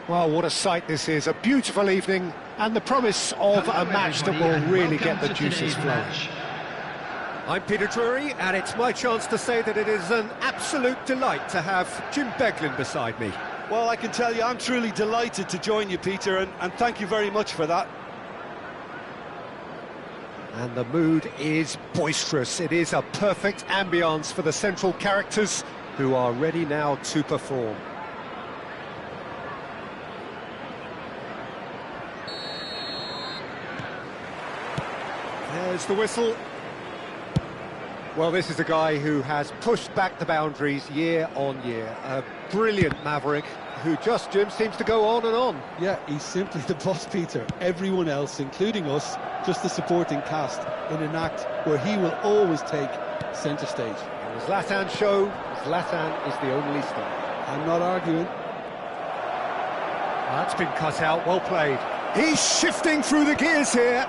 Well, what a sight this is. A beautiful evening and the promise of a match that will really get the juices flowing. I'm Peter Drury, and it's my chance to say that it is an absolute delight to have Jim Beglin beside me. Well, I can tell you I'm truly delighted to join you, Peter, and thank you very much for that. And the mood is boisterous. It is a perfect ambience for the central characters who are ready now to perform. There's the whistle. Well, this is a guy who has pushed back the boundaries year on year. A brilliant maverick who just, Jim, seems to go on and on. Yeah, he's simply the boss, Peter. Everyone else, including us, just the supporting cast in an act where he will always take centre stage. And as Zlatan show, Zlatan is the only star. I'm not arguing. That's been cut out, well played. He's shifting through the gears here.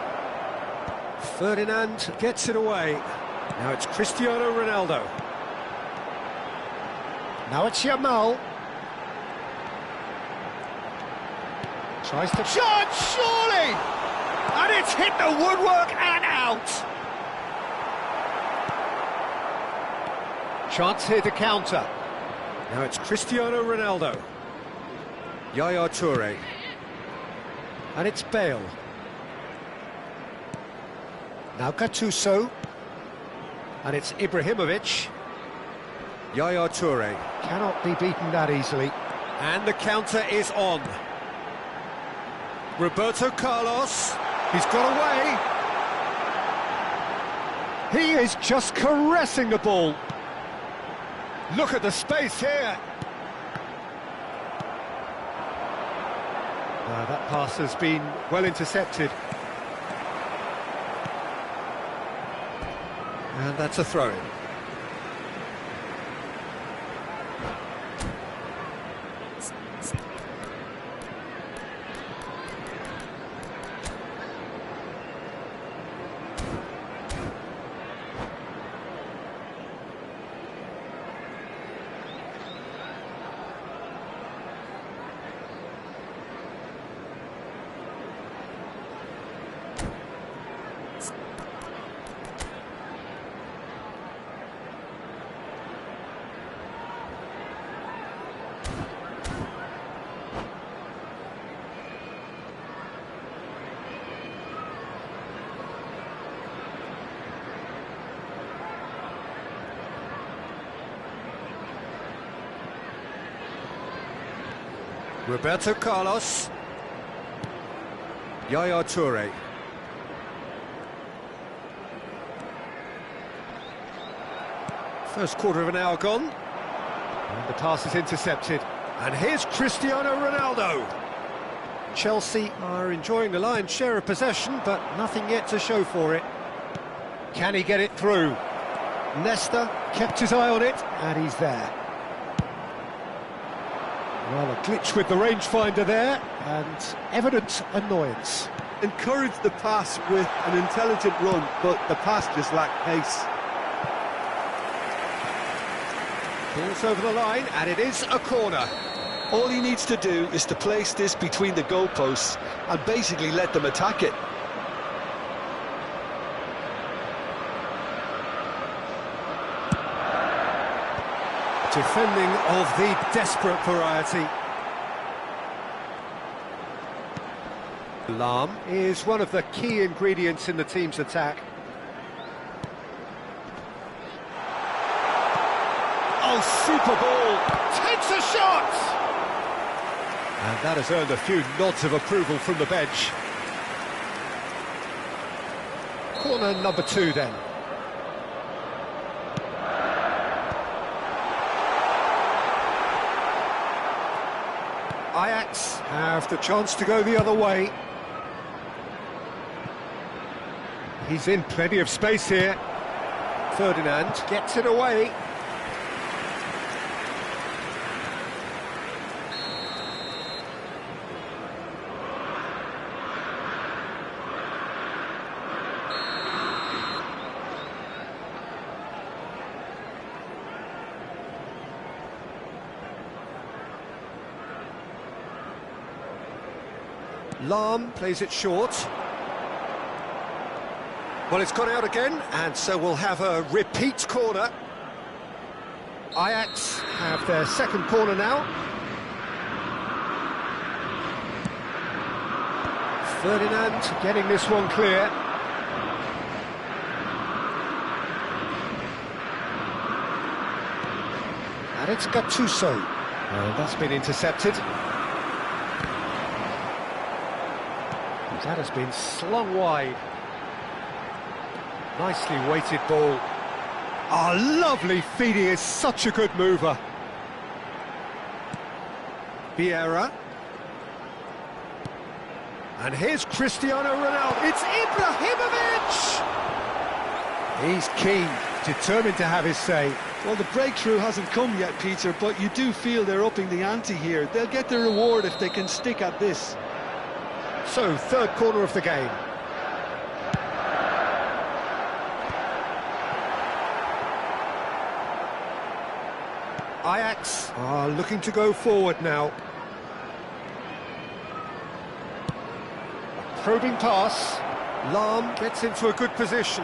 Ferdinand gets it away. Now it's Cristiano Ronaldo. Now it's Yamal. Tries to shot, surely! And it's hit the woodwork and out! Chance here to counter. Now it's Cristiano Ronaldo. Yaya Toure. And it's Bale. Now Gattuso. And it's Ibrahimovic. Yaya Toure. Cannot be beaten that easily. And the counter is on. Roberto Carlos. He's got away. He is just caressing the ball. Look at the space here. That pass has been well intercepted. And that's a throw-in. Roberto Carlos. Yaya Toure. First quarter of an hour gone. And the pass is intercepted. And here's Cristiano Ronaldo. Chelsea are enjoying the lion's share of possession, but nothing yet to show for it. Can he get it through? Nesta kept his eye on it, and he's there. Well, a glitch with the rangefinder there, and evident annoyance. Encouraged the pass with an intelligent run, but the pass just lacked pace. Ball's over the line, and it is a corner. All he needs to do is to place this between the goalposts and basically let them attack it. Defending of the desperate variety. Alarm is one of the key ingredients in the team's attack. Oh, super ball! Takes a shot! And that has earned a few nods of approval from the bench. Corner number 2 then. Ajax have the chance to go the other way. He's in plenty of space here. Ferdinand gets it away. Lahm plays it short. Well, it's gone out again, and so we'll have a repeat corner. Ajax have their second corner now. Ferdinand getting this one clear. And it's Gattuso. That's been intercepted. That has been slung wide. Nicely weighted ball. Oh, lovely feed, he is such a good mover. Vieira. And here's Cristiano Ronaldo. It's Ibrahimovic! He's keen, determined to have his say. Well, the breakthrough hasn't come yet, Peter, but you do feel they're upping the ante here. They'll get the reward if they can stick at this. So, third corner of the game. Ajax are looking to go forward now. A probing pass. Lahm gets into a good position.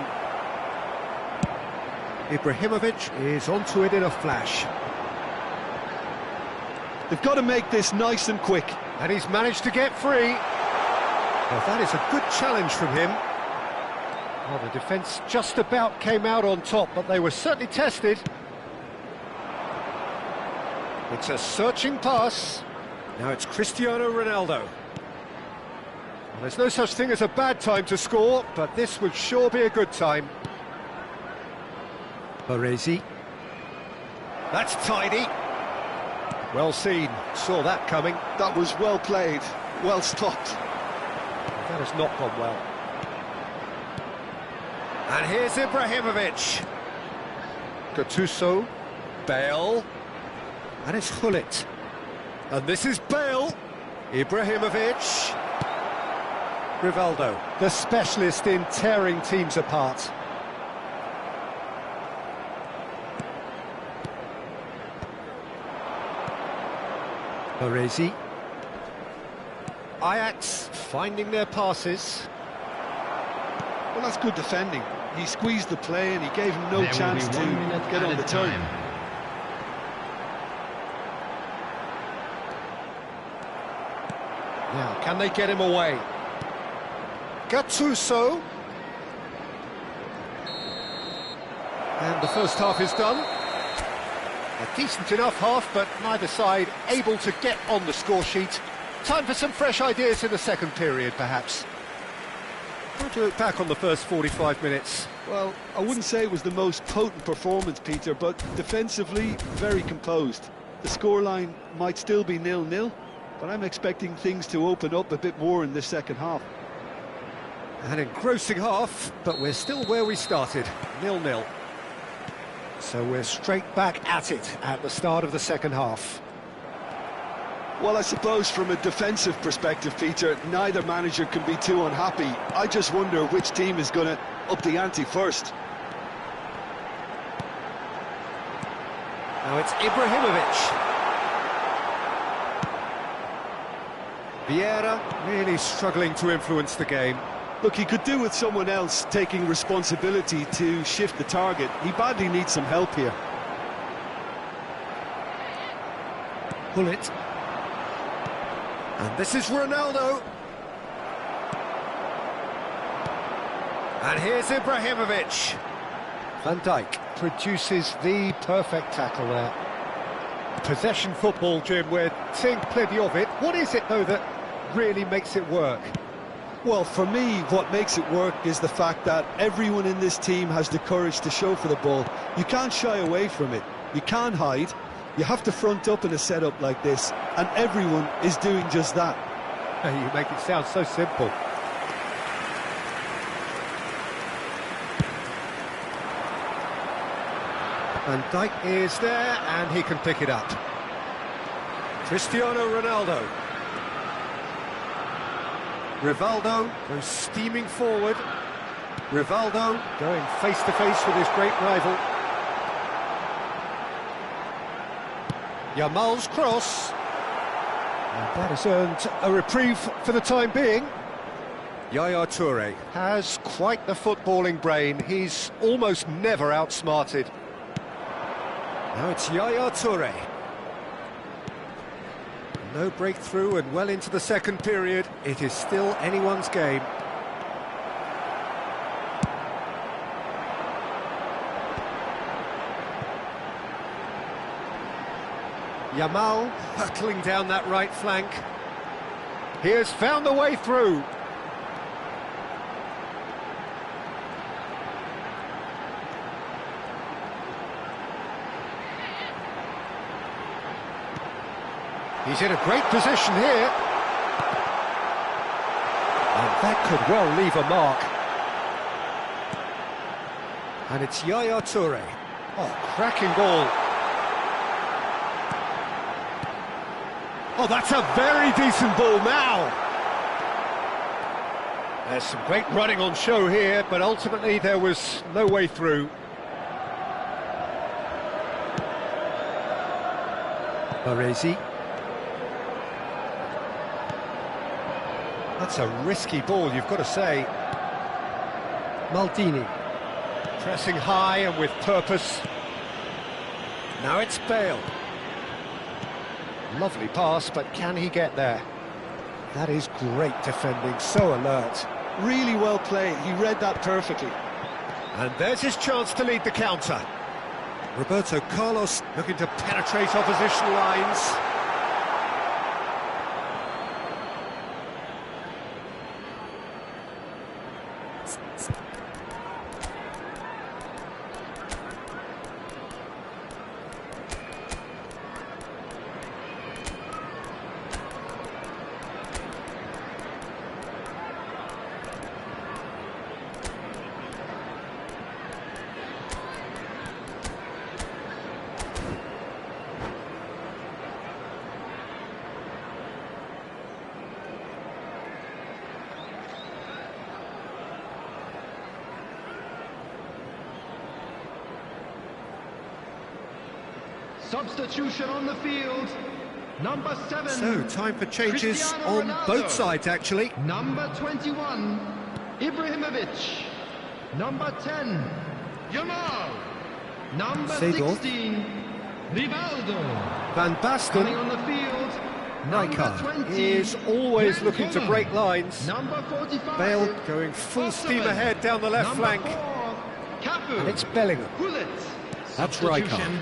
Ibrahimovic is onto it in a flash. They've got to make this nice and quick. And he's managed to get free. Well, that is a good challenge from him. Well, the defence just about came out on top, but they were certainly tested. It's a searching pass. Now it's Cristiano Ronaldo. Well, there's no such thing as a bad time to score, but this would sure be a good time. Baresi. That's tidy. Well seen, saw that coming. That was well played, well stopped. That has not gone well. And here's Ibrahimovic. Gattuso. Bale. And it's Hullet. And this is Bale. Ibrahimovic. Rivaldo, the specialist in tearing teams apart. Baresi. Ajax finding their passes. Well, that's good defending. He squeezed the play and he gave him no chance to get on the turn. Now, can they get him away? Gattuso. And the first half is done. A decent enough half, but neither side able to get on the score sheet. Time for some fresh ideas in the second period, perhaps. How do you look back on the first 45 minutes? Well, I wouldn't say it was the most potent performance, Peter, but defensively, very composed. The scoreline might still be 0-0, but I'm expecting things to open up a bit more in the second half. An engrossing half, but we're still where we started, 0-0. So we're straight back at it at the start of the second half. Well, I suppose from a defensive perspective, Peter, neither manager can be too unhappy. I just wonder which team is going to up the ante first. Now it's Ibrahimovic. Vieira really struggling to influence the game. Look, he could do with someone else taking responsibility to shift the target. He badly needs some help here. Hullet. And this is Ronaldo. And here's Ibrahimovic. Van Dijk produces the perfect tackle there. Possession football, Jim, we're seeing plenty of it. What is it, though, that really makes it work? Well, for me, what makes it work is the fact that everyone in this team has the courage to show for the ball. You can't shy away from it. You can't hide. You have to front up in a setup like this, and everyone is doing just that. You make it sound so simple. Van Dijk is there, and he can pick it up. Cristiano Ronaldo. Rivaldo goes steaming forward. Rivaldo going face-to-face with his great rival. Yamal's cross. And that has earned a reprieve for the time being. Yaya Toure has quite the footballing brain. He's almost never outsmarted. Now it's Yaya Toure. No breakthrough and well into the second period. It is still anyone's game. Yamal hurtling down that right flank. He has found the way through. He's in a great position here. And that could well leave a mark. And it's Yaya Toure. Oh, cracking ball. Oh, that's a very decent ball now. There's some great running on show here, but ultimately there was no way through. Baresi. That's a risky ball, you've got to say. Maldini. Pressing high and with purpose. Now it's Bale. Lovely pass, but can he get there? That is great defending, so alert. Really well played, he read that perfectly. And there's his chance to lead the counter. Roberto Carlos looking to penetrate opposition lines. Substitution on the field. Number 7. So, time for changes on both sides, actually. Number 21, Ibrahimovic. Number 10, Yamal. Number Seedorf. 16, Rivaldo. Van Coming Basten. on the field, Rijkaard is always looking to break lines. Number 45, Bale going full steam ahead down the left Number flank. 4, Cafu. And it's Bellingham. Gullit. That's Substitution. Rijkaard.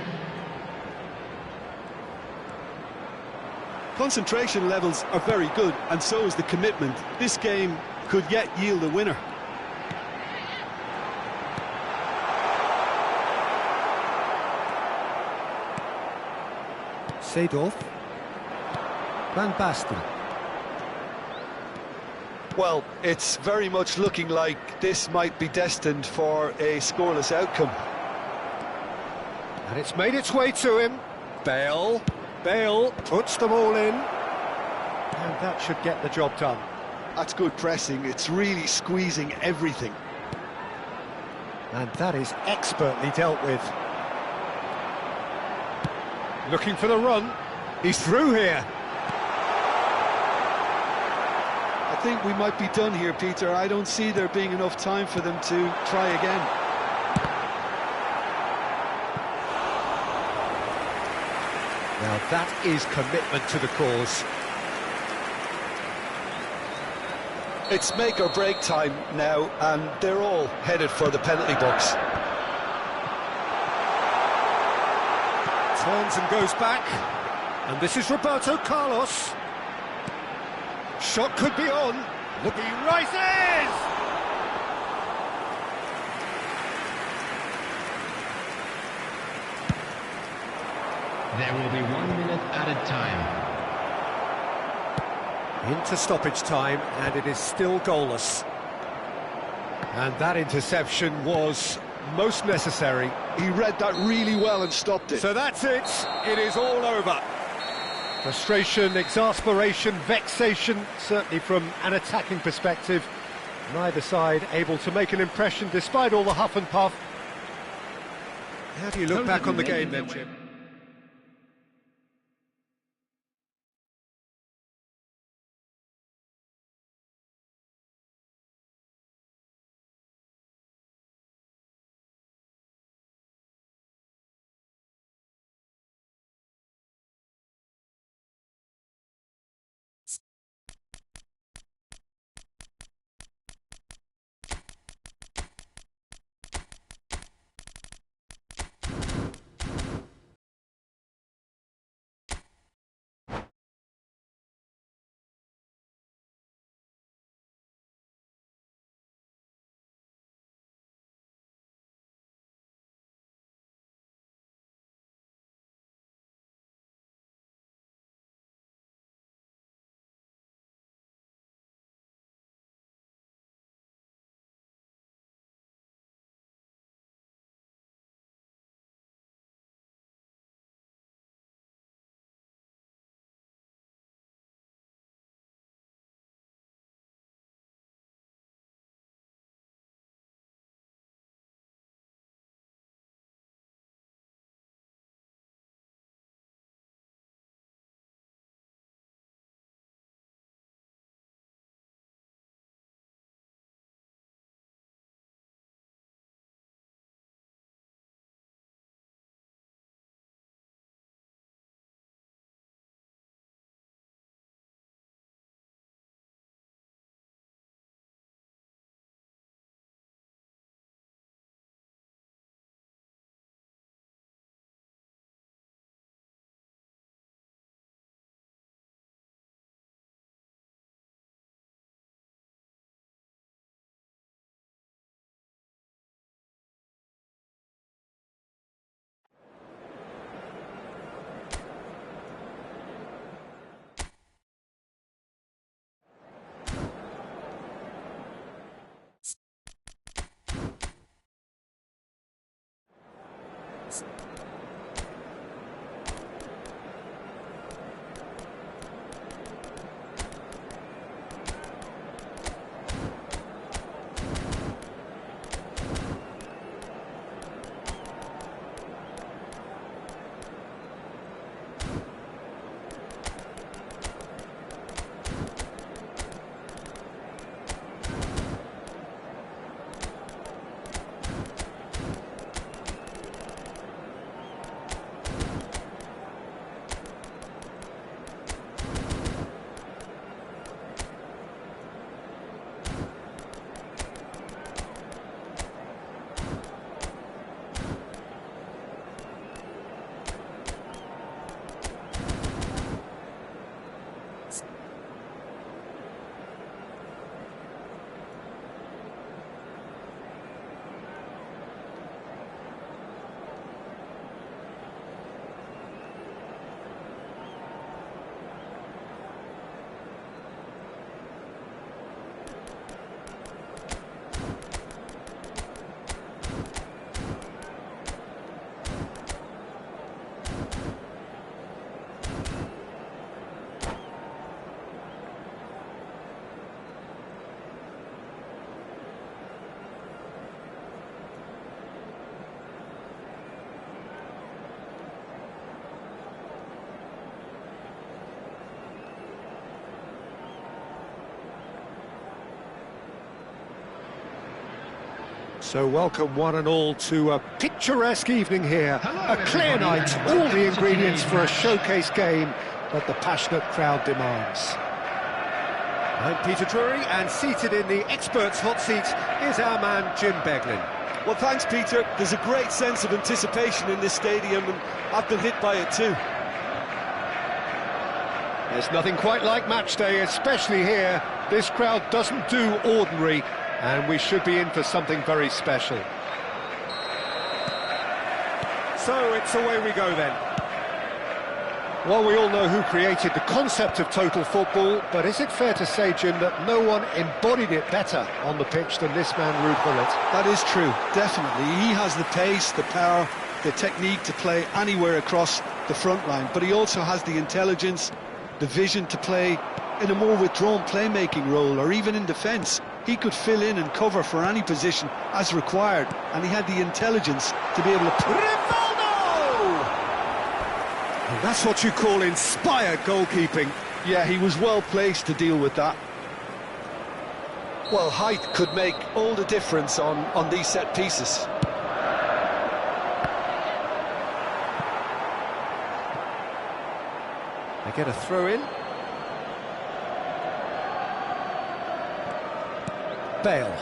Concentration levels are very good, and so is the commitment. This game could yet yield a winner. Seedorf. Van Basten. Well, it's very much looking like this might be destined for a scoreless outcome. And it's made its way to him. Bale. Bale puts them all in. And that should get the job done. That's good pressing, it's really squeezing everything. And that is expertly dealt with. Looking for the run. He's through here. I think we might be done here, Peter. I don't see there being enough time for them to try again. Now that is commitment to the cause. It's make or break time now, and they're all headed for the penalty box. Turns and goes back. And this is Roberto Carlos. Shot could be on. Look, he rises! There will be 1 minute added time. Into stoppage time, and it is still goalless. And that interception was most necessary. He read that really well and stopped it. So that's it. It is all over. Frustration, exasperation, vexation, certainly from an attacking perspective. Neither side able to make an impression despite all the huff and puff. How do you look back on the game then, Jim? So welcome one and all to a picturesque evening here. Hello, A clear everybody. night, all the ingredients for a showcase game that the passionate crowd demands. I'm Peter Drury, and seated in the experts' hot seat is our man Jim Beglin. Well, thanks, Peter. There's a great sense of anticipation in this stadium, and I've been hit by it too. There's nothing quite like match day, especially here. This crowd doesn't do ordinary, and we should be in for something very special. So it's away we go then. Well, we all know who created the concept of total football, but is it fair to say, Jim, that no one embodied it better on the pitch than this man, Ruud Gullit? That is true, definitely. He has the pace, the power, the technique to play anywhere across the front line, but he also has the intelligence, the vision to play in a more withdrawn playmaking role, or even in defence. He could fill in and cover for any position as required, and he had the intelligence to be able to... Rivaldo! And that's what you call inspired goalkeeping. Yeah, he was well placed to deal with that. Well, height could make all the difference on these set pieces. They get a throw in. Bale.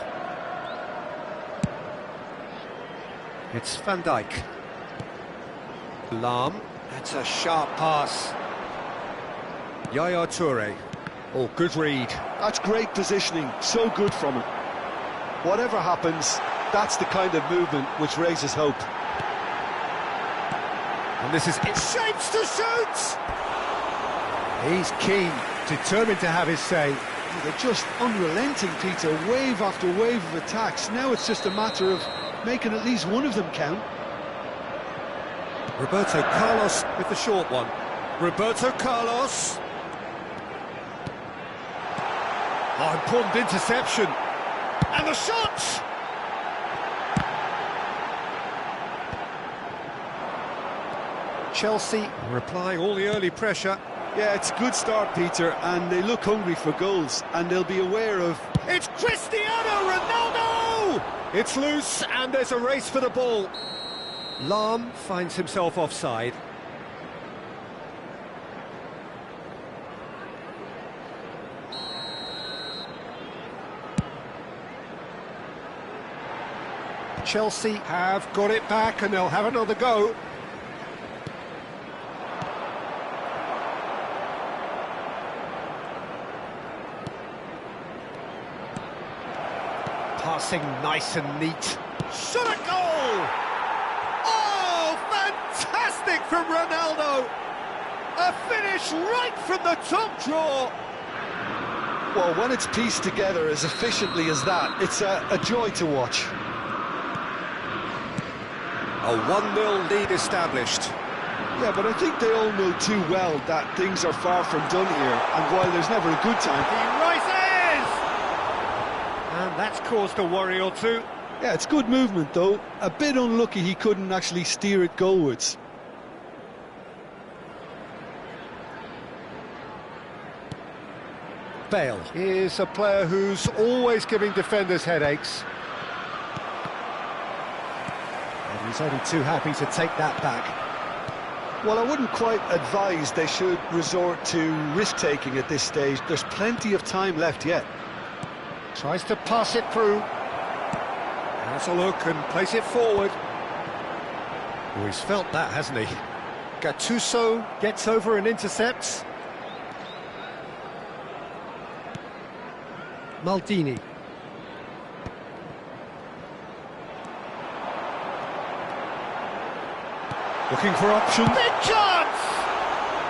It's Van Dijk. Lahm. That's a sharp pass. Yaya Toure. Oh, good read. That's great positioning, so good from him. Whatever happens, that's the kind of movement which raises hope. And this is it. Shapes to shoot! He's keen, determined to have his say. They're just unrelenting, Peter, wave after wave of attacks. Now it's just a matter of making at least one of them count. Roberto Carlos with the short one. Roberto Carlos. Oh, important interception. And the shot! Chelsea replying all the early pressure. Yeah, it's a good start, Peter, and they look hungry for goals, and they'll be aware of... It's Cristiano Ronaldo! It's loose, and there's a race for the ball. Lahm finds himself offside. Chelsea have got it back, and they'll have another go. Passing nice and neat. Shot a goal! Oh, fantastic from Ronaldo! A finish right from the top draw! Well, when it's pieced together as efficiently as that, it's a joy to watch. A 1-0 lead established. Yeah, but I think they all know too well that things are far from done here, and while there's never a good time... He rises! And that's caused a worry or two. Yeah, it's good movement, though. A bit unlucky he couldn't actually steer it goalwards. Bale is a player who's always giving defenders headaches. And he's only too happy to take that back. Well, I wouldn't quite advise they should resort to risk-taking at this stage. There's plenty of time left yet. Tries to pass it through. Has a look and place it forward. Oh, he's felt that, hasn't he? Gattuso gets over and intercepts. Maldini. Looking for option. Big chance!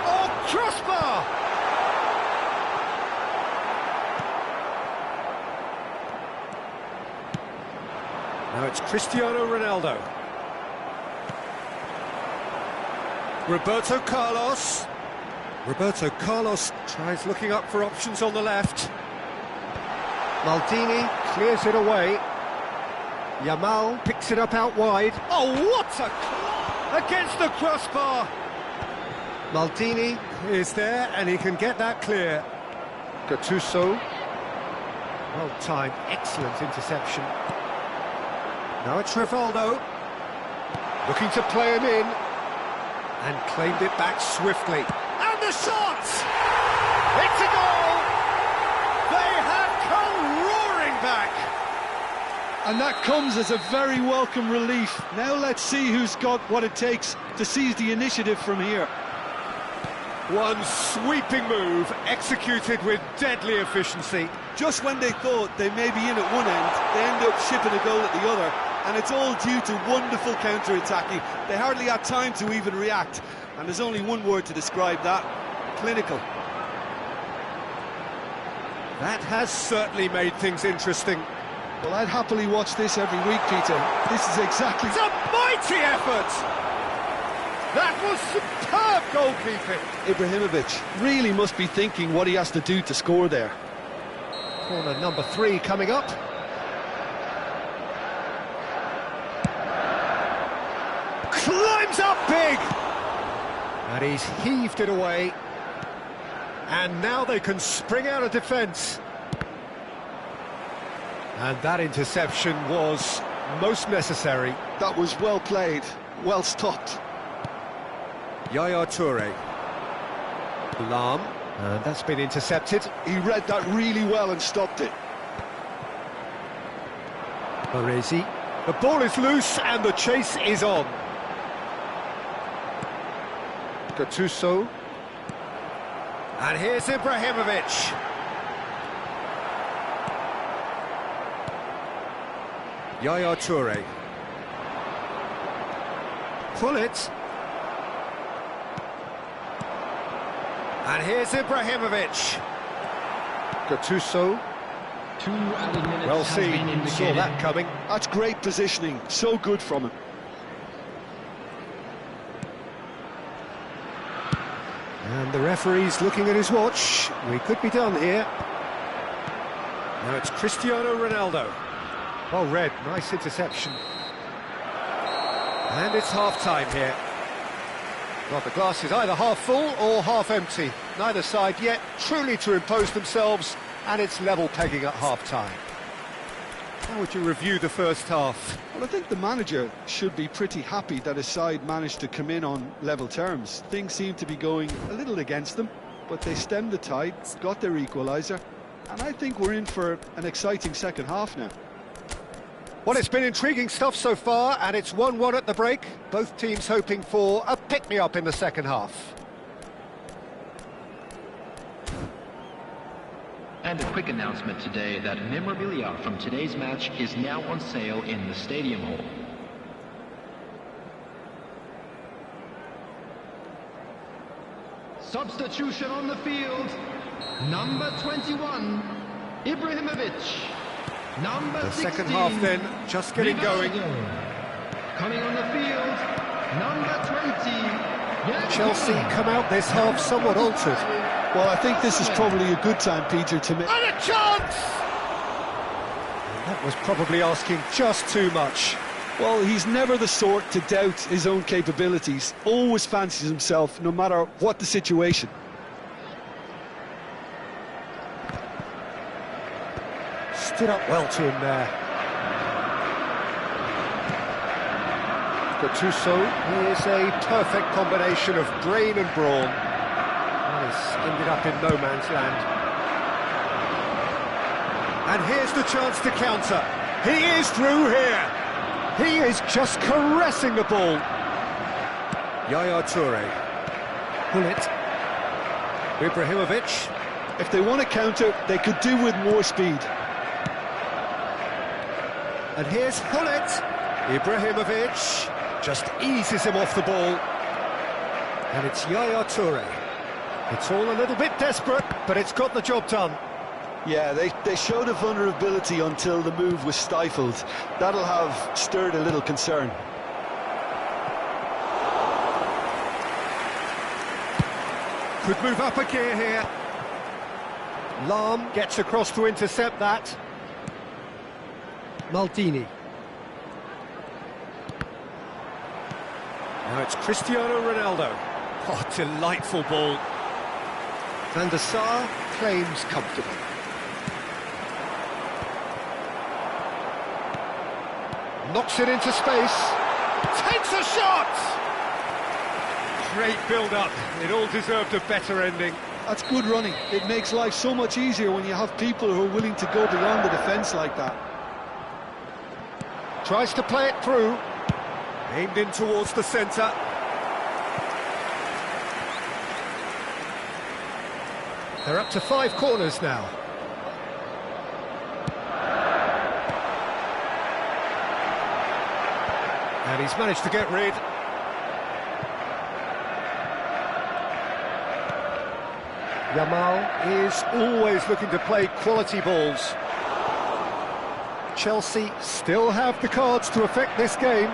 Oh, crossbar! Now it's Cristiano Ronaldo. Roberto Carlos. Roberto Carlos tries looking up for options on the left. Maldini clears it away. Yamal picks it up out wide. Oh, what a... against the crossbar. Maldini is there and he can get that clear. Gattuso. Well timed, excellent interception. Now it's Rivaldo. Looking to play him in. And claimed it back swiftly. And the shot! It's a goal! They have come roaring back! And that comes as a very welcome relief. Now let's see who's got what it takes to seize the initiative from here. One sweeping move, executed with deadly efficiency. Just when they thought they may be in at one end, they end up shipping a goal at the other, and it's all due to wonderful counter-attacking. They hardly had time to even react, and there's only one word to describe that: clinical. That has certainly made things interesting. Well, I'd happily watch this every week, Peter. This is exactly... It's a mighty effort! That was superb goalkeeping! Ibrahimovic really must be thinking what he has to do to score there. Corner number 3 coming up. Climbs up big! And he's heaved it away. And now they can spring out of defence. And that interception was most necessary. That was well played, well stopped. Yaya Toure. Lam. And that's been intercepted. He read that really well and stopped it. Baresi. The ball is loose and the chase is on. Gattuso. And here's Ibrahimovic. Yaya Toure. Pull it. And here's Ibrahimovic. Gattuso. 2 added minutes Well has been seen, indicated. saw that coming. That's great positioning, so good from him. And the referee's looking at his watch. We could be done here. Now it's Cristiano Ronaldo. Well read, nice interception. And it's half-time here. Well, the glass is either half full or half empty. Neither side yet truly to impose themselves, and it's level pegging at half-time. How would you review the first half? Well, I think the manager should be pretty happy that his side managed to come in on level terms. Things seem to be going a little against them, but they stemmed the tide, got their equaliser, and I think we're in for an exciting second half now. Well, it's been intriguing stuff so far, and it's 1-1 at the break. Both teams hoping for a pick-me-up in the second half. And a quick announcement today that memorabilia from today's match is now on sale in the Stadium Hall. Substitution on the field. Number 21, Ibrahimovic. Number The 16, second half then, just getting going. Coming on the field, number 20. Chelsea come out this half somewhat altered. Well, I think this is probably a good time, Peter, to make... And a chance! That was probably asking just too much. Well, he's never the sort to doubt his own capabilities. Always fancies himself, no matter what the situation. Stood up well to him there. Gattuso, he is a perfect combination of brain and brawn. And he's ended up in no man's land. And here's the chance to counter. He is through here. He is just caressing the ball. Yaya Toure. Pull it. Ibrahimovic. If they want to counter, they could do with more speed. And here's Hullet. Ibrahimovic just eases him off the ball. And it's Yaya Toure. It's all a little bit desperate, but it's got the job done. Yeah, they showed a vulnerability until the move was stifled. That'll have stirred a little concern. Could move up a gear here. Lam gets across to intercept that. Maldini. Now it's Cristiano Ronaldo. Oh, delightful ball. Van der Sar claims comfortable. Knocks it into space. Takes a shot! Great build-up. It all deserved a better ending. That's good running. It makes life so much easier when you have people who are willing to go beyond the defence like that. Tries to play it through. Aimed in towards the centre. They're up to 5 corners now. And he's managed to get rid. Yamal is always looking to play quality balls. Chelsea still have the cards to affect this game.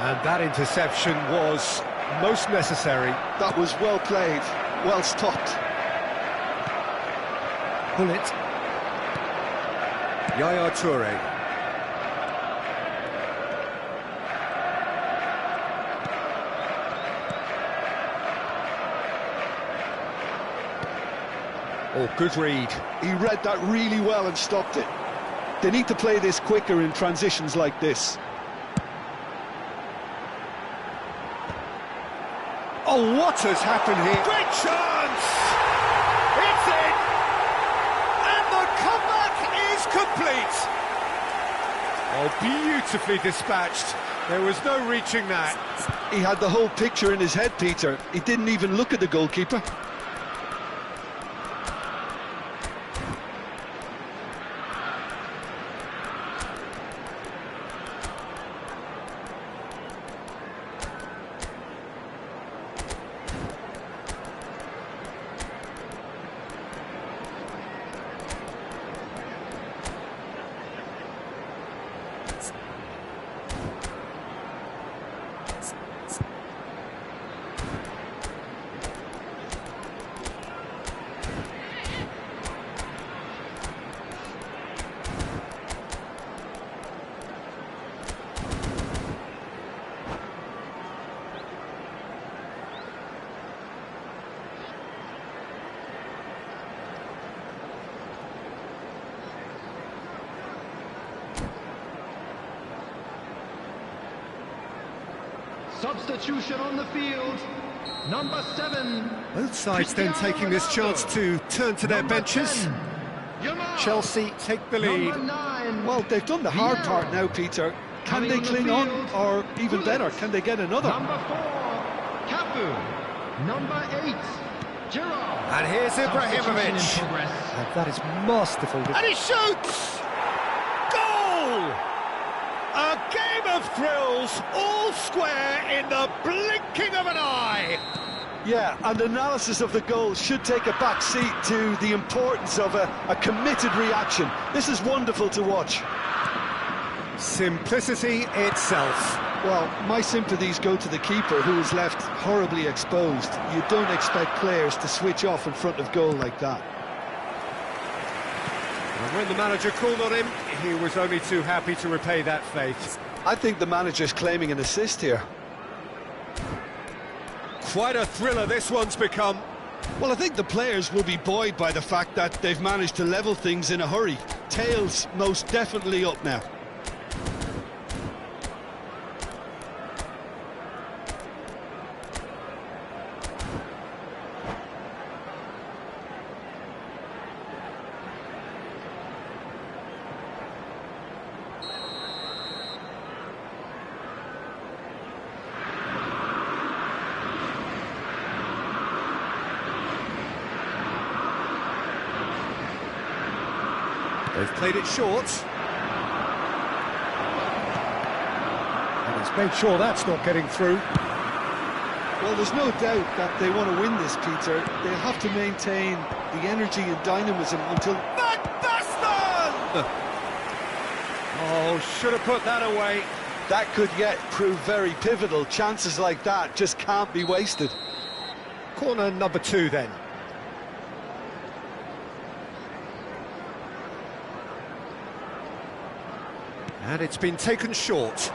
And that interception was most necessary. That was well played, well stopped. Pull it. Yaya Toure. Oh, good read. He read that really well and stopped it. They need to play this quicker in transitions like this. Oh, what has happened here? Great chance! It's in! And the comeback is complete! Oh, beautifully dispatched. There was no reaching that. He had the whole picture in his head, Peter. He didn't even look at the goalkeeper. Substitution on the field, number 7. Both sides then taking this chance to turn to their benches. 10, Chelsea take the lead. Number 9. Well, they've done the hard part now, Peter. Can they cling on, or even better, can they get another? Number 4, Cafu. Number 8, Gerrard. And here's Ibrahimovic. Substitution in progress. And that is masterful. And he shoots! Goal! A game of thrills, all square in the blinking of an eye. Yeah, and analysis of the goal should take a back seat to the importance of a committed reaction. This is wonderful to watch. Simplicity itself. Well, my sympathies go to the keeper, who is left horribly exposed. You don't expect players to switch off in front of goal like that. And when the manager called on him, he was only too happy to repay that faith. I think the manager's claiming an assist here. Quite a thriller this one's become. Well, I think the players will be buoyed by the fact that they've managed to level things in a hurry. Tails most definitely up now. They've played it short. And he's made sure that's not getting through. Well, there's no doubt that they want to win this, Peter. They'll have to maintain the energy and dynamism until... Van Basten! Oh, should have put that away. That could yet prove very pivotal. Chances like that just can't be wasted. Corner number 2 then. And it's been taken short.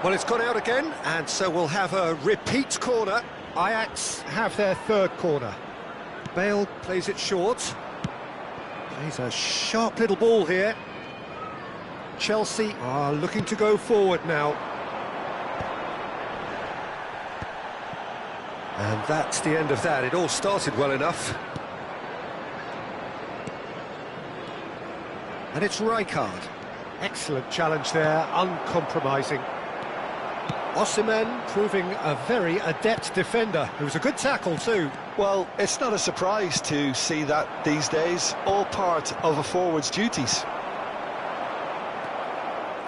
Well, it's gone out again, and so we'll have a repeat corner. Ajax have their 3rd corner. Bale plays it short. Plays a sharp little ball here. Chelsea are looking to go forward now. And that's the end of that. It all started well enough. And it's Rijkaard. Excellent challenge there, uncompromising. Osimhen proving a very adept defender. It was a good tackle too. Well, it's not a surprise to see that these days, all part of a forward's duties.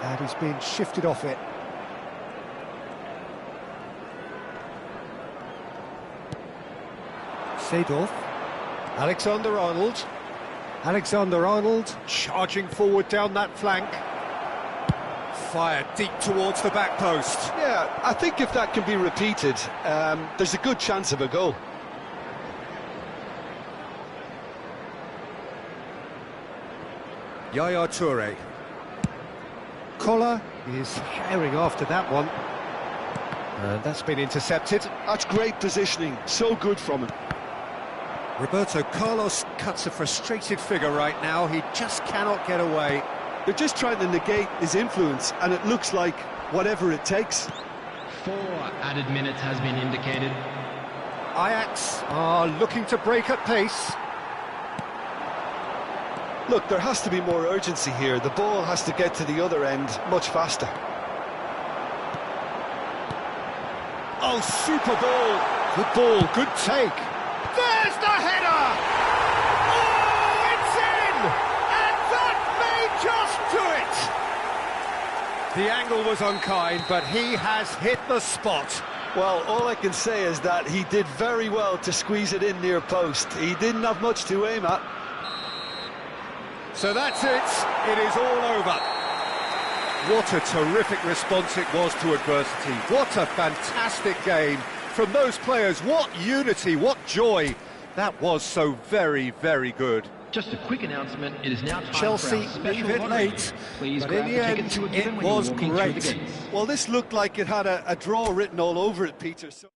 And he's been shifted off it. Seedorf. Alexander-Arnold. Alexander-Arnold charging forward down that flank. Fired deep towards the back post. Yeah, I think if that can be repeated, there's a good chance of a goal. Yaya Toure. Collar is herring after that one. And that's been intercepted. That's great positioning, so good from him. Roberto Carlos cuts a frustrated figure right now. He just cannot get away. They're just trying to negate his influence, and it looks like whatever it takes. 4 added minutes has been indicated. Ajax are looking to break at pace. Look, there has to be more urgency here. The ball has to get to the other end much faster. Oh, super ball. Good ball, good take. There's the header! Oh, it's in! And that may just do it! The angle was unkind, but he has hit the spot. Well, all I can say is that he did very well to squeeze it in near post. He didn't have much to aim at. So that's it. It is all over. What a terrific response it was to adversity. What a fantastic game from those players. What unity, what joy. That was so very, very good. Just a quick announcement, it is now time Chelsea for our special leave it lottery. late, Please but grab in the the ticket end, to a given it when you're was walking through the great. gates. Well, this looked like it had a draw written all over it, Peter. So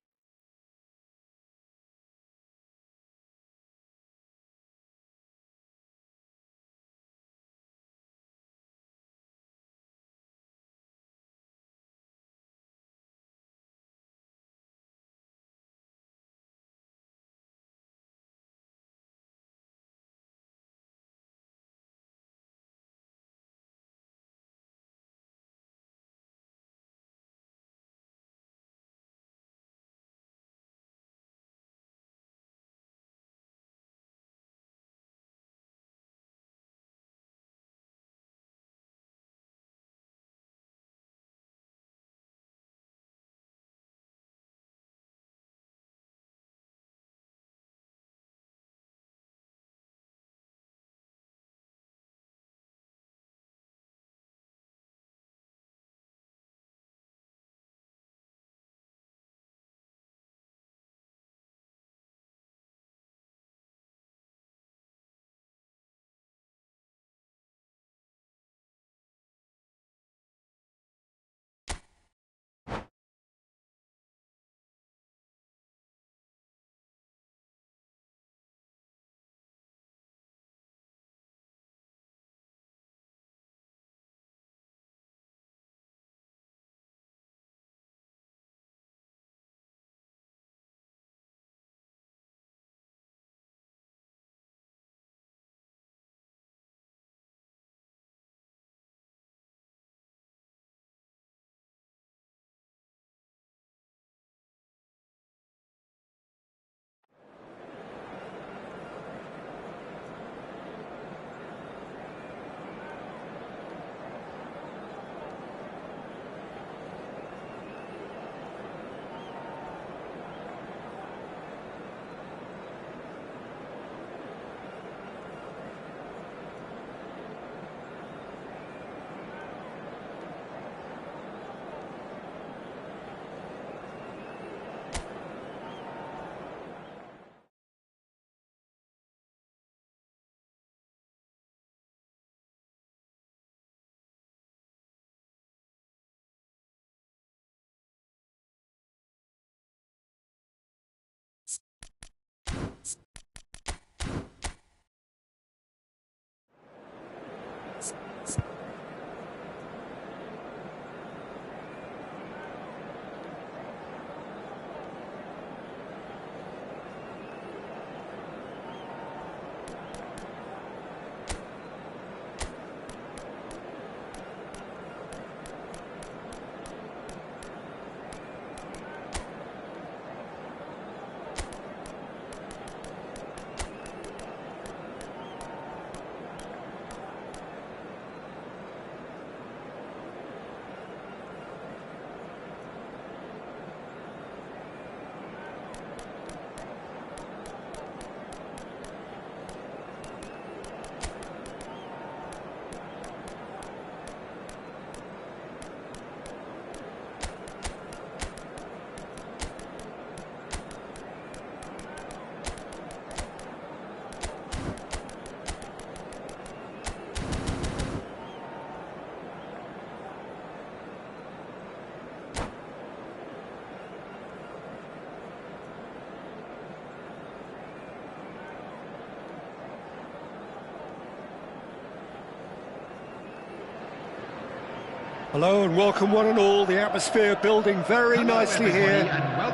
Hello and welcome one and all. The atmosphere building very nicely here.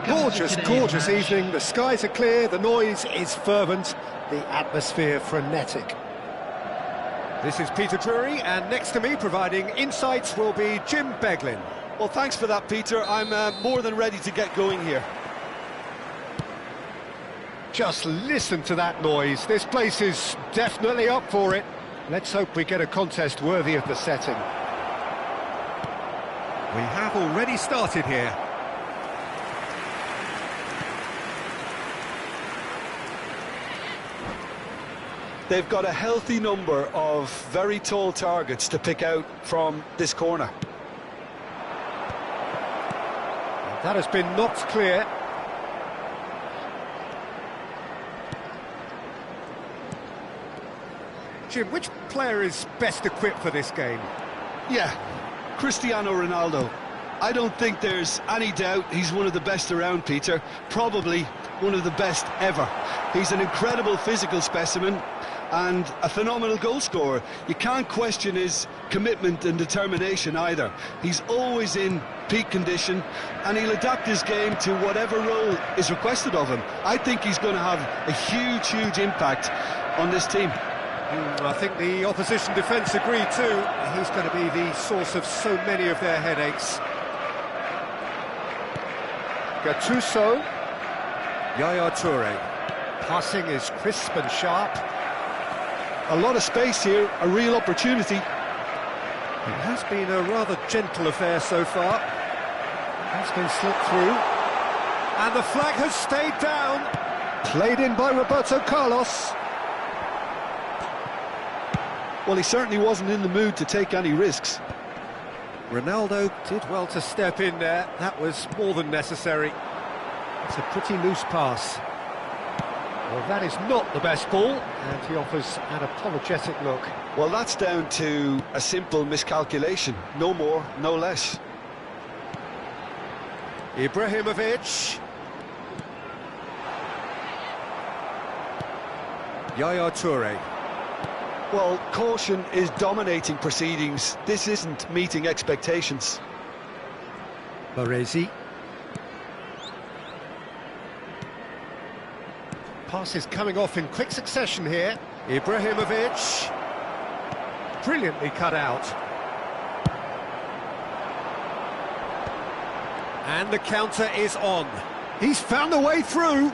Gorgeous, gorgeous evening. The skies are clear, the noise is fervent, the atmosphere frenetic. This is Peter Drury, and next to me providing insights will be Jim Beglin. Well, thanks for that, Peter. I'm more than ready to get going here. Just listen to that noise. This place is definitely up for it. Let's hope we get a contest worthy of the setting. We have already started here. They've got a healthy number of very tall targets to pick out from this corner. That has been knocked clear. Jim, which player is best equipped for this game? Yeah, Cristiano Ronaldo. I don't think there's any doubt he's one of the best around, Peter. Probably one of the best ever. He's an incredible physical specimen and a phenomenal goal scorer. You can't question his commitment and determination either. He's always in peak condition and he'll adapt his game to whatever role is requested of him. I think he's going to have a huge, huge impact on this team. I think the opposition defence agree too. He's going to be the source of so many of their headaches. Gattuso. Yaya Toure. Passing is crisp and sharp. A lot of space here, a real opportunity. It has been a rather gentle affair so far. Has been slipped through. And the flag has stayed down. Played in by Roberto Carlos. Well, he certainly wasn't in the mood to take any risks. Ronaldo did well to step in there. That was more than necessary. It's a pretty loose pass. Well, that is not the best ball, and he offers an apologetic look. Well, that's down to a simple miscalculation. No more, no less. Ibrahimovic. Yaya Toure. Well, caution is dominating proceedings. This isn't meeting expectations. Baresi. Passes coming off in quick succession here. Ibrahimovic. Brilliantly cut out. And the counter is on. He's found a way through.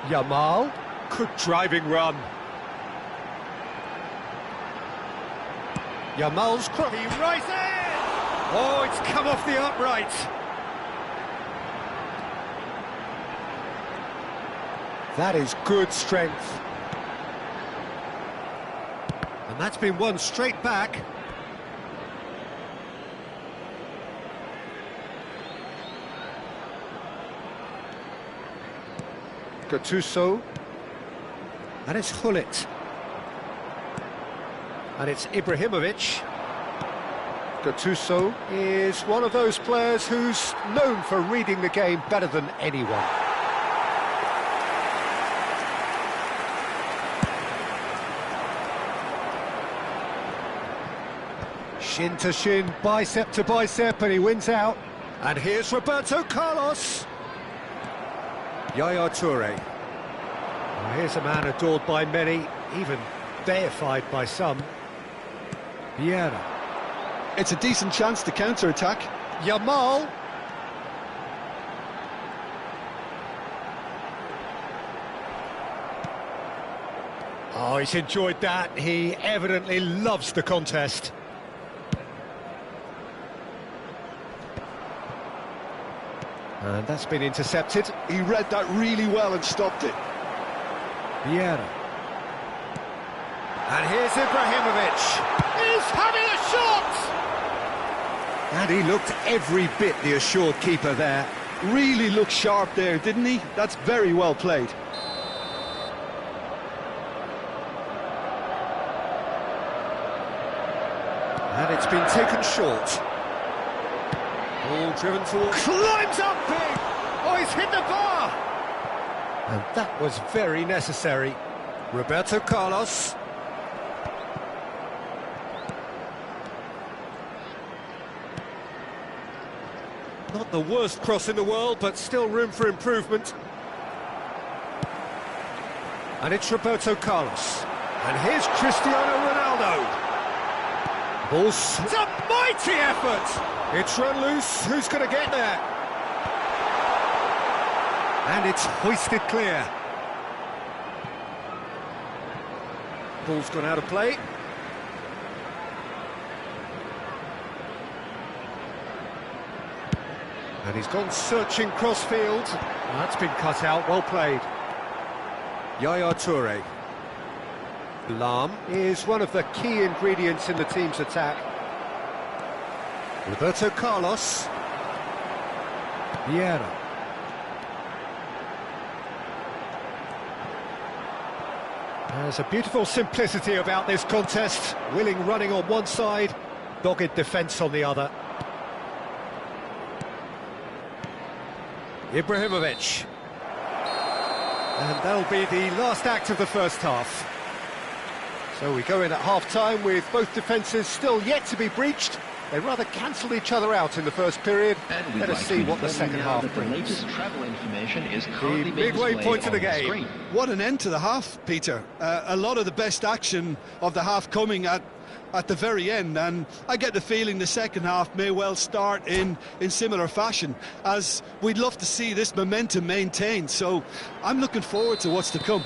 Yamal. Good driving run. Yamal's cross. He rises! Oh, it's come off the upright. That is good strength. And that's been won straight back. Gattuso. And it's Hullet. And it's Ibrahimovic. Gattuso is one of those players who's known for reading the game better than anyone. Shin to shin, bicep to bicep, and he wins out. And here's Roberto Carlos. Yaya Toure. Well, here's a man adored by many, even deified by some. Vieira. It's a decent chance to counter-attack. Yamal. Oh, he's enjoyed that. He evidently loves the contest. And that's been intercepted. He read that really well and stopped it. Vieira. And here's Ibrahimovic. He's having a shot! And he looked every bit the assured keeper there. Really looked sharp there, didn't he? That's very well played. And it's been taken short. Ball driven forward. Climbs up big! Oh, he's hit the bar! And that was very necessary. Roberto Not the worst cross in the world, but still room for improvement. And it's Roberto Carlos. And here's Cristiano Ronaldo. Balls. It's a mighty effort! It's run loose. Who's going to get there? And it's hoisted clear. Ball's gone out of play. And he's gone searching cross-field. That's been cut out, well played. Yaya Toure. Lam is one of the key ingredients in the team's attack. Roberto Carlos. Vieira. There's a beautiful simplicity about this contest. Willing running on one side, dogged defence on the other. Ibrahimovic. And that'll be the last act of the first half. So we go in at half-time with both defences still yet to be breached. They rather cancelled each other out in the first period. Let us see what the second half brings. The latest travel information is The midway point of the game. What an end to the half, Peter. A lot of the best action of the half coming at the very end, and I get the feeling the second half may well start in similar fashion, as we'd love to see this momentum maintained. So I'm looking forward to what's to come.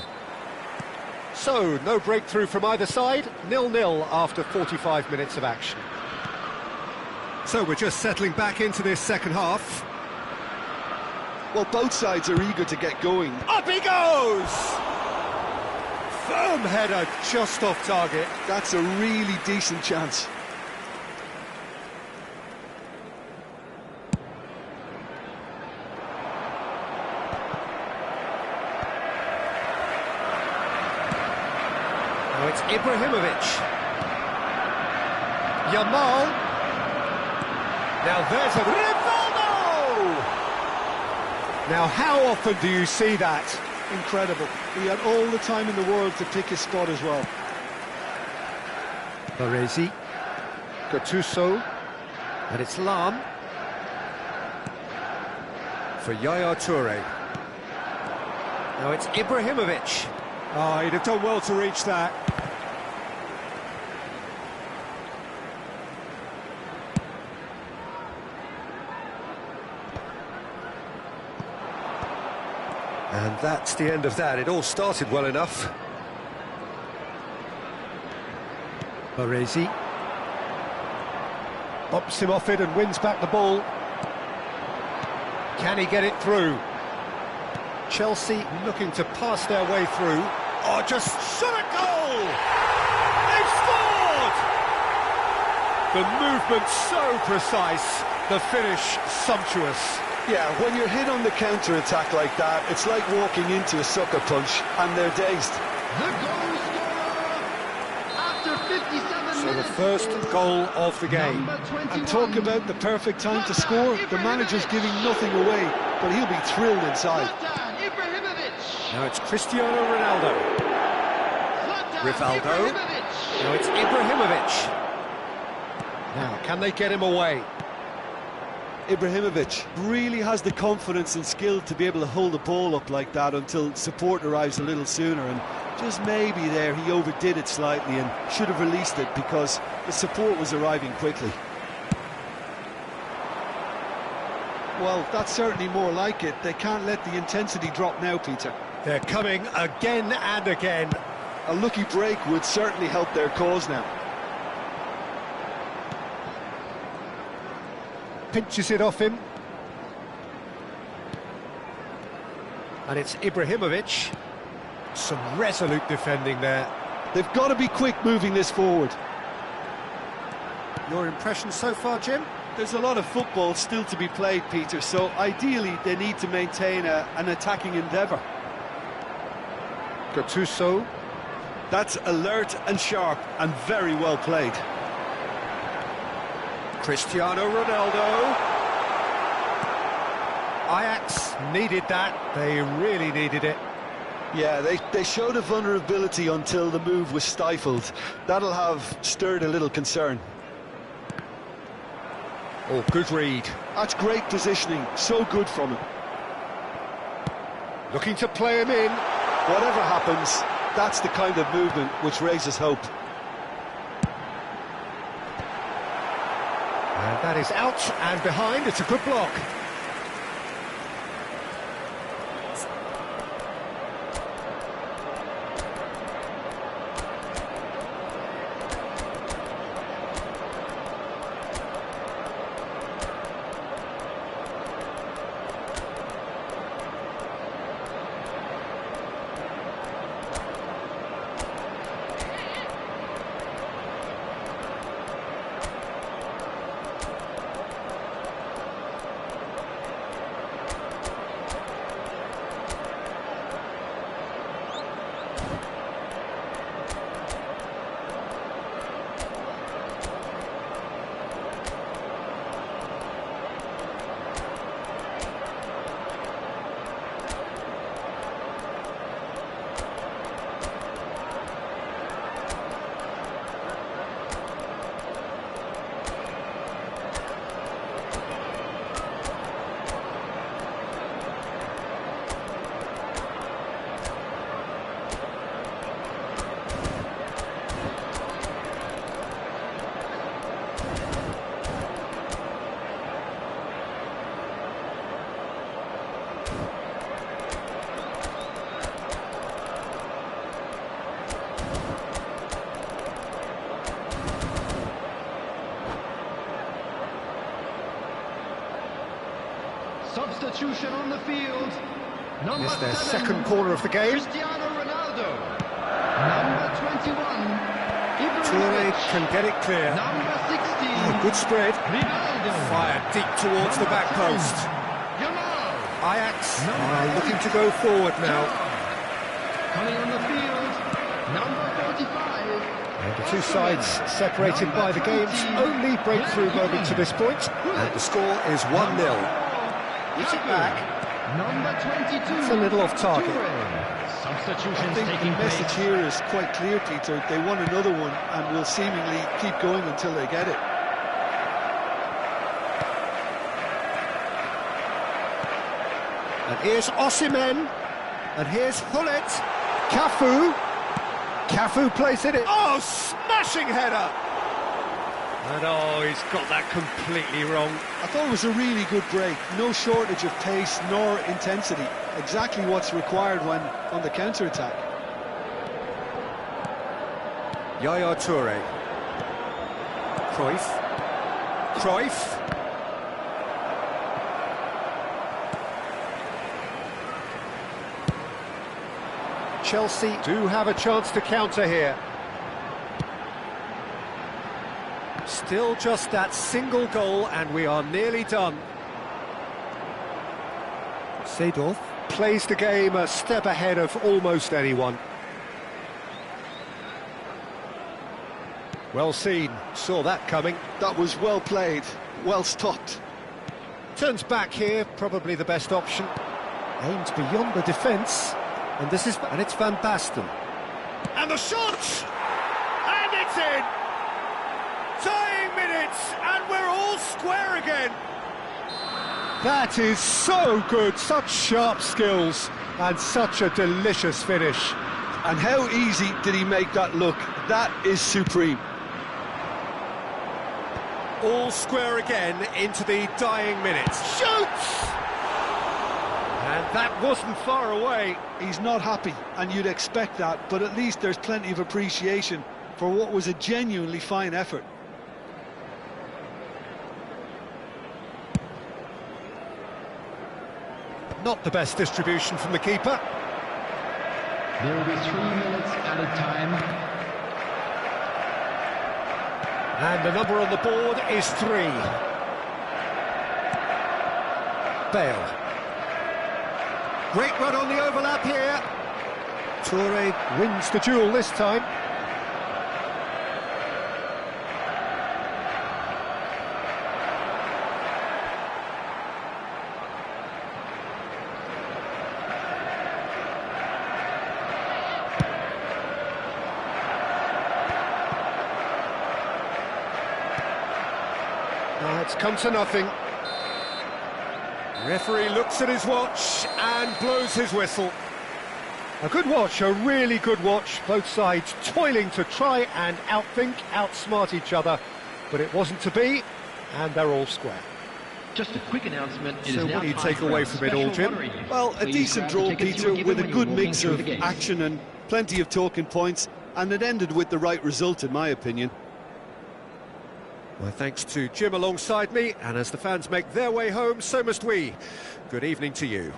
So, no breakthrough from either side, 0-0 after 45 minutes of action. So we're just settling back into this second half. Well, both sides are eager to get going. Up he goes! Firm header just off target. That's a really decent chance. Now it's Ibrahimovic. Yamal. Now there's a Rivaldo! Now how often do you see that? Incredible. He had all the time in the world to pick his spot as well. Baresi. Gattuso. And it's Lam. For Yaya Toure. Now it's Ibrahimovic. Oh, he'd have done well to reach that. And that's the end of that. It all started well enough. Baresi. Bops him off it and wins back the ball. Can he get it through? Chelsea looking to pass their way through. Oh, just shot a goal! They've scored! The movement so precise, the finish sumptuous. Yeah, when you're hit on the counter-attack like that, it's like walking into a sucker punch, and they're dazed. The goal scorer after 57 So the minutes. first goal of the game. And talk about the perfect time to score. The manager's giving nothing away, but he'll be thrilled inside. Zlatan Ibrahimovic. Now it's Cristiano Ronaldo. Zlatan Rivaldo. Ibrahimovic. Now it's Ibrahimovic. Now, can they get him away? Ibrahimovic really has the confidence and skill to be able to hold the ball up like that until support arrives a little sooner, and just maybe there he overdid it slightly and should have released it because the support was arriving quickly. Well, that's certainly more like it. They can't let the intensity drop now, Peter. They're coming again and again. A lucky break would certainly help their cause now. Pinches it off him. And it's Ibrahimovic. Some resolute defending there. They've got to be quick moving this forward. Your impression so far, Jim? There's a lot of football still to be played, Peter, so ideally they need to maintain an attacking endeavour. Gattuso. That's alert and sharp and very well played. Cristiano Ronaldo. Ajax needed that. They really needed it. Yeah, they showed a vulnerability until the move was stifled. That'll have stirred a little concern. Oh, good read. That's great positioning, so good from him. Looking to play him in. Whatever happens, that's the kind of movement which raises hope. And that is out and behind. It's a good block. Substitution on the field. Number It's their 7, second corner of the game. Cristiano Ronaldo. Number 21, Toure Ibrahimovic. can get it clear. Number 16, Oh, good spread. Ronaldo. Fired deep towards the back post. Yamal. Ajax are looking to go forward now. Coming on the field, number 45. And the two sides separated by the game's only breakthrough moment to this point. And the score is 1-0. Hits it back. Number 22. It's a little off target. I Substitutions think the taking place. message here is quite clear, Peter. They want another one and will seemingly keep going until they get it. And here's Osimhen. And here's Hullet. Cafu. Cafu plays it in. Oh, smashing header! And oh, he's got that completely wrong. I thought it was a really good break. No shortage of pace nor intensity. Exactly what's required when on the counter-attack. Yaya Toure. Cruyff. Cruyff. Chelsea do have a chance to counter here. Still just that single goal and we are nearly done. Seedorf plays the game a step ahead of almost anyone. Well seen, saw that coming. That was well played, well stopped. Turns back here, probably the best option. Aims beyond the defence, and it's Van Basten. And the shot! And it's in! Dying minutes, and we're all square again. That is so good, such sharp skills, and such a delicious finish. And how easy did he make that look? That is supreme. All square again into the dying minutes. Shoots! And that wasn't far away. He's not happy, and you'd expect that, but at least there's plenty of appreciation for what was a genuinely fine effort. Not the best distribution from the keeper. There will be 3 minutes added time. And the number on the board is 3. Bale. Great run on the overlap here. Toure wins the duel this time. It's come to nothing. Referee looks at his watch and blows his whistle. A good watch, a really good watch. Both sides toiling to try and outthink, outsmart each other. But it wasn't to be, and they're all square. Just a quick announcement. It So is what now do you time take for away our from it all, special Jim? lottery. Well, a Please decent grab draw, the tickets you Peter, were given with a when good you were mix walking of through the gates. action and plenty of talking points, and it ended with the right result, in my opinion. My thanks to Jim alongside me, and as the fans make their way home, so must we. Good evening to you.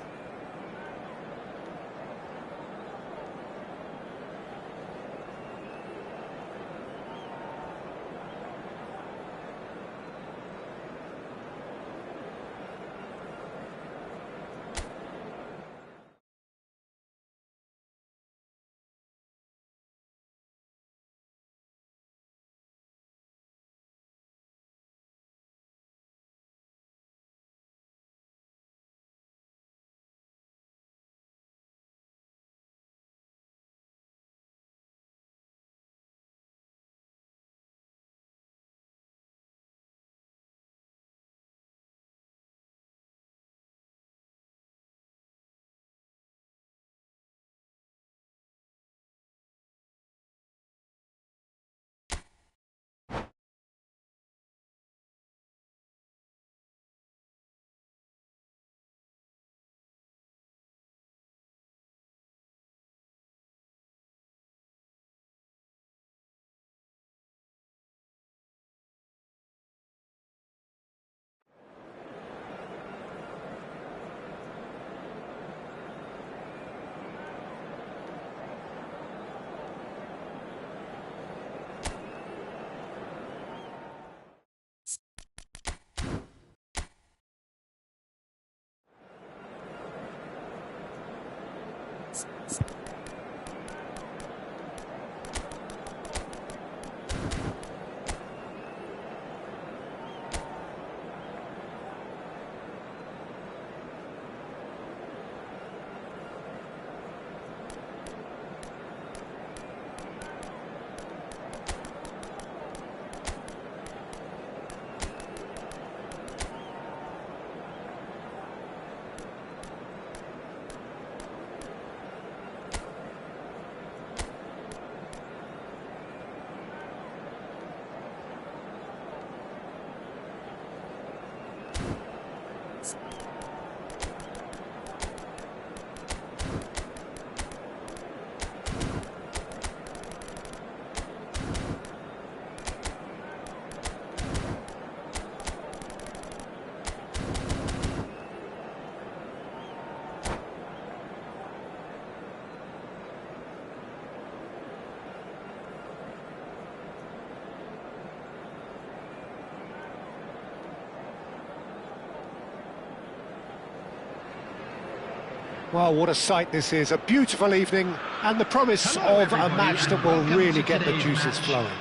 Well, what a sight this is. A beautiful evening and the promise Hello, of a everybody, match that and will welcome really to get the today's juices match. flowing.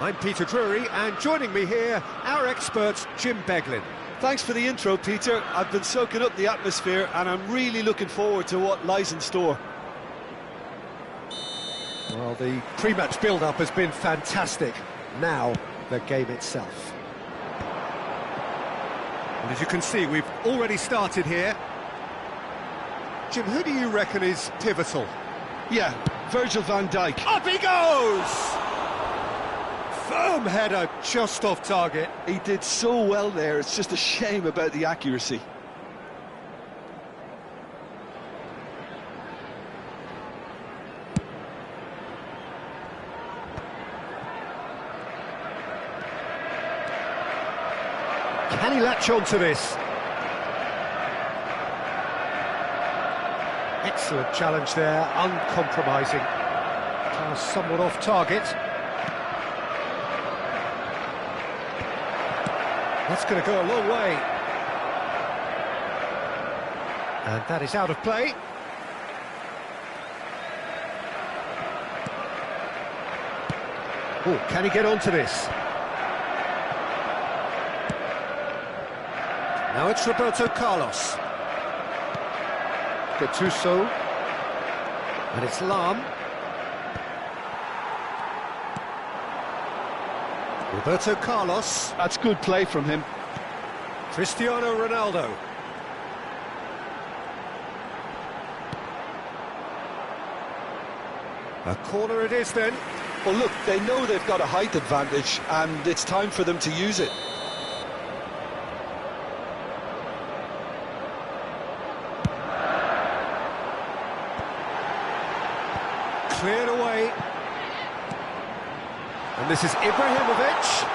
I'm Peter Drury, and joining me here, our expert, Jim Beglin. Thanks for the intro, Peter. I've been soaking up the atmosphere, and I'm really looking forward to what lies in store. Well, the pre-match build-up has been fantastic. Now, the game itself. And as you can see, we've already started here. Jim, who do you reckon is pivotal? Yeah, Virgil van Dijk. Up he goes! Firm header, just off target. He did so well there, it's just a shame about the accuracy. Can he latch on to this? Excellent challenge there, uncompromising. Pass somewhat off target. That's going to go a long way. And that is out of play. Oh, can he get onto this? Now it's Roberto Carlos. Gattuso. And it's Lam. Roberto Carlos. That's good play from him. Cristiano Ronaldo. A corner it is then. Well, look, they know they've got a height advantage, and it's time for them to use it. Cleared away. And this is Ibrahimovic.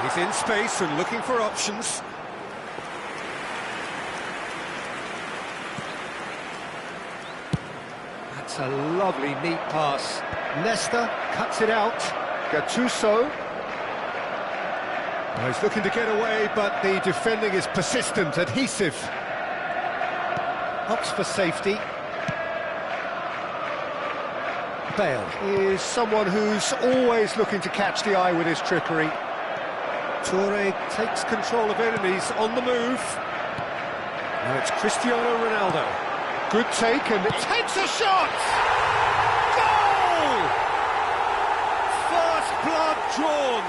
He's in space and looking for options. That's a lovely, neat pass. Leicester cuts it out. Gattuso. Well, he's looking to get away, but the defending is persistent, adhesive. Opts for safety. Bale is someone who's always looking to catch the eye with his trickery. Toure takes control of it and he's on the move. Now it's Cristiano Ronaldo. Good take and it takes a shot! Goal! First blood drawn.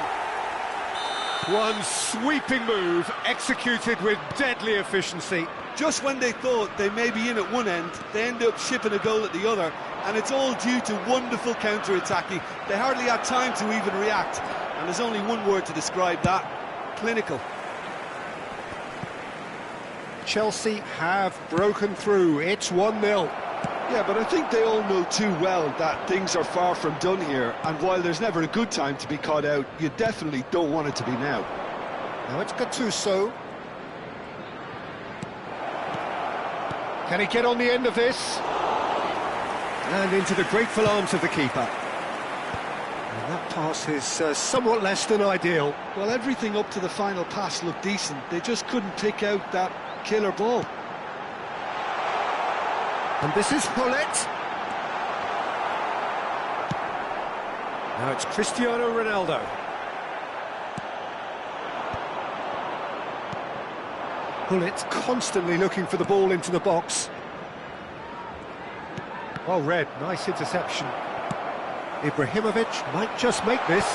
One sweeping move executed with deadly efficiency. Just when they thought they may be in at one end, they end up shipping a goal at the other, and it's all due to wonderful counter-attacking. They hardly had time to even react, and there's only one word to describe that: clinical. Chelsea have broken through. It's 1-0. Yeah, but I think they all know too well that things are far from done here, and while there's never a good time to be caught out, you definitely don't want it to be now. Now it's Gattuso. Can he get on the end of this? And into the grateful arms of the keeper. And that pass is somewhat less than ideal. Well, everything up to the final pass looked decent. They just couldn't pick out that killer ball. And this is Gullit. Now it's Cristiano Ronaldo. Gullit constantly looking for the ball into the box. Well read, nice interception. Ibrahimovic might just make this.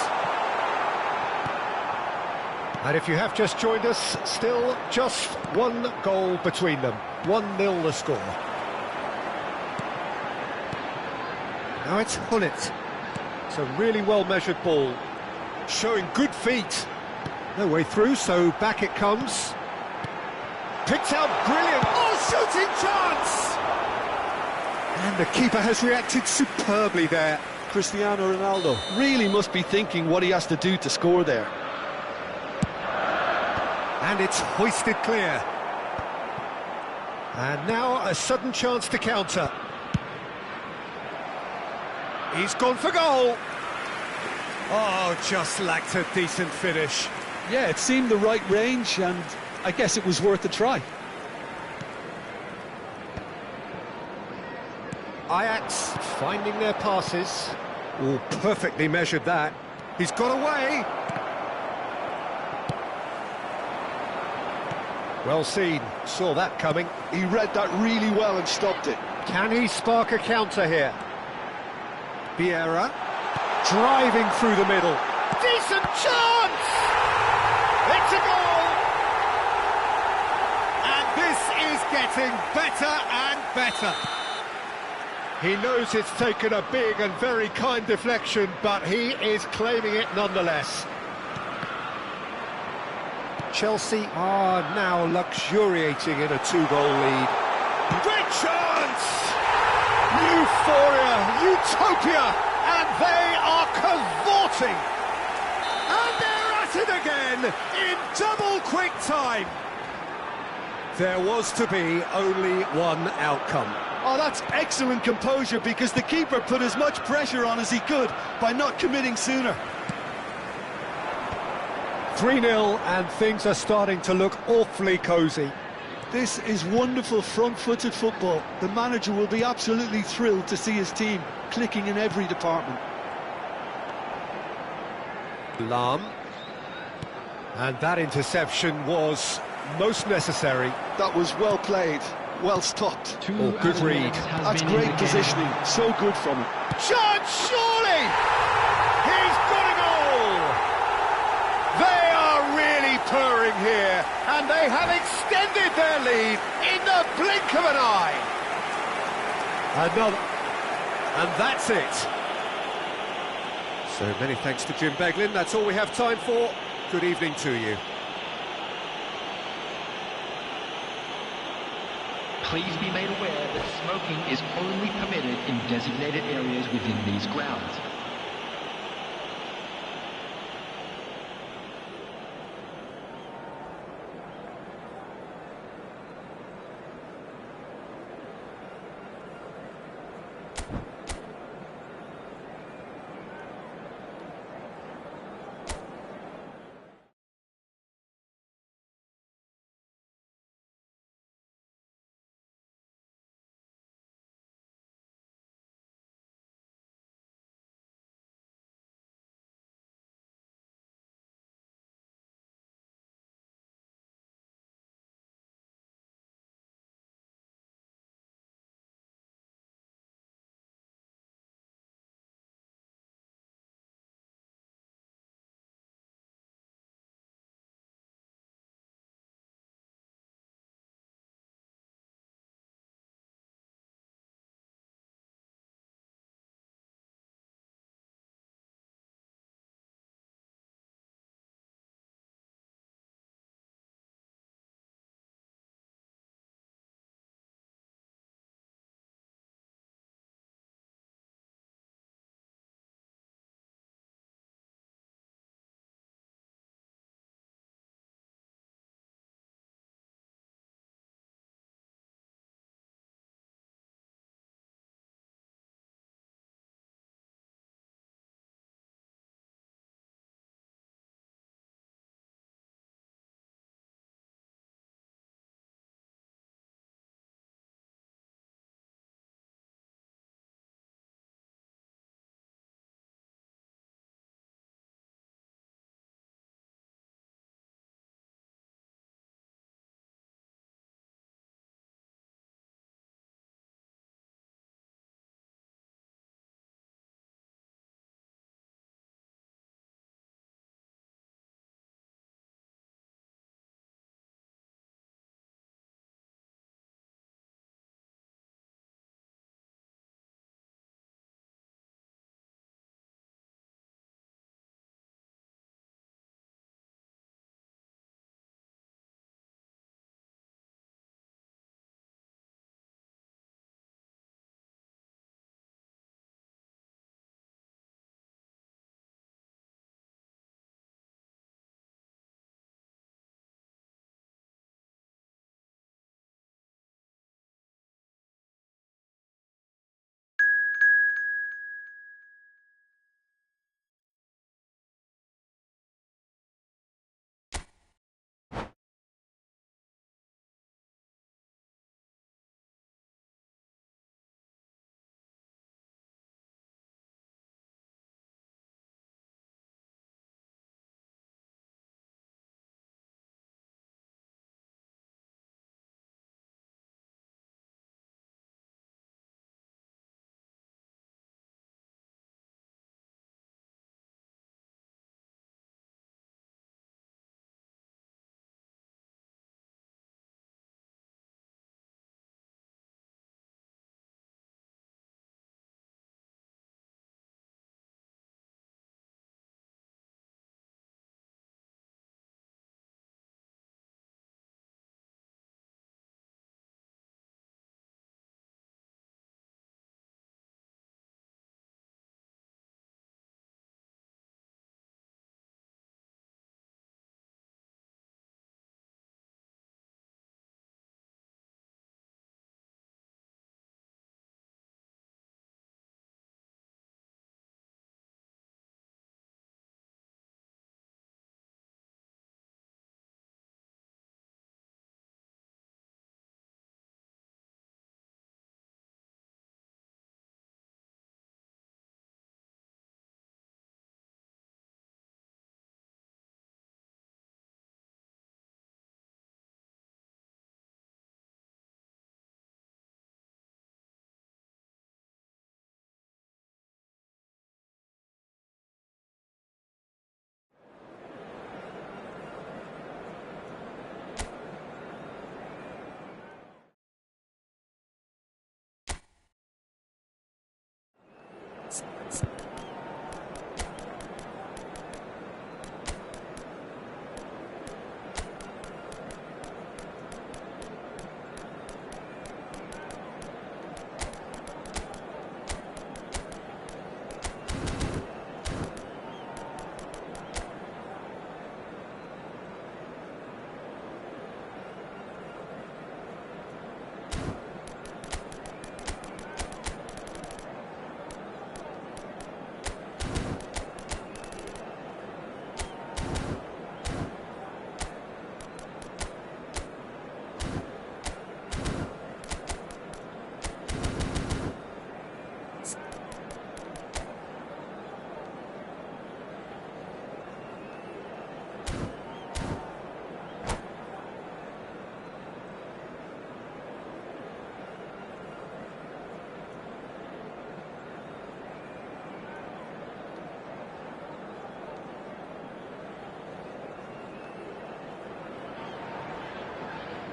And if you have just joined us, still just one goal between them. 1-0 the score. Now it's Gullit. It's a really well-measured ball. Showing good feet. No way through, so back it comes. Picked out brilliant. Oh, shooting chance! And the keeper has reacted superbly there. Cristiano Ronaldo really must be thinking what he has to do to score there. And it's hoisted clear. And now a sudden chance to counter. He's gone for goal. Oh, just lacked a decent finish. Yeah, it seemed the right range, and I guess it was worth a try. Ajax finding their passes. Oh, perfectly measured that. He's got away. Well seen, saw that coming. He read that really well and stopped it. Can he spark a counter here? Vieira, driving through the middle. Decent chance! It's a goal! And this is getting better and better. He knows it's taken a big and very kind deflection, but he is claiming it nonetheless. Chelsea are now luxuriating in a 2-goal lead. Great chance! Euphoria, utopia, and they are cavorting. And they're at it again in double quick time. There was to be only one outcome. Oh, that's excellent composure, because the keeper put as much pressure on as he could by not committing sooner. 3-0 and things are starting to look awfully cosy. This is wonderful front-footed football. The manager will be absolutely thrilled to see his team clicking in every department. Lahm. And that interception was most necessary. That was well played, well stopped. Oh, good read. That's great positioning, so good from him. Chance, surely! He's got a goal! They are really purring here, And they have extended their lead in the blink of an eye. Another. And that's it. So many thanks to Jim Beglin. That's all we have time for. Good evening to you. Please be made aware that smoking is only permitted in designated areas within these grounds.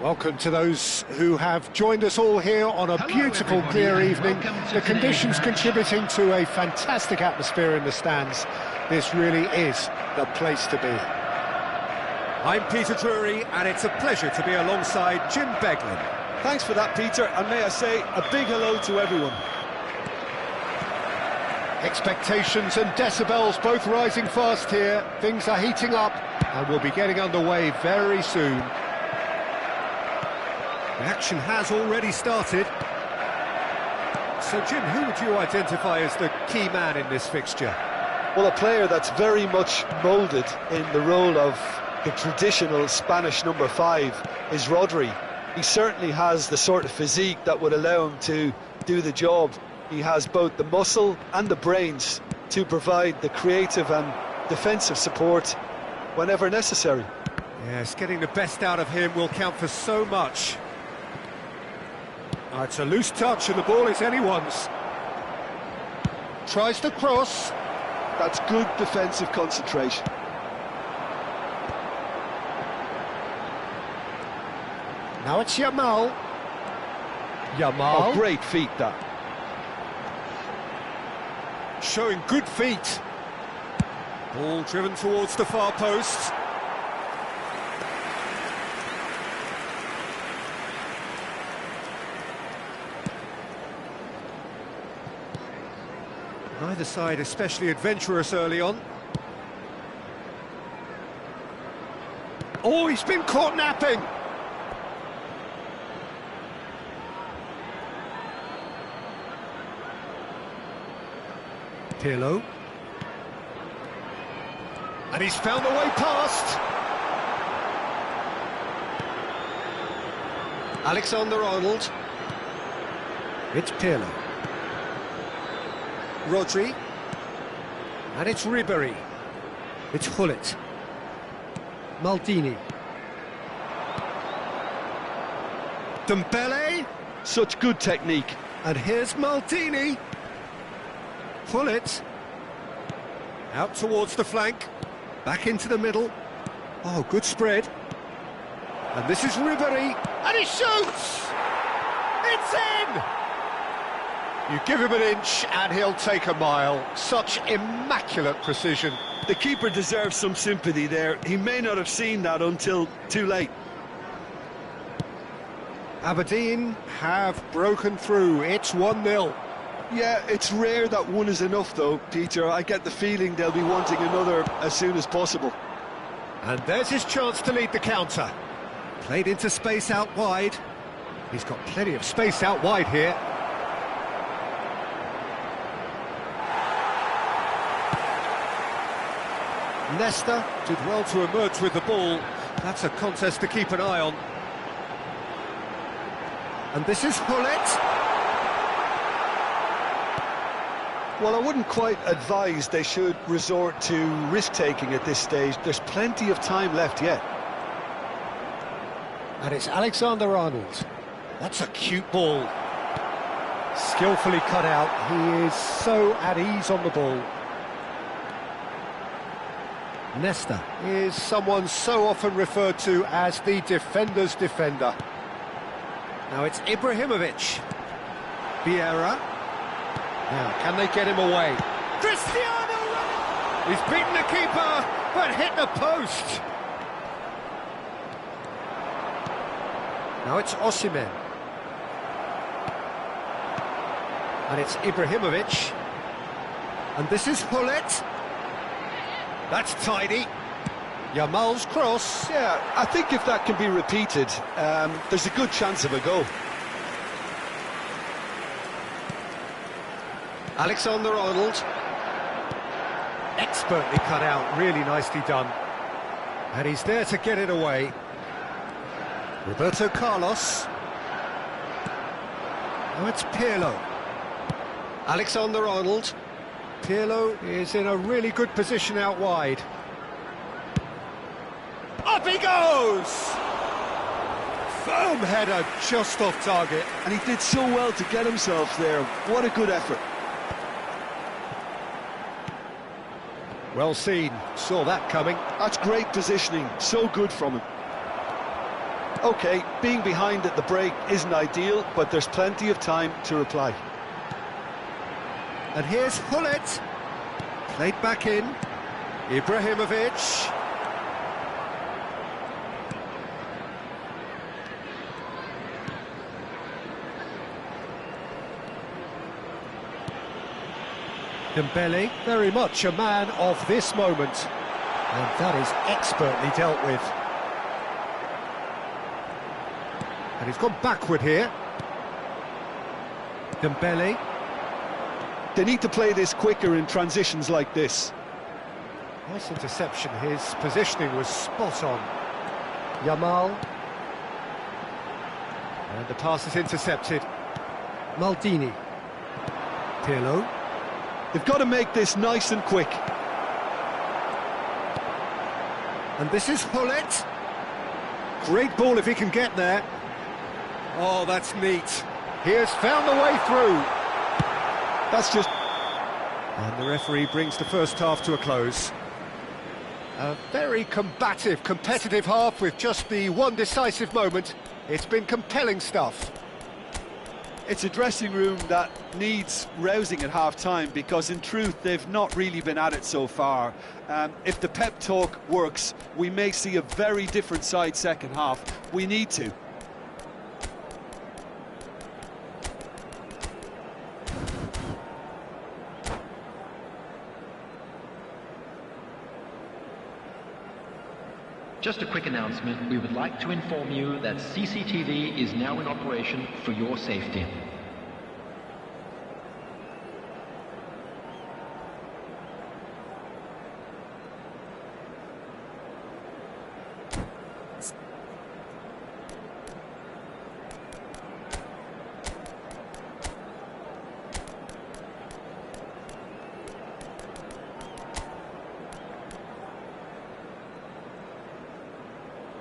Welcome to those who have joined us all here on a Hello, beautiful, everybody, clear and evening. welcome to The today's conditions match. contributing to a fantastic atmosphere in the stands. This really is the place to be. I'm Peter Drury, and it's a pleasure to be alongside Jim Beglin. Thanks for that, Peter, and may I say a big hello to everyone. Expectations and decibels both rising fast here. Things are heating up, and we'll be getting underway very soon. The action has already started. So, Jim, who would you identify as the key man in this fixture? Well, a player that's very much moulded in the role of the traditional Spanish number 5 is Rodri. He certainly has the sort of physique that would allow him to do the job. He has both the muscle and the brains to provide the creative and defensive support whenever necessary. Yes, getting the best out of him will count for so much. It's a loose touch and the ball is anyone's. Tries to cross. That's good defensive concentration. Now it's Yamal. Yamal. Oh, great feet, that. Showing good feet. Ball driven towards the far post. Neither side especially adventurous early on. Oh, he's been caught napping. Pirlo. And he's found a way past. Alexander-Arnold. It's Pirlo. Rodri. And it's Ribery. It's Hullet. Maldini. Dembele. Such good technique. And here's Maldini. Hullet. Out towards the flank. Back into the middle. Oh, good spread. And this is Ribery. And he shoots! It's in! You give him an inch and he'll take a mile. Such immaculate precision. The keeper deserves some sympathy there. He may not have seen that until too late. Aberdeen have broken through. It's 1-0. Yeah, it's rare that one is enough though, Peter. I get the feeling they'll be wanting another as soon as possible. And there's his chance to lead the counter. Played into space out wide. He's got plenty of space out wide here. Nesta did well to emerge with the ball. That's a contest to keep an eye on. And this is Hullet. Well, I wouldn't quite advise they should resort to risk-taking at this stage. There's plenty of time left yet. And it's Alexander-Arnold. That's a cute ball. Skillfully cut out. He is so at ease on the ball. Nesta is someone so often referred to as the defender's defender. Now it's Ibrahimovic. Vieira. Now, can they get him away? Cristiano Ronaldo! He's beaten the keeper, but hit the post. Now it's Osimhen. And it's Ibrahimovic. And this is Hullet. That's tidy. Yamal's cross. Yeah, I think if that can be repeated, there's a good chance of a goal. Alexander-Arnold. Expertly cut out, really nicely done. And he's there to get it away. Roberto Carlos. Now it's Pirlo. Alexander-Arnold. Pirlo is in a really good position out wide. Up he goes! Firm header just off target. And he did so well to get himself there. What a good effort. Well seen, saw that coming. That's great positioning, so good from him. OK, being behind at the break isn't ideal, but there's plenty of time to reply. And here's Hullet. Played back in. Ibrahimovic. Dembele, very much a man of this moment. And that is expertly dealt with. And he's gone backward here. Dembele. They need to play this quicker in transitions like this. Nice interception. His positioning was spot on. Yamal. And the pass is intercepted. Maldini. Pirlo. They've got to make this nice and quick. And this is Hullet. Great ball if he can get there. Oh, that's neat. He has found the way through. That's just... And the referee brings the first half to a close. A very combative, competitive half with just the one decisive moment. It's been compelling stuff. It's a dressing room that needs rousing at half-time because, in truth, they've not really been at it so far. If the pep talk works, we may see a very different side second half. We need to. Just a quick announcement. We would like to inform you that CCTV is now in operation for your safety.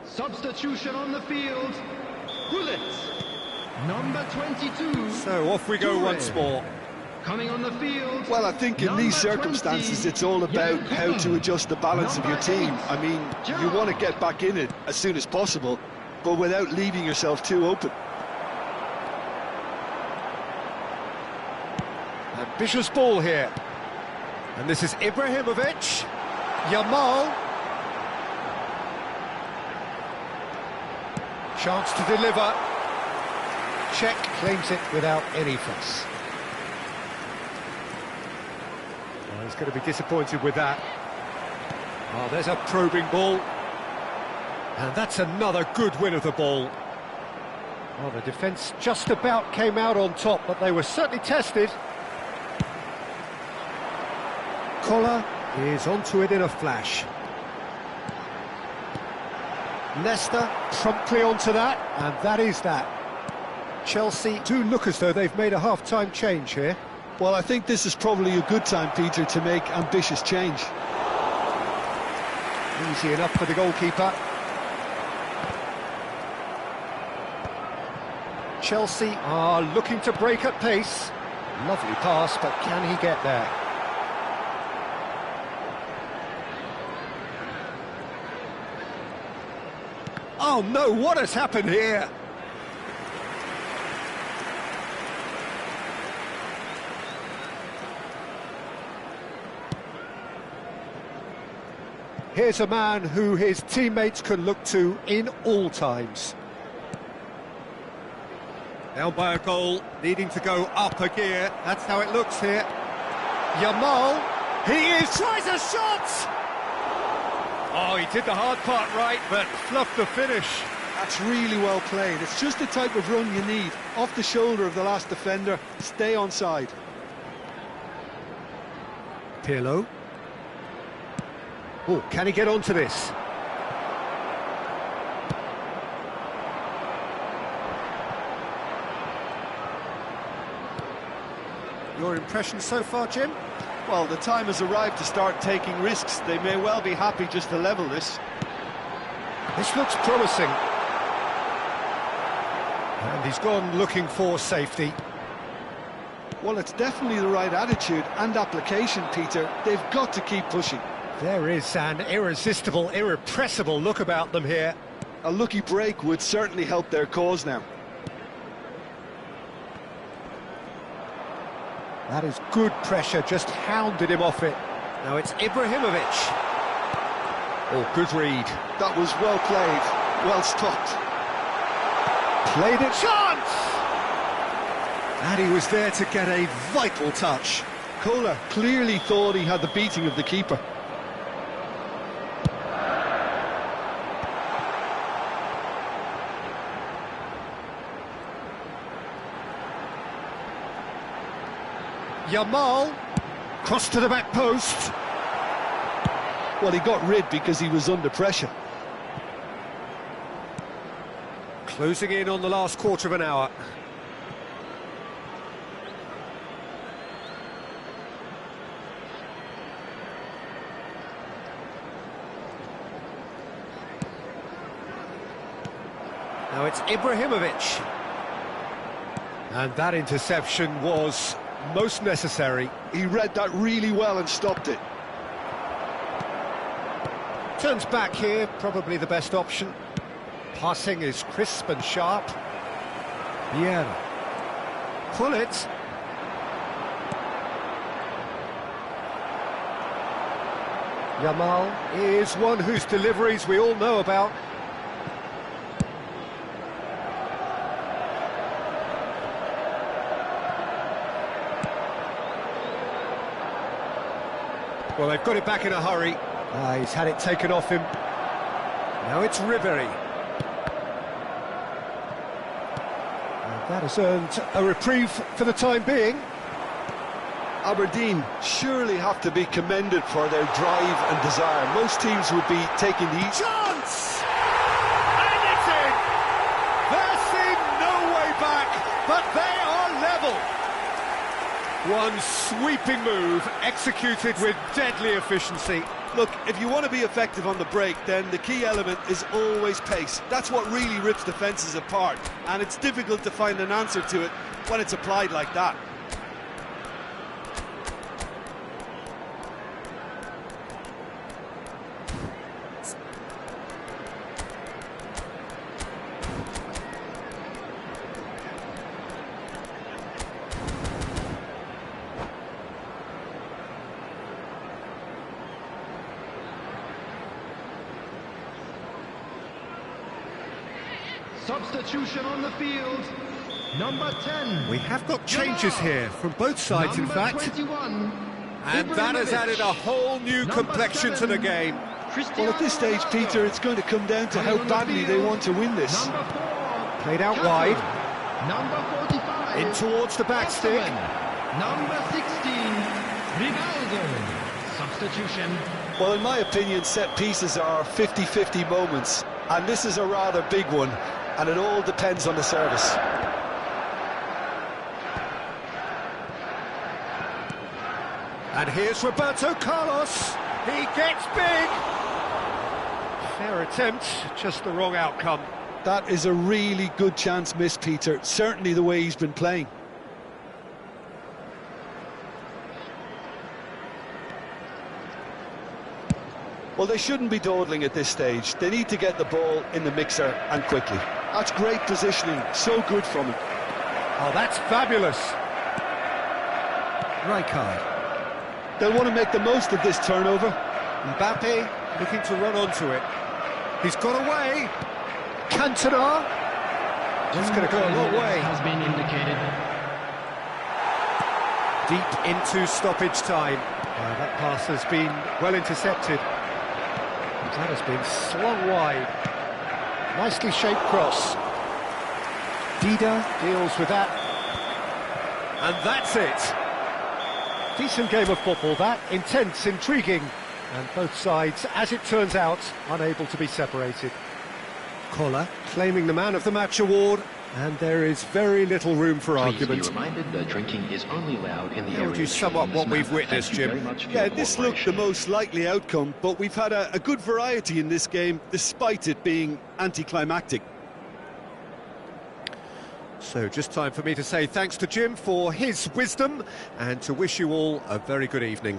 Substitution on the field. Hullet, number 22. So off we go once more. Coming on the field. Well, I think in these circumstances 20, it's all about how to adjust the balance of your team. I mean, you want to get back in it as soon as possible, but without leaving yourself too open. Ambitious ball here. And this is Ibrahimovic. Yamal. Chance to deliver. Czech claims it without any fuss. Oh, he's going to be disappointed with that. Oh, there's a probing ball. And that's another good win of the ball. Well, the defence just about came out on top, but they were certainly tested. Collar is onto it in a flash. Leicester promptly onto that, and that is that. Chelsea do look as though they've made a half-time change here. Well, I think this is probably a good time, Peter, to make ambitious change. Easy enough for the goalkeeper. Chelsea are looking to break at pace. Lovely pass, but can he get there? Oh no, what has happened here? Here's a man who his teammates can look to in all times. Down by a goal, needing to go up a gear. That's how it looks here. Yamal, tries a shot! Oh, he did the hard part right, but fluffed the finish. That's really well played. It's just the type of run you need. Off the shoulder of the last defender, stay onside. Pirlo. Oh, can he get onto this? Your impression so far, Jim? Well, the time has arrived to start taking risks. They may well be happy just to level this. This looks promising. And he's gone looking for safety. Well, it's definitely the right attitude and application, Peter. They've got to keep pushing. There is an irresistible, irrepressible look about them here. A lucky break would certainly help their cause now. That is good pressure, just hounded him off it. Now it's Ibrahimovic. Oh, good read. That was well played, well stopped. Played it, chance! And he was there to get a vital touch. Kohler clearly thought he had the beating of the keeper. Yamal, cross to the back post. Well, he got rid because he was under pressure. Closing in on the last quarter of an hour. Now it's Ibrahimovic. And that interception was most necessary. He read that really well and stopped it. Turns back here, probably the best option. Passing is crisp and sharp. Vieira. Pull it. Yamal is one whose deliveries we all know about. Well, they've got it back in a hurry. He's had it taken off him. Now it's Ribery. That has earned a reprieve for the time being. Aberdeen surely have to be commended for their drive and desire. Most teams would be taking the easy. Chance! And it's in! They're seeing no way back, but they are level. One sweeping move, executed with deadly efficiency. Look, if you want to be effective on the break, then the key element is always pace. That's what really rips defences apart, and it's difficult to find an answer to it when it's applied like that. Substitution on the field. Number 10. We have got changes here from both sides, in fact. 21. And that has added a whole new complexion to the game. Well, at this stage, Peter, it's going to come down to how badly they want to win this. Number 4. Played out wide. Number 45. In towards the back stick. Number 16. Ronaldo. Substitution. Well, in my opinion, set pieces are 50-50 moments, and this is a rather big one, and it all depends on the service. And here's Roberto Carlos. He gets big. Fair attempt, just the wrong outcome. That is a really good chance missed, Peter. Certainly the way he's been playing. Well, they shouldn't be dawdling at this stage. They need to get the ball in the mixer and quickly. That's great positioning, so good from him. Oh, that's fabulous. Rijkaard. They'll want to make the most of this turnover. Mbappe looking to run onto it. He's got away. Cantona. Just going to go a long way. Has been indicated. Deep into stoppage time. That pass has been well intercepted. That has been slung wide. Nicely shaped cross. Dida deals with that. And that's it. Decent game of football, that. Intense, intriguing. And both sides, as it turns out, unable to be separated. Kohler claiming the Man of the Match award. And there is very little room for argument. Please be reminded that drinking is only allowed in the How area. would you sum up what we've witnessed, Jim? Yeah, this looked the most likely outcome, but we've had a good variety in this game, despite it being anticlimactic. So just time for me to say thanks to Jim for his wisdom and to wish you all a very good evening.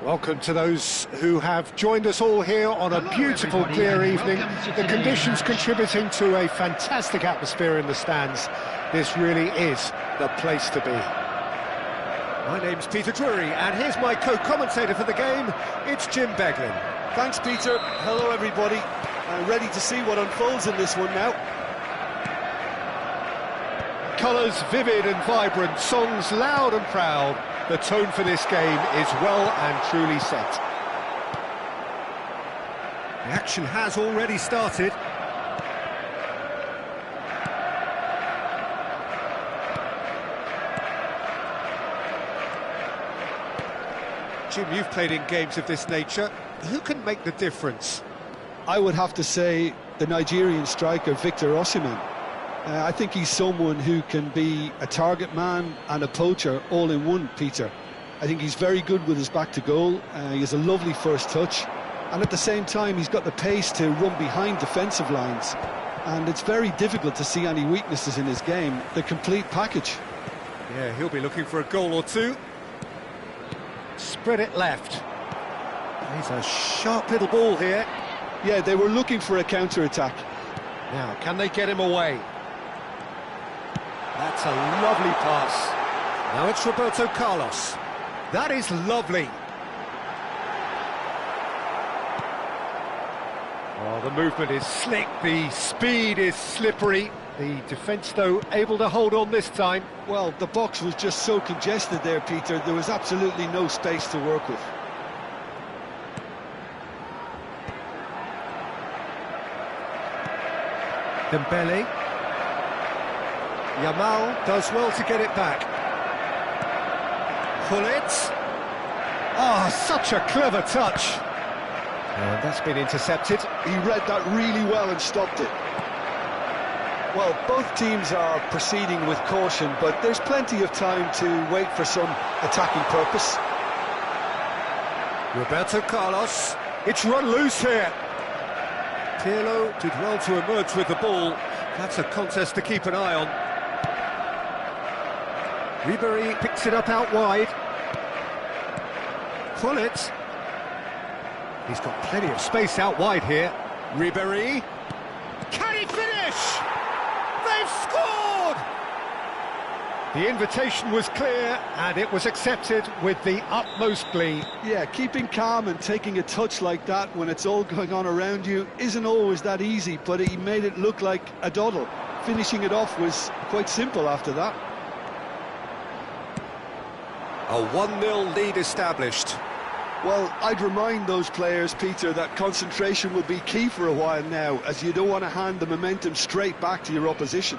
Welcome to those who have joined us all here on a beautiful, clear evening. The conditions contributing to a fantastic atmosphere in the stands. This really is the place to be. My name's Peter Drury, and here's my co-commentator for the game. It's Jim Beglin. Thanks, Peter. Hello, everybody. I'm ready to see what unfolds in this one now. Colours vivid and vibrant, songs loud and proud. The tone for this game is well and truly set. The action has already started. Jim, you've played in games of this nature. Who can make the difference? I would have to say the Nigerian striker Victor Osimhen. I think he's someone who can be a target man and a poacher all in one, Peter. I think he's very good with his back to goal. He has a lovely first touch, and at the same time he's got the pace to run behind defensive lines, and it's very difficult to see any weaknesses in his game. The complete package. Yeah, he'll be looking for a goal or two. Spread it left. He's a sharp little ball here. Yeah, they were looking for a counter-attack. Now, can they get him away? That's a lovely pass. Now it's Roberto Carlos. That is lovely. Oh, the movement is slick, the speed is slippery. The defence, though, able to hold on this time. Well, the box was just so congested there, Peter. There was absolutely no space to work with. Dembele. Yamal does well to get it back. Gullit. Oh, such a clever touch. And that's been intercepted. He read that really well and stopped it. Well, both teams are proceeding with caution, but there's plenty of time to wait for some attacking purpose. Roberto Carlos. It's run loose here. Pirlo did well to emerge with the ball. That's a contest to keep an eye on. Ribéry picks it up out wide. Gullit. He's got plenty of space out wide here. Ribéry. Can he finish? They've scored! The invitation was clear, and it was accepted with the utmost glee. Yeah, keeping calm and taking a touch like that when it's all going on around you isn't always that easy, but he made it look like a doddle. Finishing it off was quite simple after that. A 1-0 lead established. Well, I'd remind those players, Peter, that concentration will be key for a while now, as you don't want to hand the momentum straight back to your opposition.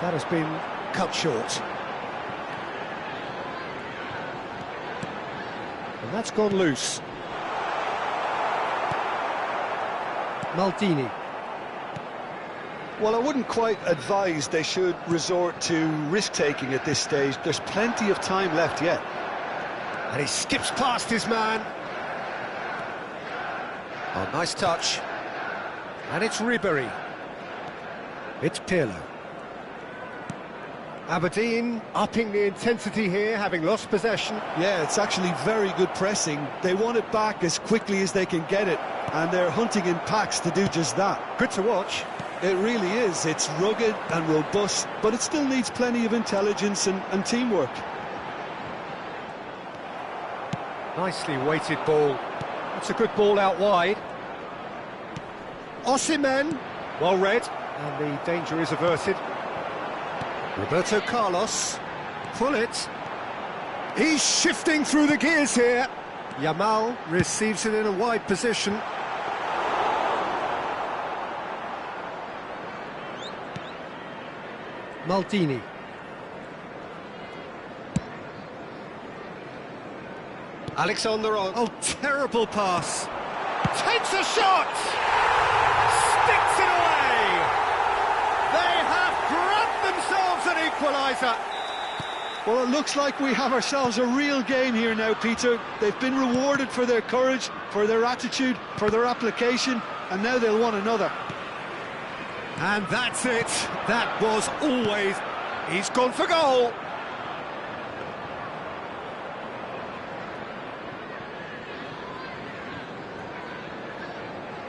That has been cut short. And that's gone loose. Maldini. Well, I wouldn't quite advise they should resort to risk-taking at this stage. There's plenty of time left yet. And he skips past his man. Oh, nice touch. And it's Ribéry. It's Pirlo. Aberdeen upping the intensity here, having lost possession. Yeah, it's actually very good pressing. They want it back as quickly as they can get it, and they're hunting in packs to do just that. Good to watch. It really is. It's rugged and robust, but it still needs plenty of intelligence and teamwork. Nicely weighted ball. It's a good ball out wide. Osimhen, well read, and the danger is averted. Roberto Carlos. Gullit. He's shifting through the gears here. Yamal receives it in a wide position. Maldini. Alexander-Arnold. Oh, terrible pass. Takes a shot! Sticks it away! They have grabbed themselves an equaliser. Well, it looks like we have ourselves a real game here now, Peter. They've been rewarded for their courage, for their attitude, for their application, and now they'll want another. And that's it. That was always He's gone for goal.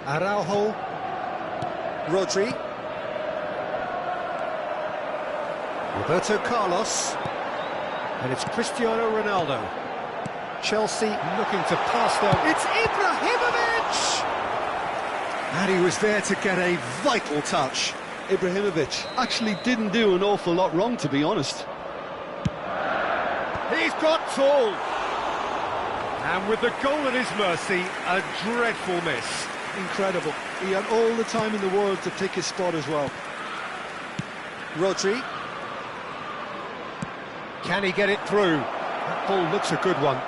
Araujo. Rodri. Roberto Carlos. And it's Cristiano Ronaldo. Chelsea looking to pass them. It's Ibrahimovic! And he was there to get a vital touch. Ibrahimovic actually didn't do an awful lot wrong, to be honest. He's got tall. And with the goal at his mercy, a dreadful miss. Incredible. He had all the time in the world to pick his spot as well. Rodri. Can he get it through? That ball looks a good one.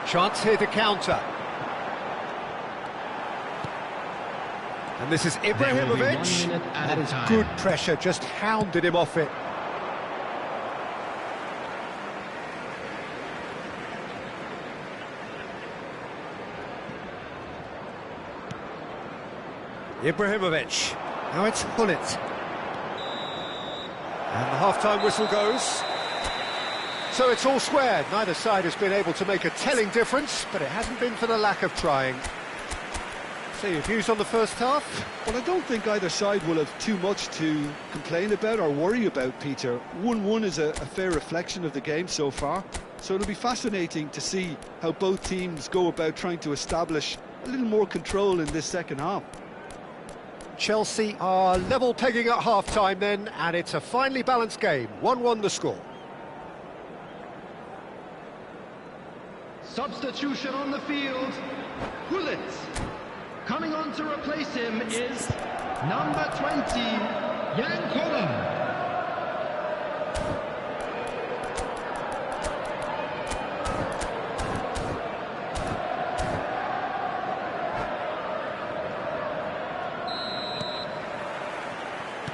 Chance here to counter. And this is Ibrahimovic. That is good pressure, just hounded him off it. Ibrahimovic. Now it's Hullet. And the half-time whistle goes. So it's all squared. Neither side has been able to make a telling difference, but it hasn't been for the lack of trying. So your views on the first half? Well, I don't think either side will have too much to complain about or worry about, Peter. 1-1 is a fair reflection of the game so far. So it'll be fascinating to see how both teams go about trying to establish a little more control in this second half. Chelsea are level pegging at half-time then, and it's a finely balanced game. 1-1 the score. Substitution on the field. Hullet. Coming on to replace him is number 20, Jan Koller.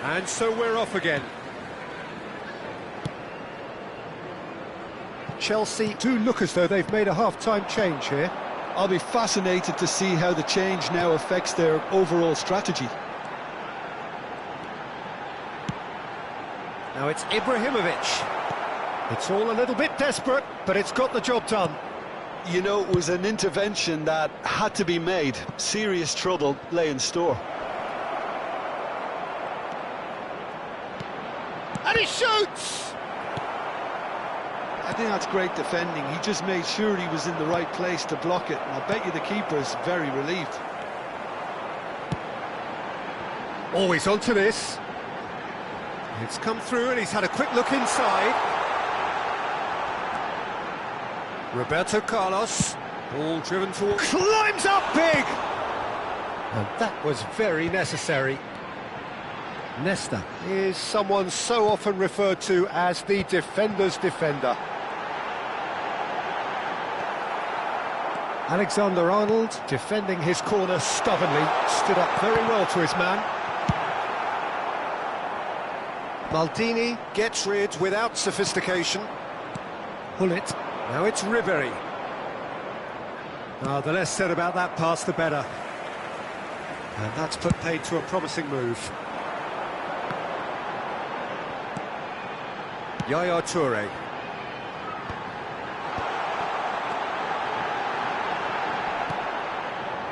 And so we're off again. Chelsea do look as though they've made a half-time change here. I'll be fascinated to see how the change now affects their overall strategy. Now it's Ibrahimovic. It's all a little bit desperate, but it's got the job done. You know, it was an intervention that had to be made. Serious trouble lay in store. And he shoots! I think that's great defending. He just made sure he was in the right place to block it. And I bet you the keeper's very relieved. Always onto this. It's come through and he's had a quick look inside. Roberto Carlos, ball driven forward, climbs up big! And that was very necessary. Nesta is someone so often referred to as the defender's defender. Alexander-Arnold, defending his corner stubbornly, stood up very well to his man. Maldini gets rid without sophistication. Hullet, now it's Ribery. The less said about that pass, the better. And that's put paid to a promising move. Yaya Toure.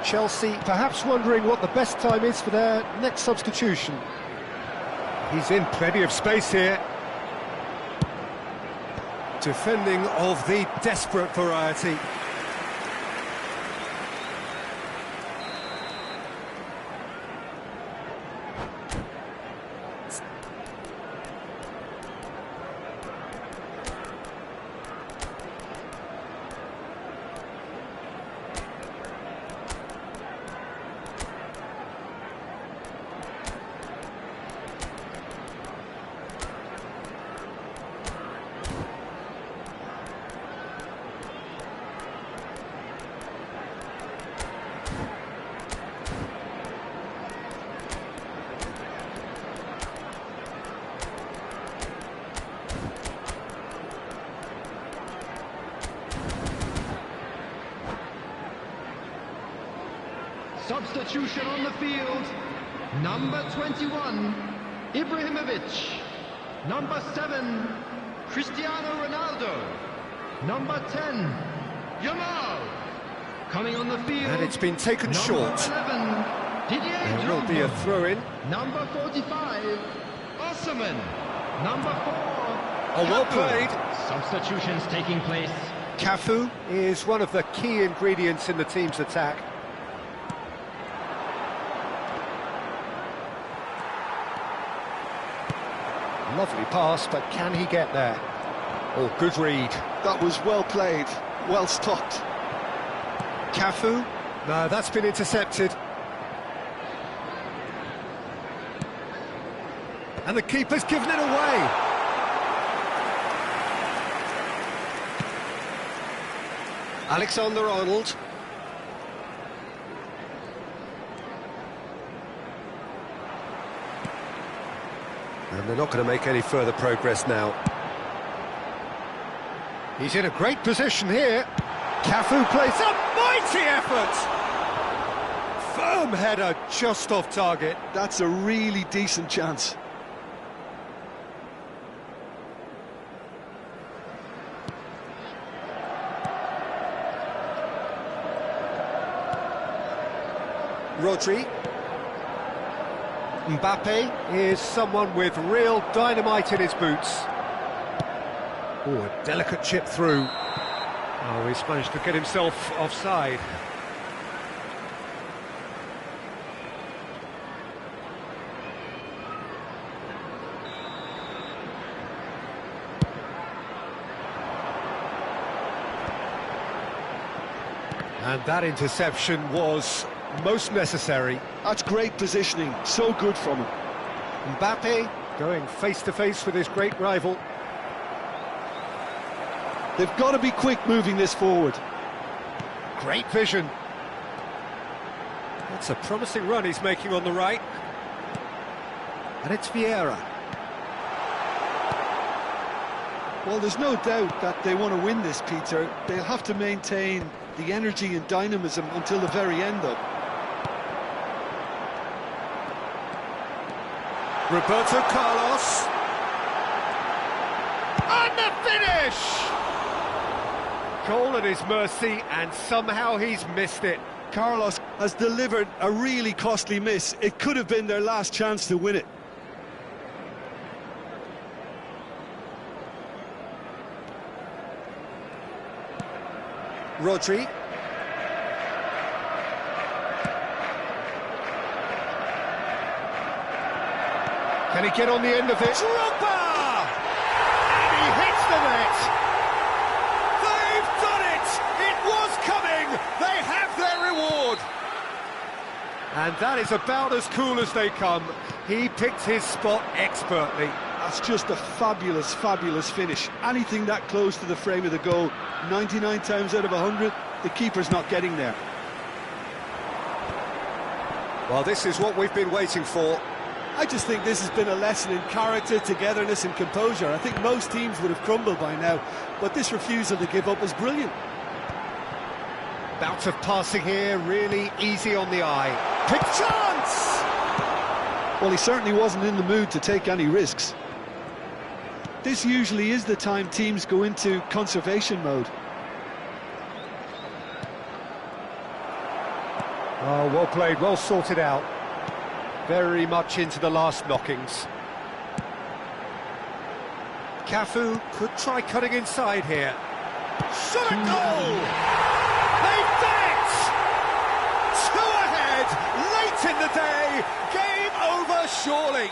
Chelsea perhaps wondering what the best time is for their next substitution. He's in plenty of space here. Defending of the desperate variety. Substitution on the field. Number 21, Ibrahimovic. Number 7, Cristiano Ronaldo. Number 10, Yamal. Coming on the field. And it's been taken number short. 11, Didier There will be a Drogba. throw-in. Number 45, Osman. Number 4, Oh, well Cafu. played. Substitutions taking place. Cafu is one of the key ingredients in the team's attack. Lovely pass, but can he get there? Oh, good read. That was well played, well stopped. Cafu? No, that's been intercepted. And the keeper's given it away. Alexander-Arnold. And they're not going to make any further progress now. He's in a great position here. Cafu plays a mighty effort! Firm header just off target. That's a really decent chance. Rodri. Mbappe is someone with real dynamite in his boots. Oh, a delicate chip through. Oh, he's managed to get himself offside. And that interception was most necessary. That's great positioning, so good from him. Mbappe going face-to-face with his great rival. They've got to be quick moving this forward. Great vision. That's a promising run he's making on the right. And it's Vieira. Well, there's no doubt that they want to win this, Peter. They'll have to maintain the energy and dynamism until the very end, though. Roberto Carlos. And the finish! Goal at his mercy, and somehow he's missed it. Carlos has delivered a really costly miss. It could have been their last chance to win it. Rodri. Can he get on the end of it? Drogba! And he hits the net! They've done it! It was coming! They have their reward! And that is about as cool as they come. He picked his spot expertly. That's just a fabulous, fabulous finish. Anything that close to the frame of the goal, 99 times out of 100, the keeper's not getting there. Well, this is what we've been waiting for. I just think this has been a lesson in character, togetherness and composure. I think most teams would have crumbled by now, but this refusal to give up was brilliant. Bout of passing here, really easy on the eye. Big chance! Well, he certainly wasn't in the mood to take any risks. This usually is the time teams go into conservation mode. Oh, well played, well sorted out. Very much into the last knockings. Cafu could try cutting inside here. Shot a goal! They've done it! 2 ahead, late in the day, game over surely.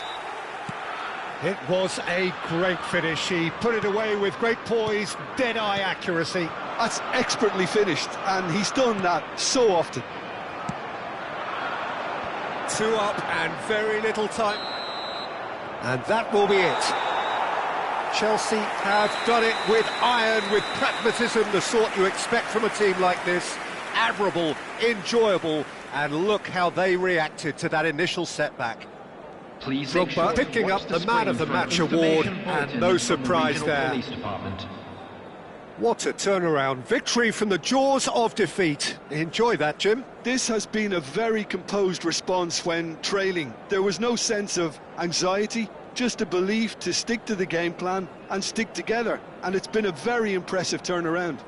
It was a great finish. He put it away with great poise, dead-eye accuracy. That's expertly finished, and he's done that so often. 2 up and very little time. And that will be it. Chelsea have done it with iron, with pragmatism, the sort you expect from a team like this. Admirable, enjoyable, and look how they reacted to that initial setback. Please make sure Drogba to picking watch up the Man screen of the for Match information award, bulletin and no from the surprise regional there. police department. What a turnaround. Victory from the jaws of defeat. Enjoy that, Jim. This has been a very composed response when trailing. There was no sense of anxiety, just a belief to stick to the game plan and stick together. And it's been a very impressive turnaround.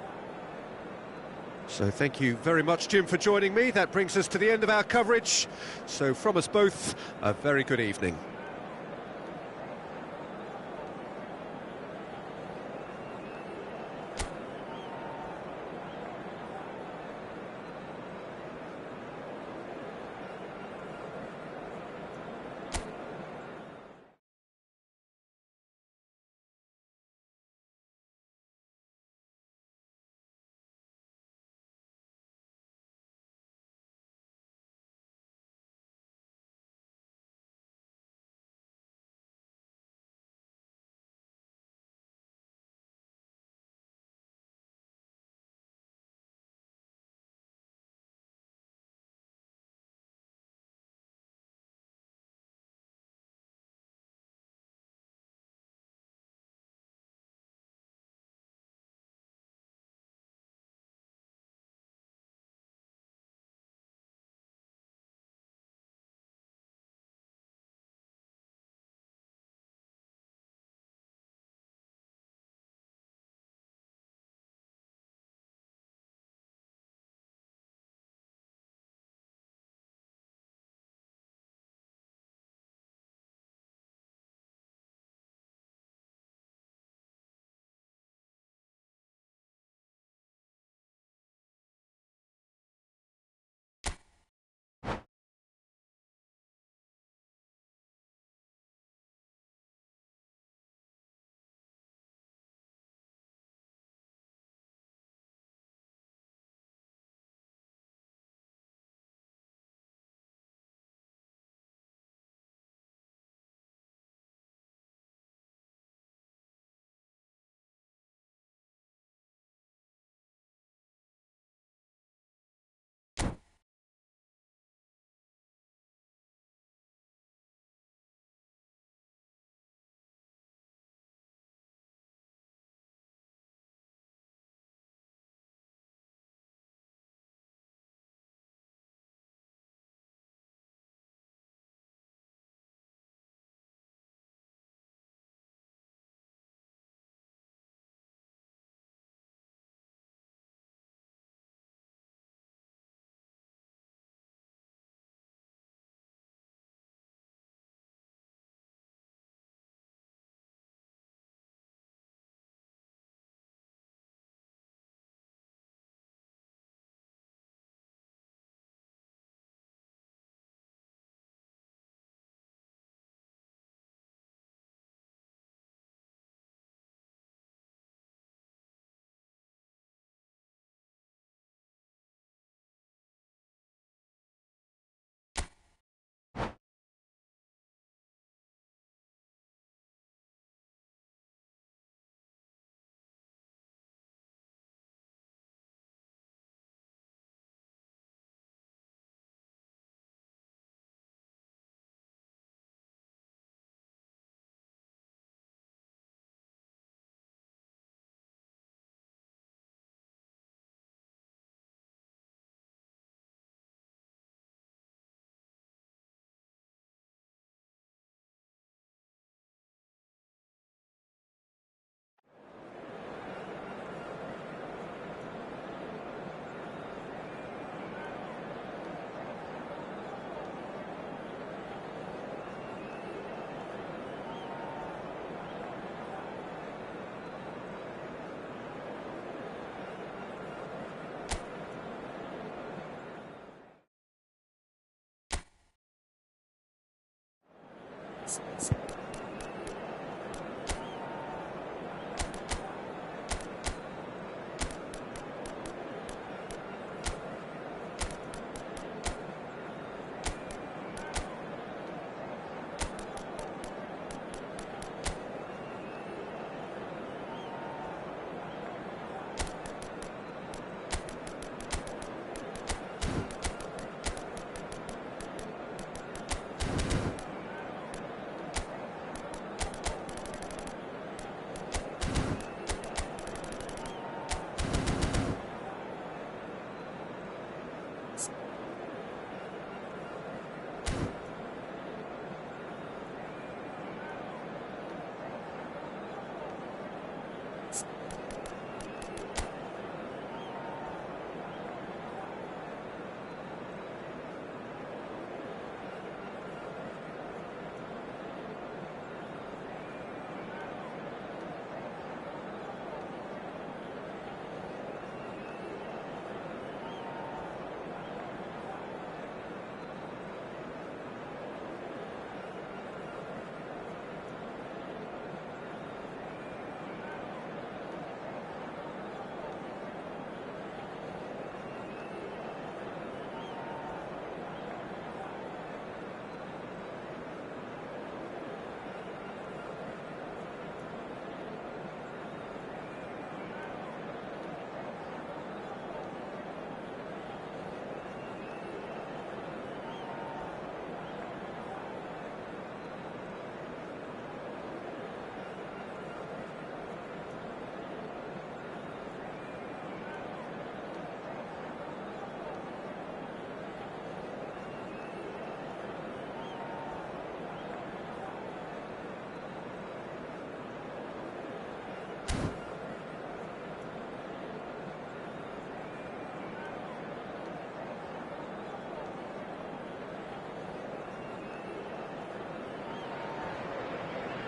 So thank you very much, Jim, for joining me. That brings us to the end of our coverage. So from us both, a very good evening.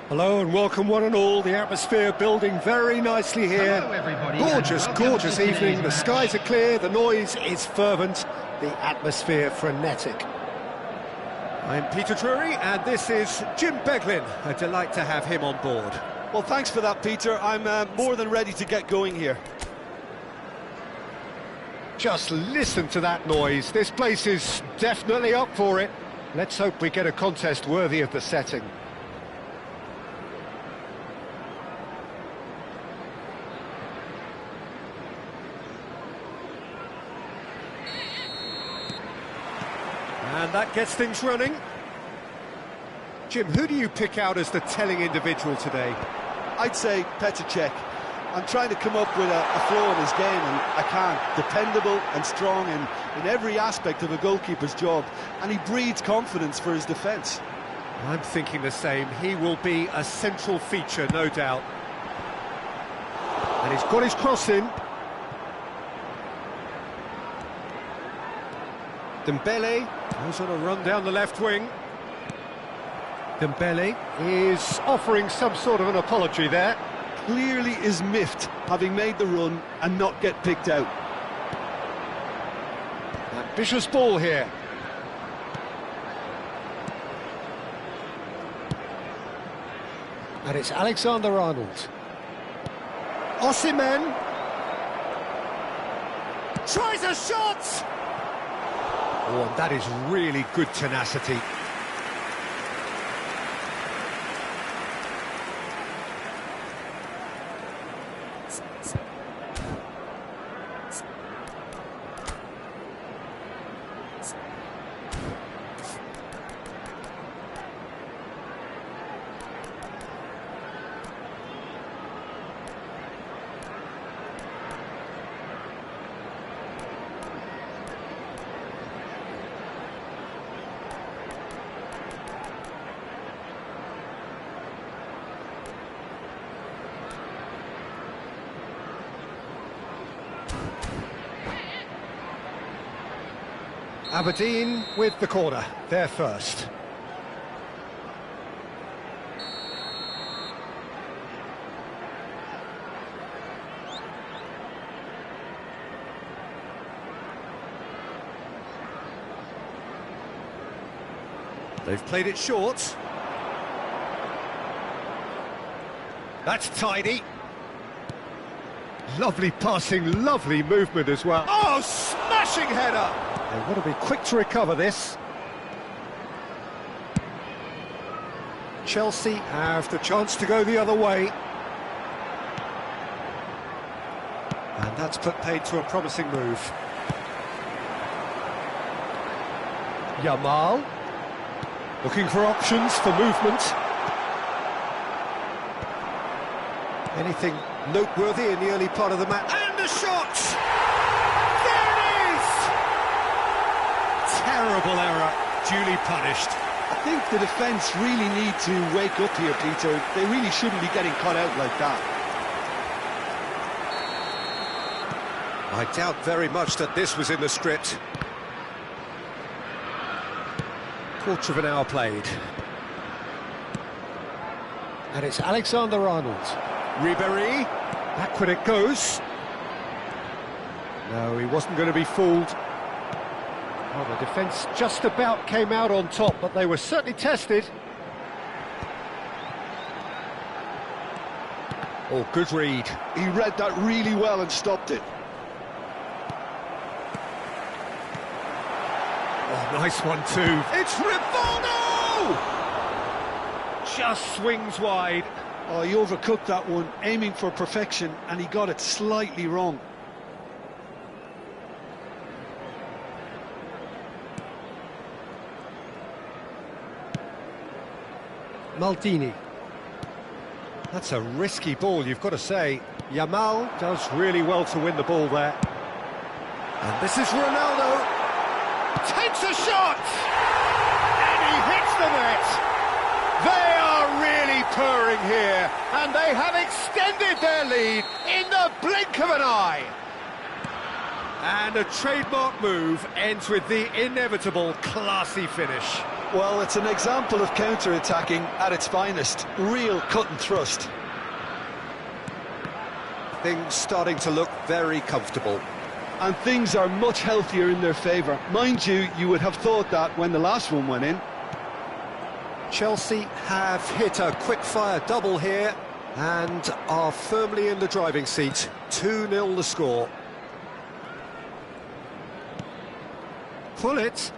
Hello and welcome one and all. The atmosphere building very nicely here. Hello, everybody, Gorgeous, and welcome gorgeous to today's evening. The match. skies are clear, the noise is fervent, the atmosphere frenetic. I'm Peter Drury and this is Jim Beglin. A delight to have him on board. Well, thanks for that, Peter. I'm more than ready to get going here. Just listen to that noise. This place is definitely up for it. Let's hope we get a contest worthy of the setting. And that gets things running. Jim, who do you pick out as the telling individual today? I'd say Petr Cech. I'm trying to come up with a flaw in his game, and I can't. Dependable and strong in every aspect of a goalkeeper's job, and he breeds confidence for his defence. I'm thinking the same. He will be a central feature, no doubt. And he's got his cross in. Dembele goes on a run down the left wing. Dembele is offering some sort of an apology there. Clearly is miffed, having made the run and not get picked out. Ambitious ball here. And it's Alexander-Arnold. Osimhen tries a shot! Oh, and that is really good tenacity. Aberdeen with the corner, they're first. They've played it short. That's tidy. Lovely passing, lovely movement as well. Oh, smashing header! They've got to be quick to recover this. Chelsea have the chance to go the other way. And that's put paid to a promising move. Yamal, looking for options for movement. Anything noteworthy in the early part of the match? And the shot! There it is! Terrible error, duly punished. I think the defence really need to wake up here, Peter. They really shouldn't be getting caught out like that. I doubt very much that this was in the script. Quarter of an hour played. And it's Alexander-Arnold. Ribéry, backward it goes. No, he wasn't going to be fooled. Well, the defence just about came out on top, but they were certainly tested. Oh, good read. He read that really well and stopped it. Oh, nice one too. It's Rivaldo! Just swings wide. Oh, he overcooked that one, aiming for perfection, and he got it slightly wrong. Maldini. That's a risky ball, you've got to say. Yamal does really well to win the ball there. And this is Ronaldo. Takes a shot! And he hits the net! They are really purring here, and they have extended their lead in the blink of an eye. And a trademark move ends with the inevitable classy finish. Well, it's an example of counter-attacking at its finest. Real cut and thrust. Things starting to look very comfortable. And things are much healthier in their favour. Mind you, you would have thought that when the last one went in. Chelsea have hit a quick-fire double here and are firmly in the driving seat. 2-0 the score. Pullet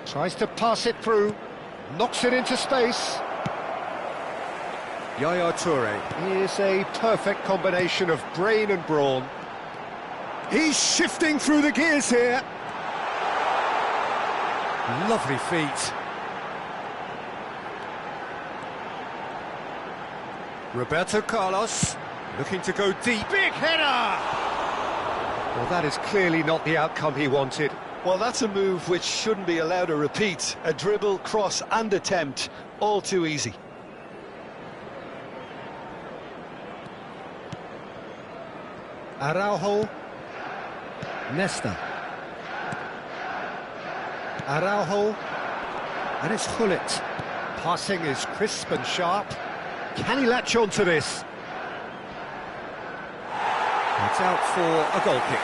tries to pass it through, knocks it into space. Yaya Toure is a perfect combination of brain and brawn. He's shifting through the gears here. Lovely feet. Roberto Carlos looking to go deep. Big header! Well, that is clearly not the outcome he wanted. Well, that's a move which shouldn't be allowed to repeat. A dribble, cross and attempt, all too easy. Araujo. Nesta. Araujo. And it's Gullit. Passing is crisp and sharp. Can he latch on to this? It's out for a goal kick.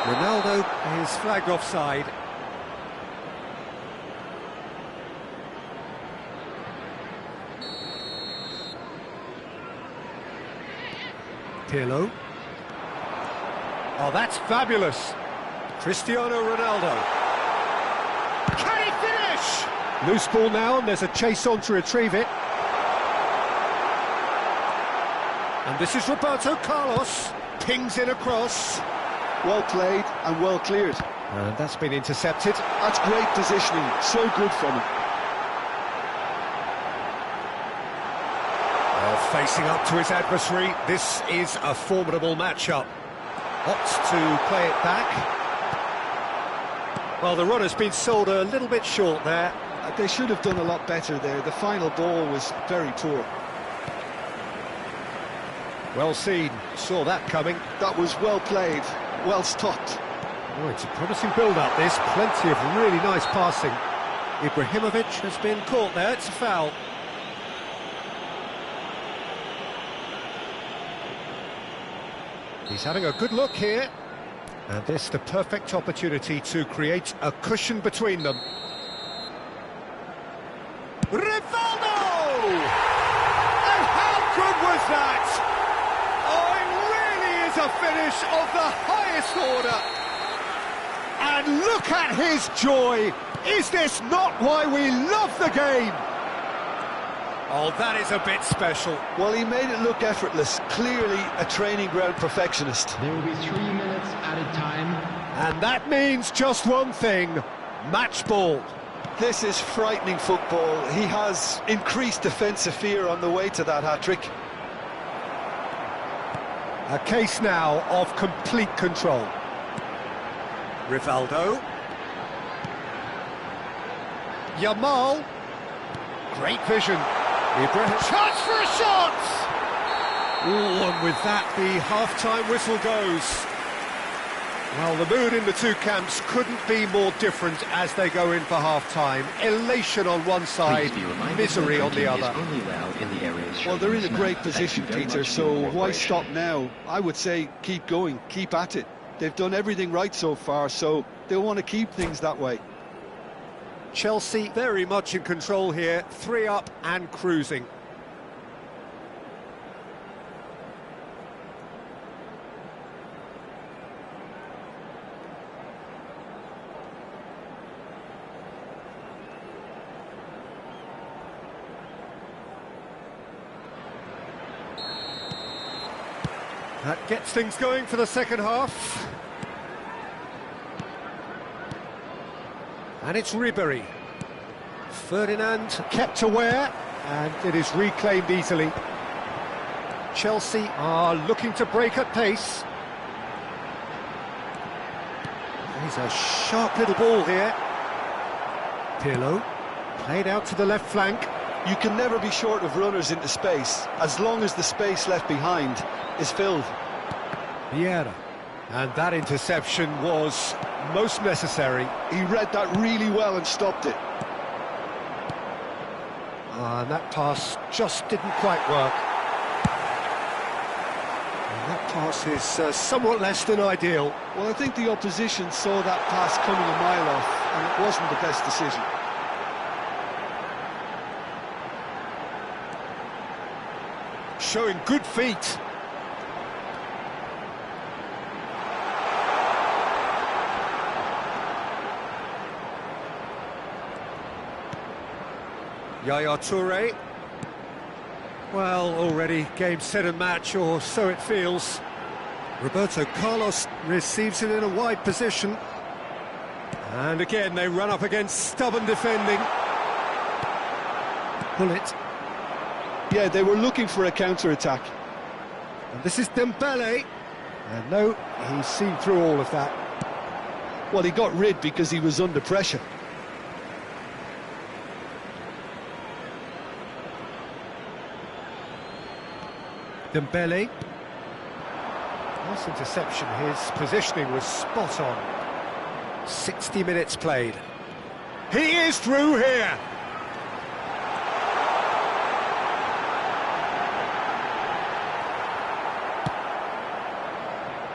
Ronaldo is flagged offside. Pirlo. Oh, that's fabulous. Cristiano Ronaldo. Can he finish? Loose ball now, and there's a chase on to retrieve it. And this is Roberto Carlos. Pings in across. Well played and well cleared. And that's been intercepted. That's great positioning, so good from him. Well, facing up to his adversary, this is a formidable matchup. Opts to play it back. Well, the run has been sold a little bit short there. They should have done a lot better there. The final ball was very poor. Well seen, saw that coming. That was well played, well stopped. Oh, it's a promising build-up, this. Plenty of really nice passing. Ibrahimovic has been caught there, it's a foul. He's having a good look here. And this the perfect opportunity to create a cushion between them. Rivaldo! And how good was that? Oh, it really is a finish of the highest order. And look at his joy. Is this not why we love the game? Oh, that is a bit special. Well, he made it look effortless. Clearly a training ground perfectionist. There will be 3 minutes added time. And that means just one thing. Match ball. This is frightening football. He has increased defensive fear on the way to that hat-trick. A case now of complete control. Rivaldo. Yamal. Great vision. Ibrahim. Chance for a shot! Ooh, and with that, the half-time whistle goes. Well, the mood in the two camps couldn't be more different as they go in for half-time. Elation on one side, misery on the other. Well, they're in a great position, Peter, so why stop now? I would say keep going, keep at it. They've done everything right so far, so they'll want to keep things that way. Chelsea very much in control here, 3 up and cruising. That gets things going for the second half. And it's Ribéry. Ferdinand kept aware, and it is reclaimed easily. Chelsea are looking to break at pace. There's a sharp little ball here. Pirlo, played out to the left flank. You can never be short of runners into space, as long as the space left behind is filled. Vieira. And that interception was most necessary. He read that really well and stopped it. And that pass just didn't quite work. And that pass is somewhat less than ideal. Well, I think the opposition saw that pass coming a mile off, and it wasn't the best decision. Showing good feet. Yaya Toure. Well, already game, set and match, or so it feels. Roberto Carlos receives it in a wide position. And again, they run up against stubborn defending. Bullet. Yeah, they were looking for a counter-attack. And this is Dembele. And no, he's seen through all of that. Well, he got rid because he was under pressure. Dembele. Nice interception, his positioning was spot on. 60 minutes played. He is through here!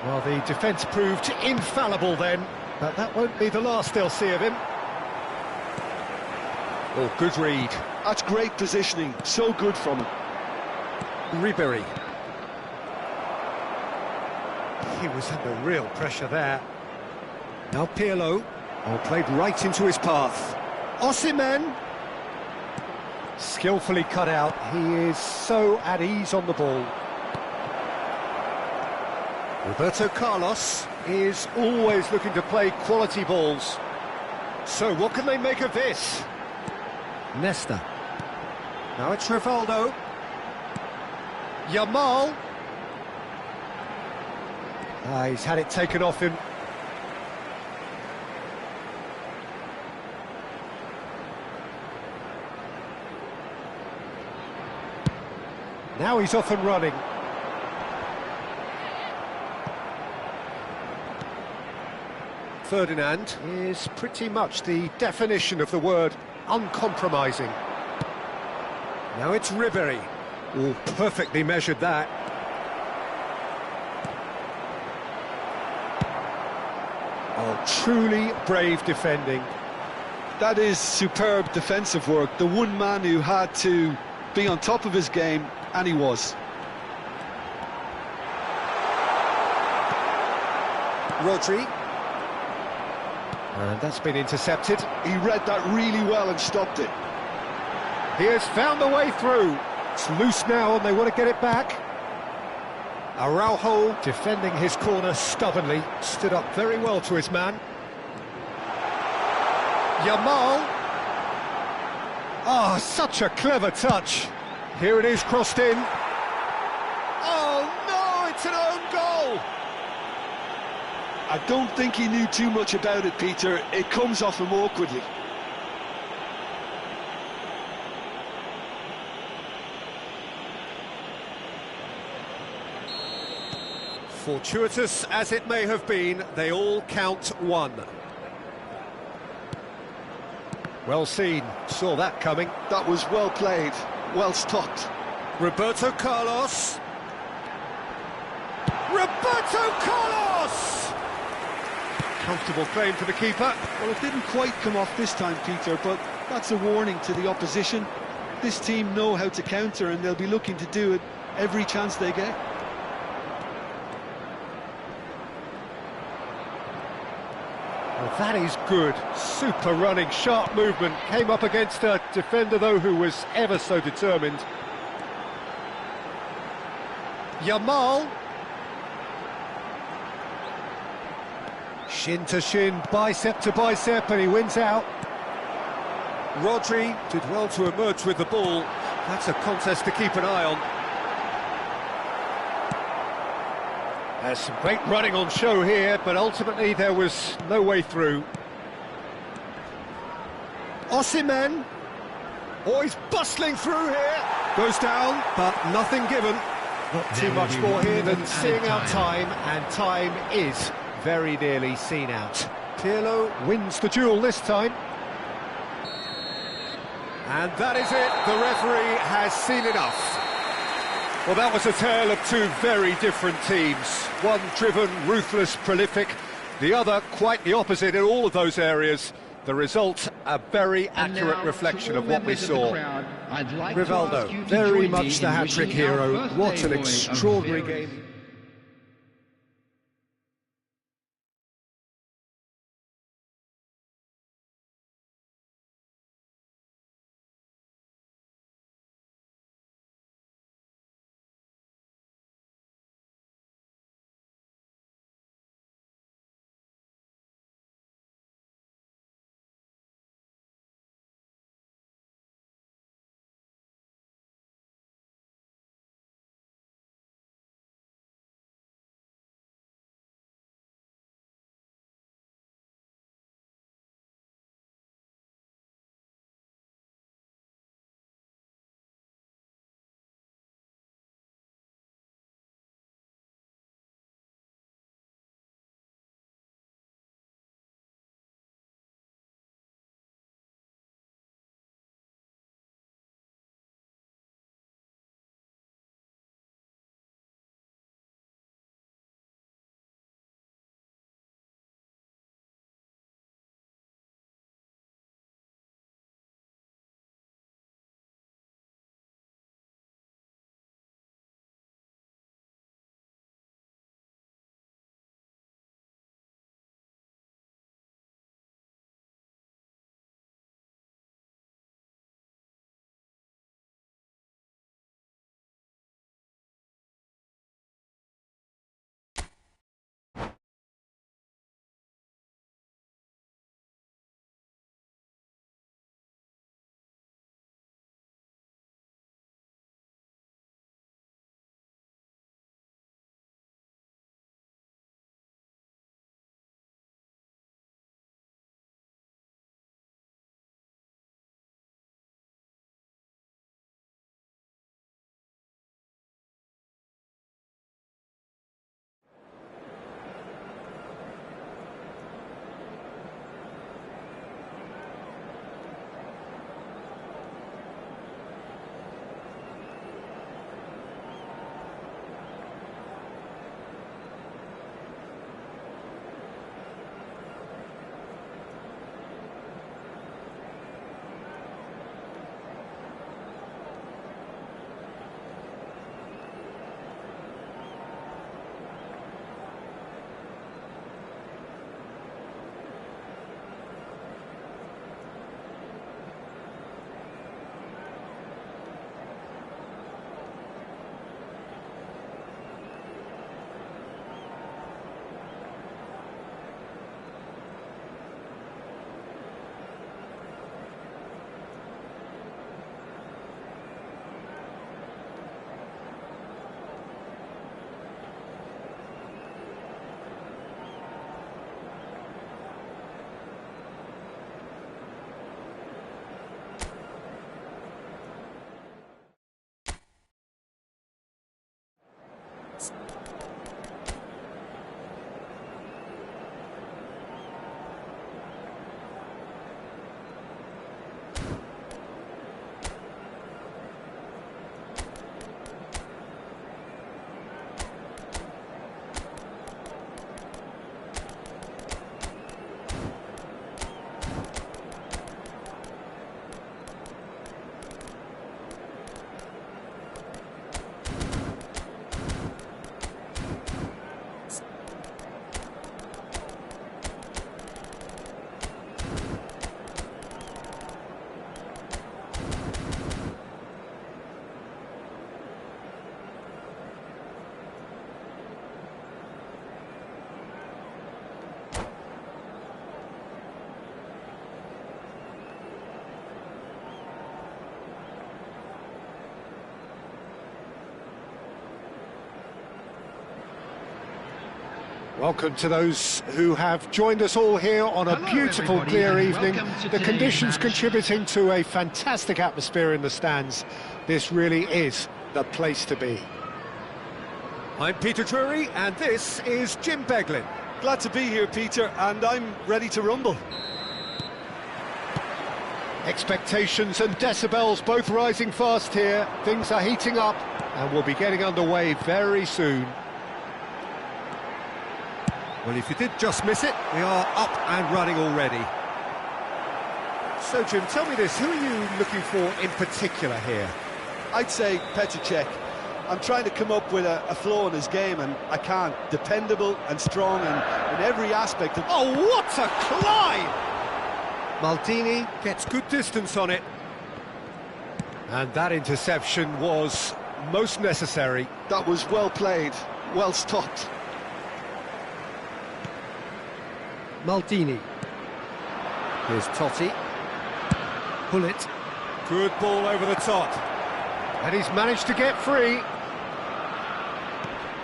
Well, the defence proved infallible then, but that won't be the last they'll see of him. Oh, good read. That's great positioning, so good from him. Ribery. He was under real pressure there. Now Pirlo, played right into his path. Osimhen. Skillfully cut out. He is so at ease on the ball. Roberto Carlos is always looking to play quality balls. So what can they make of this? Nesta. Now it's Rivaldo. Yamal. He's had it taken off him. Now he's off and running. Ferdinand is pretty much the definition of the word uncompromising. Now it's Ribery. Oh, perfectly measured that. Oh, truly brave defending. That is superb defensive work. The one man who had to be on top of his game, and he was. Rodri. And that's been intercepted. He read that really well and stopped it. He has found the way through. It's loose now and they want to get it back. Araujo defending his corner stubbornly, stood up very well to his man. Yamal. Ah, such a clever touch. Here it is, crossed in. Oh no, it's an own goal! I don't think he knew too much about it, Peter. It comes off him awkwardly. Fortuitous as it may have been, they all count one. Well seen, saw that coming. That was well played, well stopped. Roberto Carlos. Roberto Carlos! Comfortable claim for the keeper. Well, it didn't quite come off this time, Peter, but that's a warning to the opposition. This team know how to counter and they'll be looking to do it every chance they get. Well, that is good. Super running, sharp movement. Came up against a defender, though, who was ever so determined. Yamal. Shin to shin, bicep to bicep, and he wins out. Rodri did well to emerge with the ball. That's a contest to keep an eye on. There's some great running on show here, but ultimately there was no way through. Osimhen. Oh, he's bustling through here. Goes down, but nothing given. Not too much more here than seeing out time, and time is very nearly seen out. Pirlo wins the duel this time. And that is it, the referee has seen enough. Well, that was a tale of two very different teams. One driven, ruthless, prolific, the other quite the opposite in all of those areas. The result, a very accurate reflection of what we saw. Rivaldo, very much the hat-trick hero. What an extraordinary game. Welcome to those who have joined us all here on a beautiful, clear evening. The conditions contributing to a fantastic atmosphere in the stands. This really is the place to be. I'm Peter Drury, and this is Jim Beglin. Glad to be here, Peter, and I'm ready to rumble. Expectations and decibels both rising fast here. Things are heating up, and we'll be getting underway very soon. Well, if you did just miss it, we are up and running already. So, Jim, tell me this, who are you looking for in particular here? I'd say Petr Cech. I'm trying to come up with a flaw in his game, and I can't. Dependable and strong in every aspect of... Oh, what a climb! Maldini gets good distance on it. And that interception was most necessary. That was well played, well stopped. Maldini. Here's Totti. Hullet. Good ball over the top. And he's managed to get free.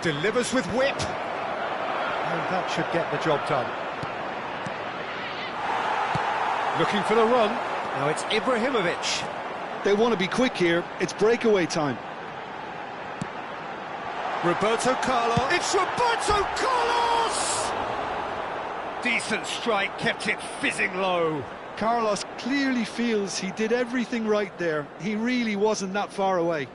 Delivers with whip. And that should get the job done. Looking for the run. Now it's Ibrahimovic. They want to be quick here. It's breakaway time. Roberto Carlos. It's Roberto Carlos! Decent strike, kept it fizzing low. Carlos clearly feels he did everything right there. He really wasn't that far away.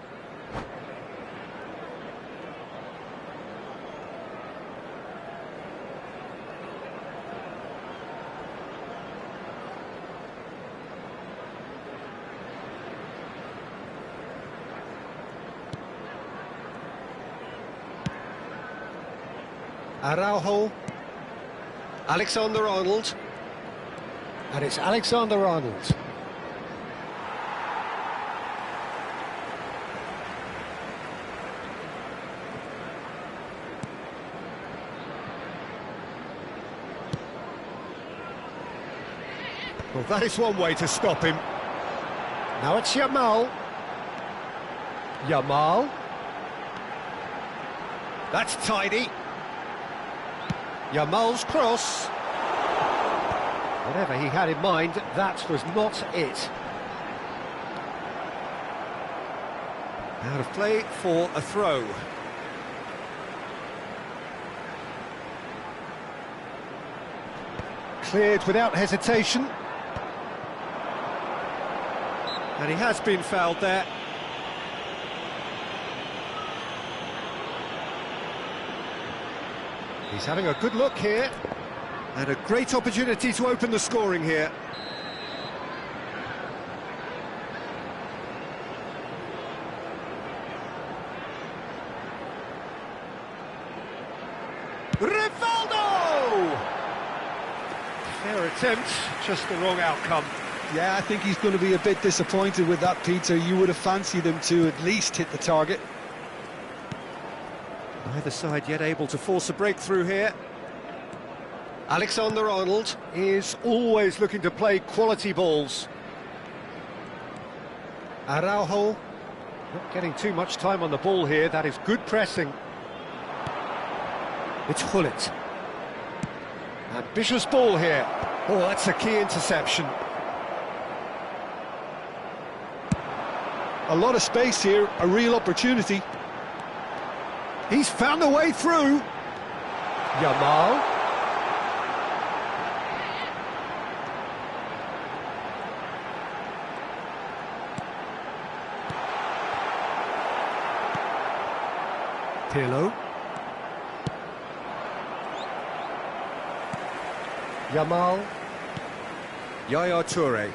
Araujo. Alexander-Arnold. And it's Alexander-Arnold. Well, that is one way to stop him. Now it's Yamal. Yamal. That's tidy. Yamal's cross. Whatever he had in mind, that was not it. Out of play for a throw. Cleared without hesitation. And he has been fouled there. He's having a good look here. And a great opportunity to open the scoring here. Rivaldo! Fair attempt, just the wrong outcome. Yeah, I think he's going to be a bit disappointed with that, Peter. You would have fancied him to at least hit the target. Neither side yet able to force a breakthrough here. Alexander-Arnold is always looking to play quality balls. Araujo, not getting too much time on the ball here, that is good pressing. It's Hullet. Ambitious ball here. Oh, that's a key interception. A lot of space here, a real opportunity. He's found a way through. Yamal. Pirlo. Yamal. Yaya Toure.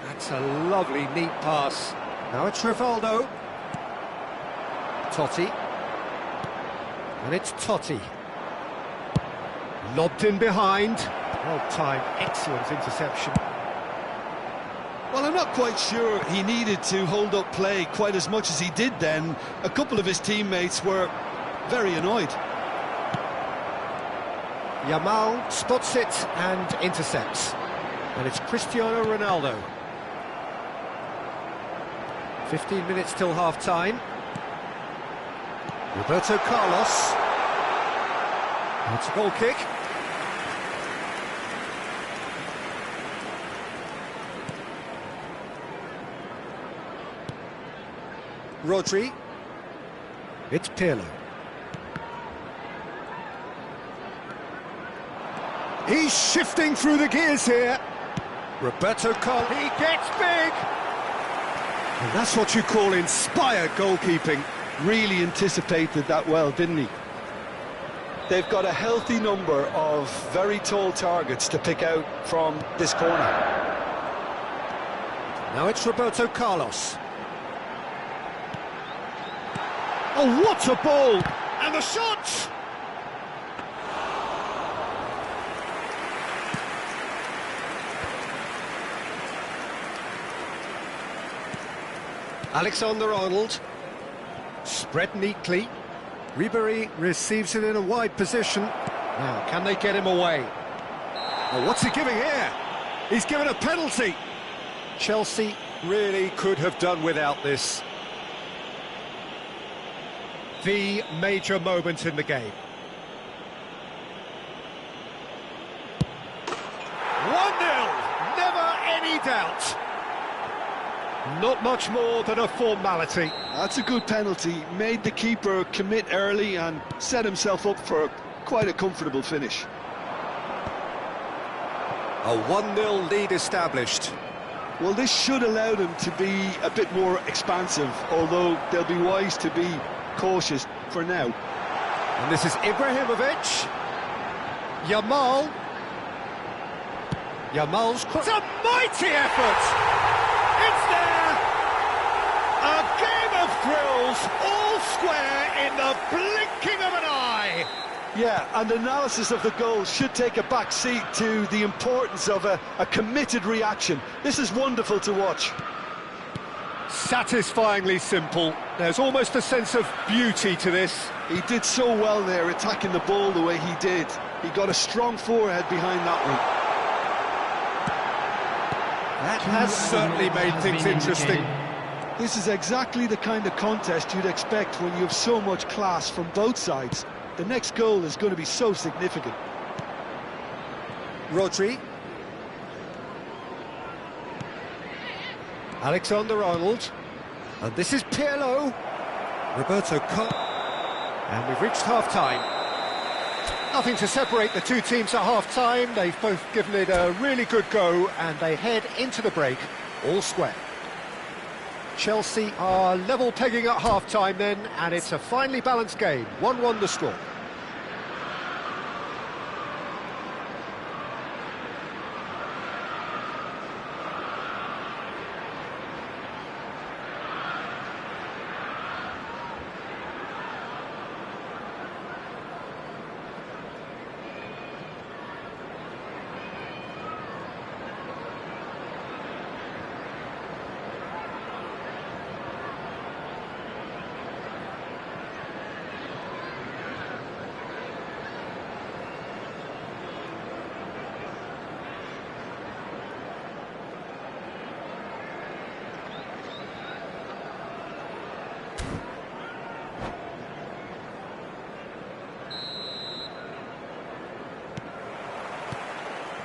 That's a lovely, neat pass. Now it's Rivaldo. Totti. And it's Totti. Lobbed in behind. Well timed, excellent interception. Well, I'm not quite sure he needed to hold up play quite as much as he did then. A couple of his teammates were very annoyed. Yamal spots it and intercepts. And it's Cristiano Ronaldo. 15 minutes till half-time. Roberto Carlos. It's a goal kick. Rodri. It's Pirlo. He's shifting through the gears here. Roberto Carlos, he gets big! And that's what you call inspired goalkeeping. Really anticipated that well, didn't he? They've got a healthy number of very tall targets to pick out from this corner. Now it's Roberto Carlos. Oh, what a ball! And the shot! Alexander-Arnold, spread neatly. Ribéry receives it in a wide position. Now, can they get him away? Oh, what's he giving here? He's given a penalty. Chelsea really could have done without this. The major moment in the game. 1-0, never any doubt. Not much more than a formality. That's a good penalty. Made the keeper commit early and set himself up for quite a comfortable finish. A 1-0 lead established. Well, this should allow them to be a bit more expansive, although they'll be wise to be cautious for now. And this is Ibrahimovic. Yamal. Yamal's cross. It's a mighty effort! It's there! A game of thrills, all square in the blinking of an eye! Yeah, and analysis of the goal should take a back seat to the importance of a committed reaction. This is wonderful to watch. Satisfyingly simple. There's almost a sense of beauty to this. He did so well there, attacking the ball the way he did. He got a strong forehead behind that one. That has certainly made things interesting. This is exactly the kind of contest you'd expect when you have so much class from both sides. The next goal is going to be so significant. Rodri. Alexander-Arnold. And this is Pirlo. Roberto Carlos. And we've reached half-time. Nothing to separate the two teams at half-time. They've both given it a really good go, and they head into the break all square. Chelsea are level pegging at half-time then, and it's a finely balanced game. 1-1 the score.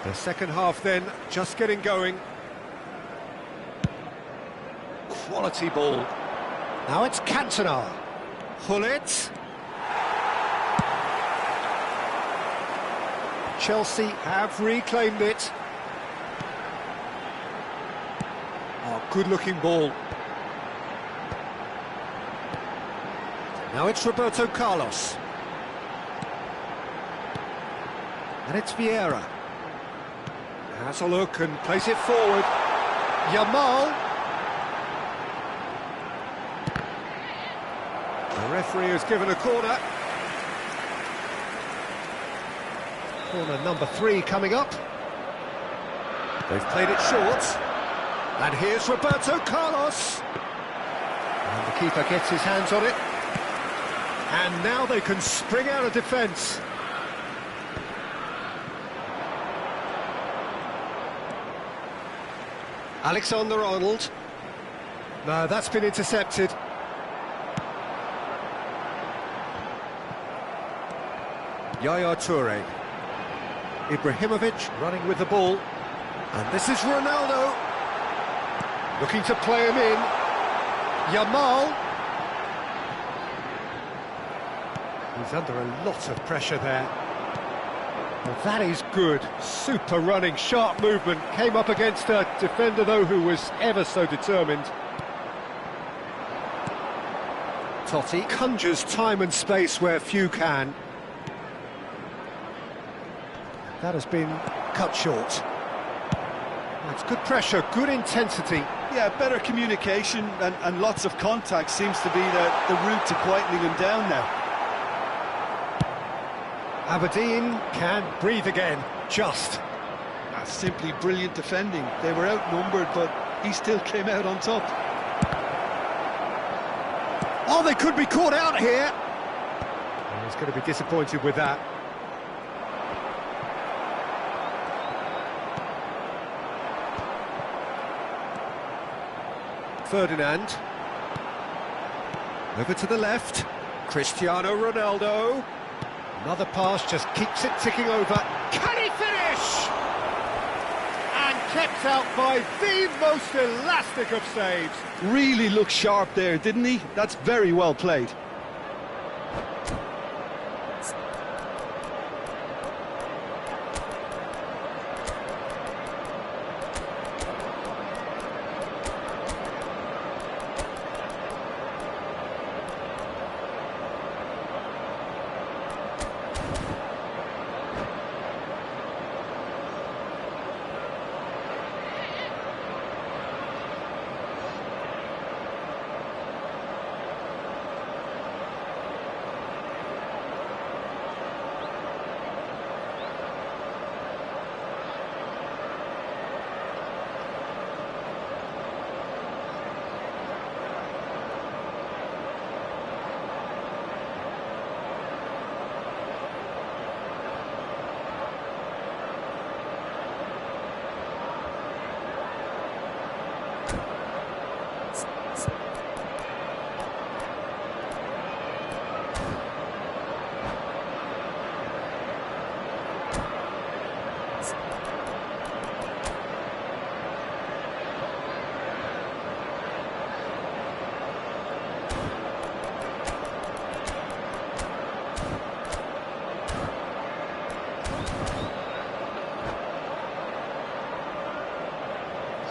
The second half then, just getting going. Quality ball. Now it's Cantona. Gullit. Chelsea have reclaimed it. Oh, good-looking ball. Now it's Roberto Carlos. And it's Vieira. Has a look and plays it forward. Yamal. The referee has given a corner. Corner number 3 coming up. They've played it short. And here's Roberto Carlos. And the keeper gets his hands on it. And now they can spring out of defence. Alexander-Arnold. No, that's been intercepted. Yaya Toure. Ibrahimovic running with the ball. And this is Ronaldo. Looking to play him in. Yamal. He's under a lot of pressure there. Well, that is good. Super running, sharp movement. Came up against a defender, though, who was ever so determined. Totti conjures time and space where few can. That has been cut short. It's good pressure, good intensity. Yeah, better communication and lots of contact seems to be the route to quietening him down now. Aberdeen can breathe again, just. That's simply brilliant defending. They were outnumbered, but he still came out on top. Oh, they could be caught out here. And he's going to be disappointed with that. Ferdinand. Over to the left. Cristiano Ronaldo. Another pass, just keeps it ticking over. Can he finish? And kept out by the most elastic of saves. Really looked sharp there, didn't he? That's very well played.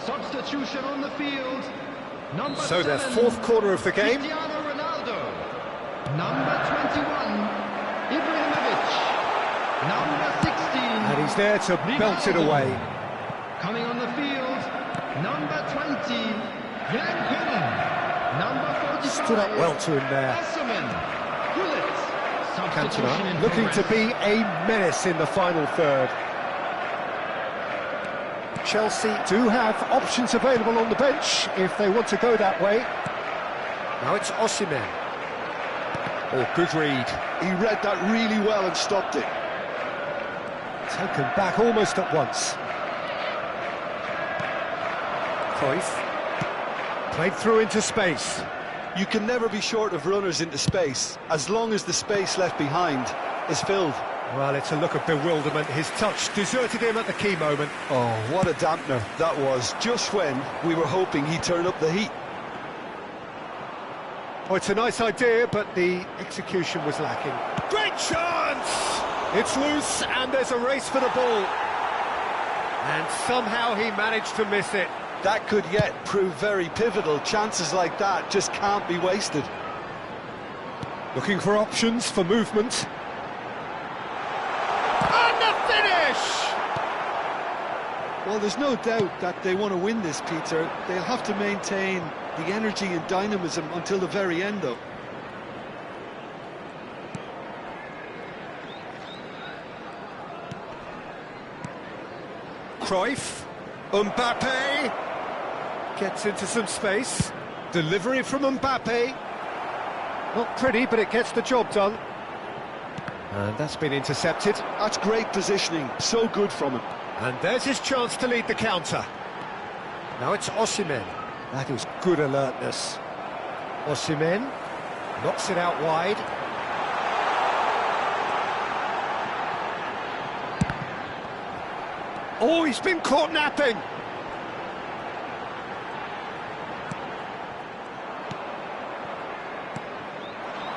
Substitution on the field. Number So their 7, fourth quarter of the game. Cristiano Ronaldo. Number 21, Ibrahimovic. Number 16. And he's there to belt it away. Coming on the field, number 20, Yang Kun. Number 45. Stood up well to him there. Osman. Gullit. Substitution in Cantona looking to progress. be a menace in the final third. Chelsea do have options available on the bench if they want to go that way. Now it's Osimhen. Oh, good read. He read that really well and stopped it. Taken back almost at once. Cruyff. Played through into space. You can never be short of runners into space, as long as the space left behind is filled. Well, it's a look of bewilderment. His touch deserted him at the key moment. Oh, what a dampener that was, just when we were hoping he'd turn up the heat. Oh, it's a nice idea, but the execution was lacking. Great chance! It's loose, and there's a race for the ball. And somehow he managed to miss it. That could yet prove very pivotal. Chances like that just can't be wasted. Looking for options for movement. And the finish! Well, there's no doubt that they want to win this, Peter. They'll have to maintain the energy and dynamism until the very end, though. Cruyff. Mbappe. Gets into some space. Delivery from Mbappe. Not pretty, but it gets the job done. And that's been intercepted. That's great positioning. So good from him. And there's his chance to lead the counter. Now it's Osimhen. That is good alertness. Osimhen knocks it out wide. Oh, he's been caught napping.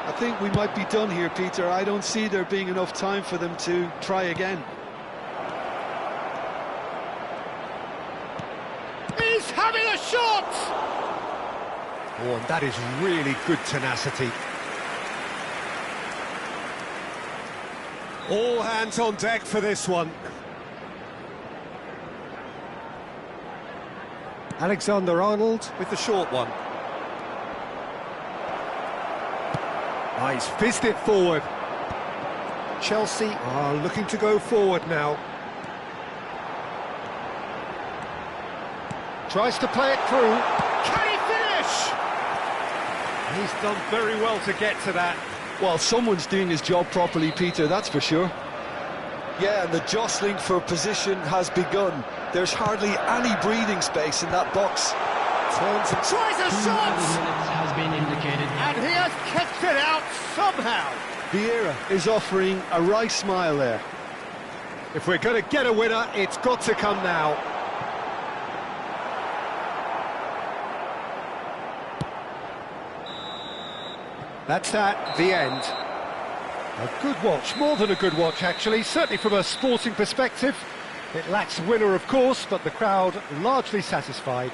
I think we might be done here, Peter. I don't see there being enough time for them to try again. shot! Oh, and that is really good tenacity. All hands on deck for this one. Alexander-Arnold with the short one. Ah, he's fizzed it forward. Chelsea are looking to go forward now. Tries to play it through. Can he finish? He's done very well to get to that. Well, someone's doing his job properly, Peter, that's for sure. Yeah, and the jostling for position has begun. There's hardly any breathing space in that box. Turns and tries a 2 shot! minutes has been indicated. And he has kept it out somehow. Vieira is offering a wry smile there. If we're going to get a winner, it's got to come now. That's that, the end. A good watch, more than a good watch actually, certainly from a sporting perspective. It lacks winner, of course, but the crowd largely satisfied.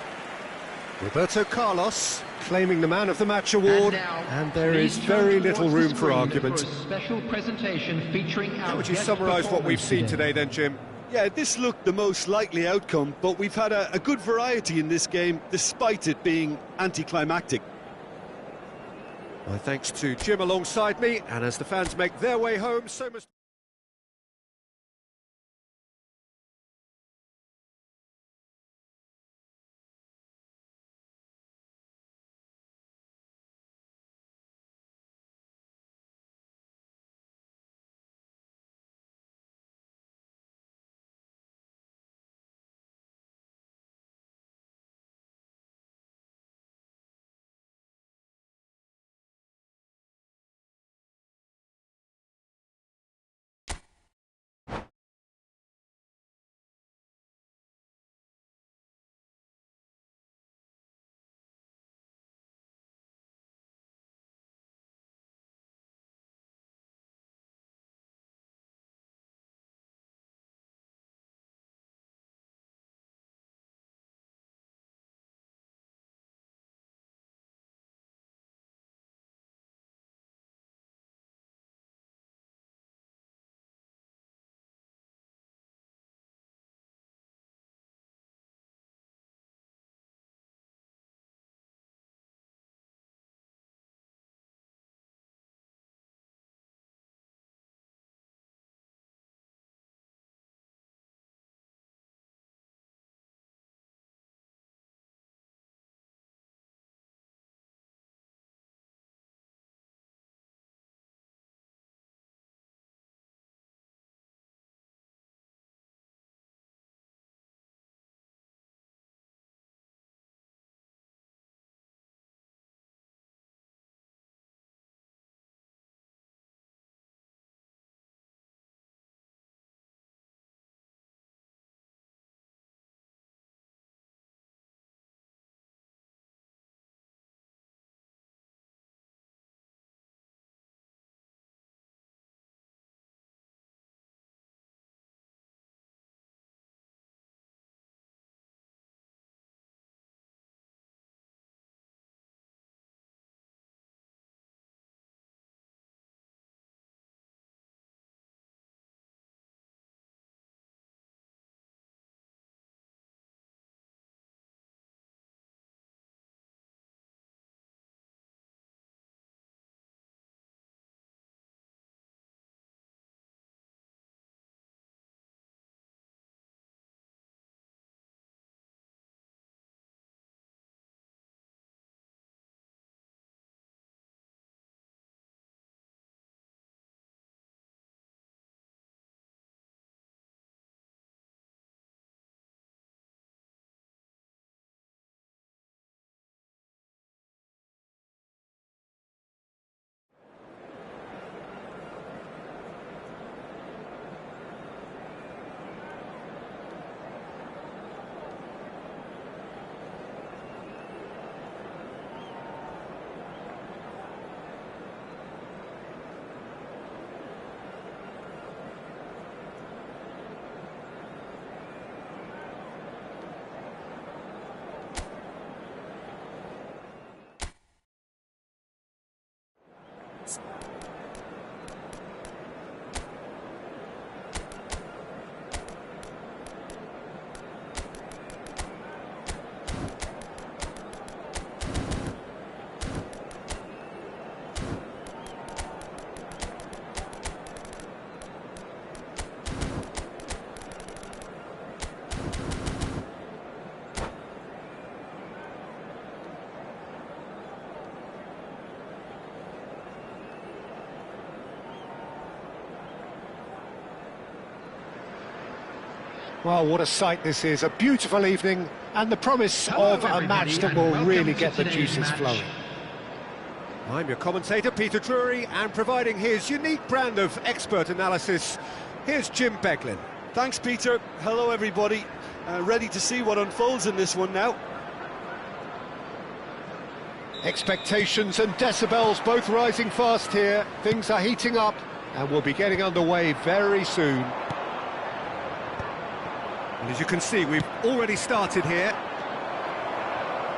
Roberto Carlos claiming the Man of the Match award, and there is very little room for argument. For a special presentation featuring How would you summarise what we've seen today then, Jim? Yeah, this looked the most likely outcome, but we've had a good variety in this game, despite it being anticlimactic. My thanks to Jim alongside me, and as the fans make their way home, so must... Well, what a sight this is. A beautiful evening and the promise of a match that will really get the juices flowing. I'm your commentator, Peter Drury, and providing his unique brand of expert analysis, here's Jim Beglin. Thanks, Peter. Hello, everybody. Ready to see what unfolds in this one now. Expectations and decibels both rising fast here. Things are heating up and we'll be getting underway very soon. And as you can see, we've already started here.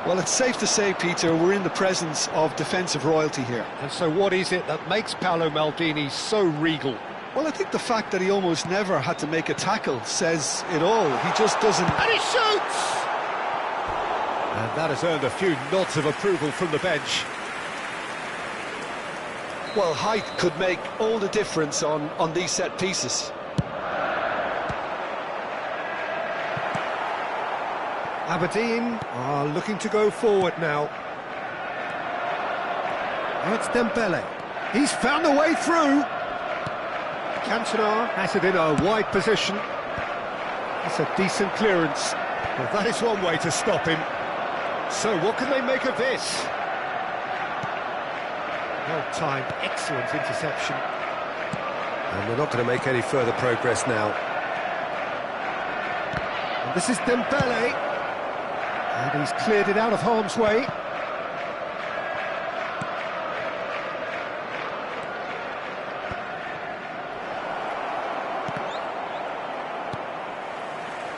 Well, it's safe to say, Peter, we're in the presence of defensive royalty here. And so what is it that makes Paolo Maldini so regal? Well, I think the fact that he almost never had to make a tackle says it all. He just doesn't... And he shoots! And that has earned a few nods of approval from the bench. Well, height could make all the difference on these set pieces. Aberdeen are looking to go forward now. Now it's Dembele. He's found the way through. Cantona has it in a wide position. That's a decent clearance. Well, that is one way to stop him. So what can they make of this? Well-timed, excellent interception. And we're not going to make any further progress now. And this is Dembele. And he's cleared it out of harm's way.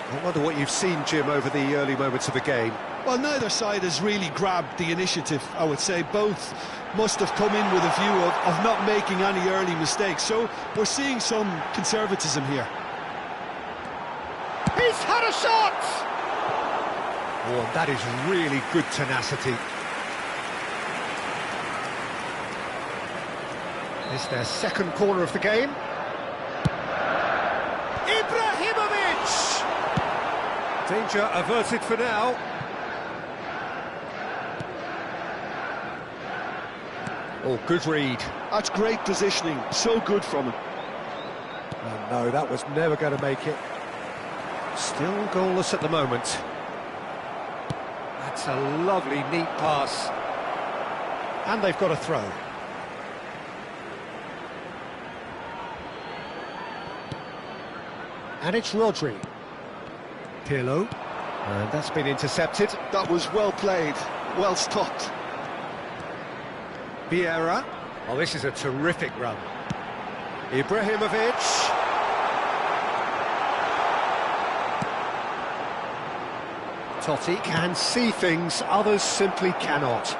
I wonder what you've seen, Jim, over the early moments of the game. Well, neither side has really grabbed the initiative, I would say. Both must have come in with a view of not making any early mistakes. So we're seeing some conservatism here. He's had a shot! Oh, and that is really good tenacity. It's their second corner of the game. Ibrahimovic! Danger averted for now. Oh, good read. That's great positioning, so good from him. Oh, no, that was never going to make it. Still goalless at the moment. That's a lovely, neat pass. And they've got a throw. And it's Rodri. Pirlo. And that's been intercepted. That was well played, well stopped. Vieira. Oh, this is a terrific run. Ibrahimovic. Totti can see things others simply cannot.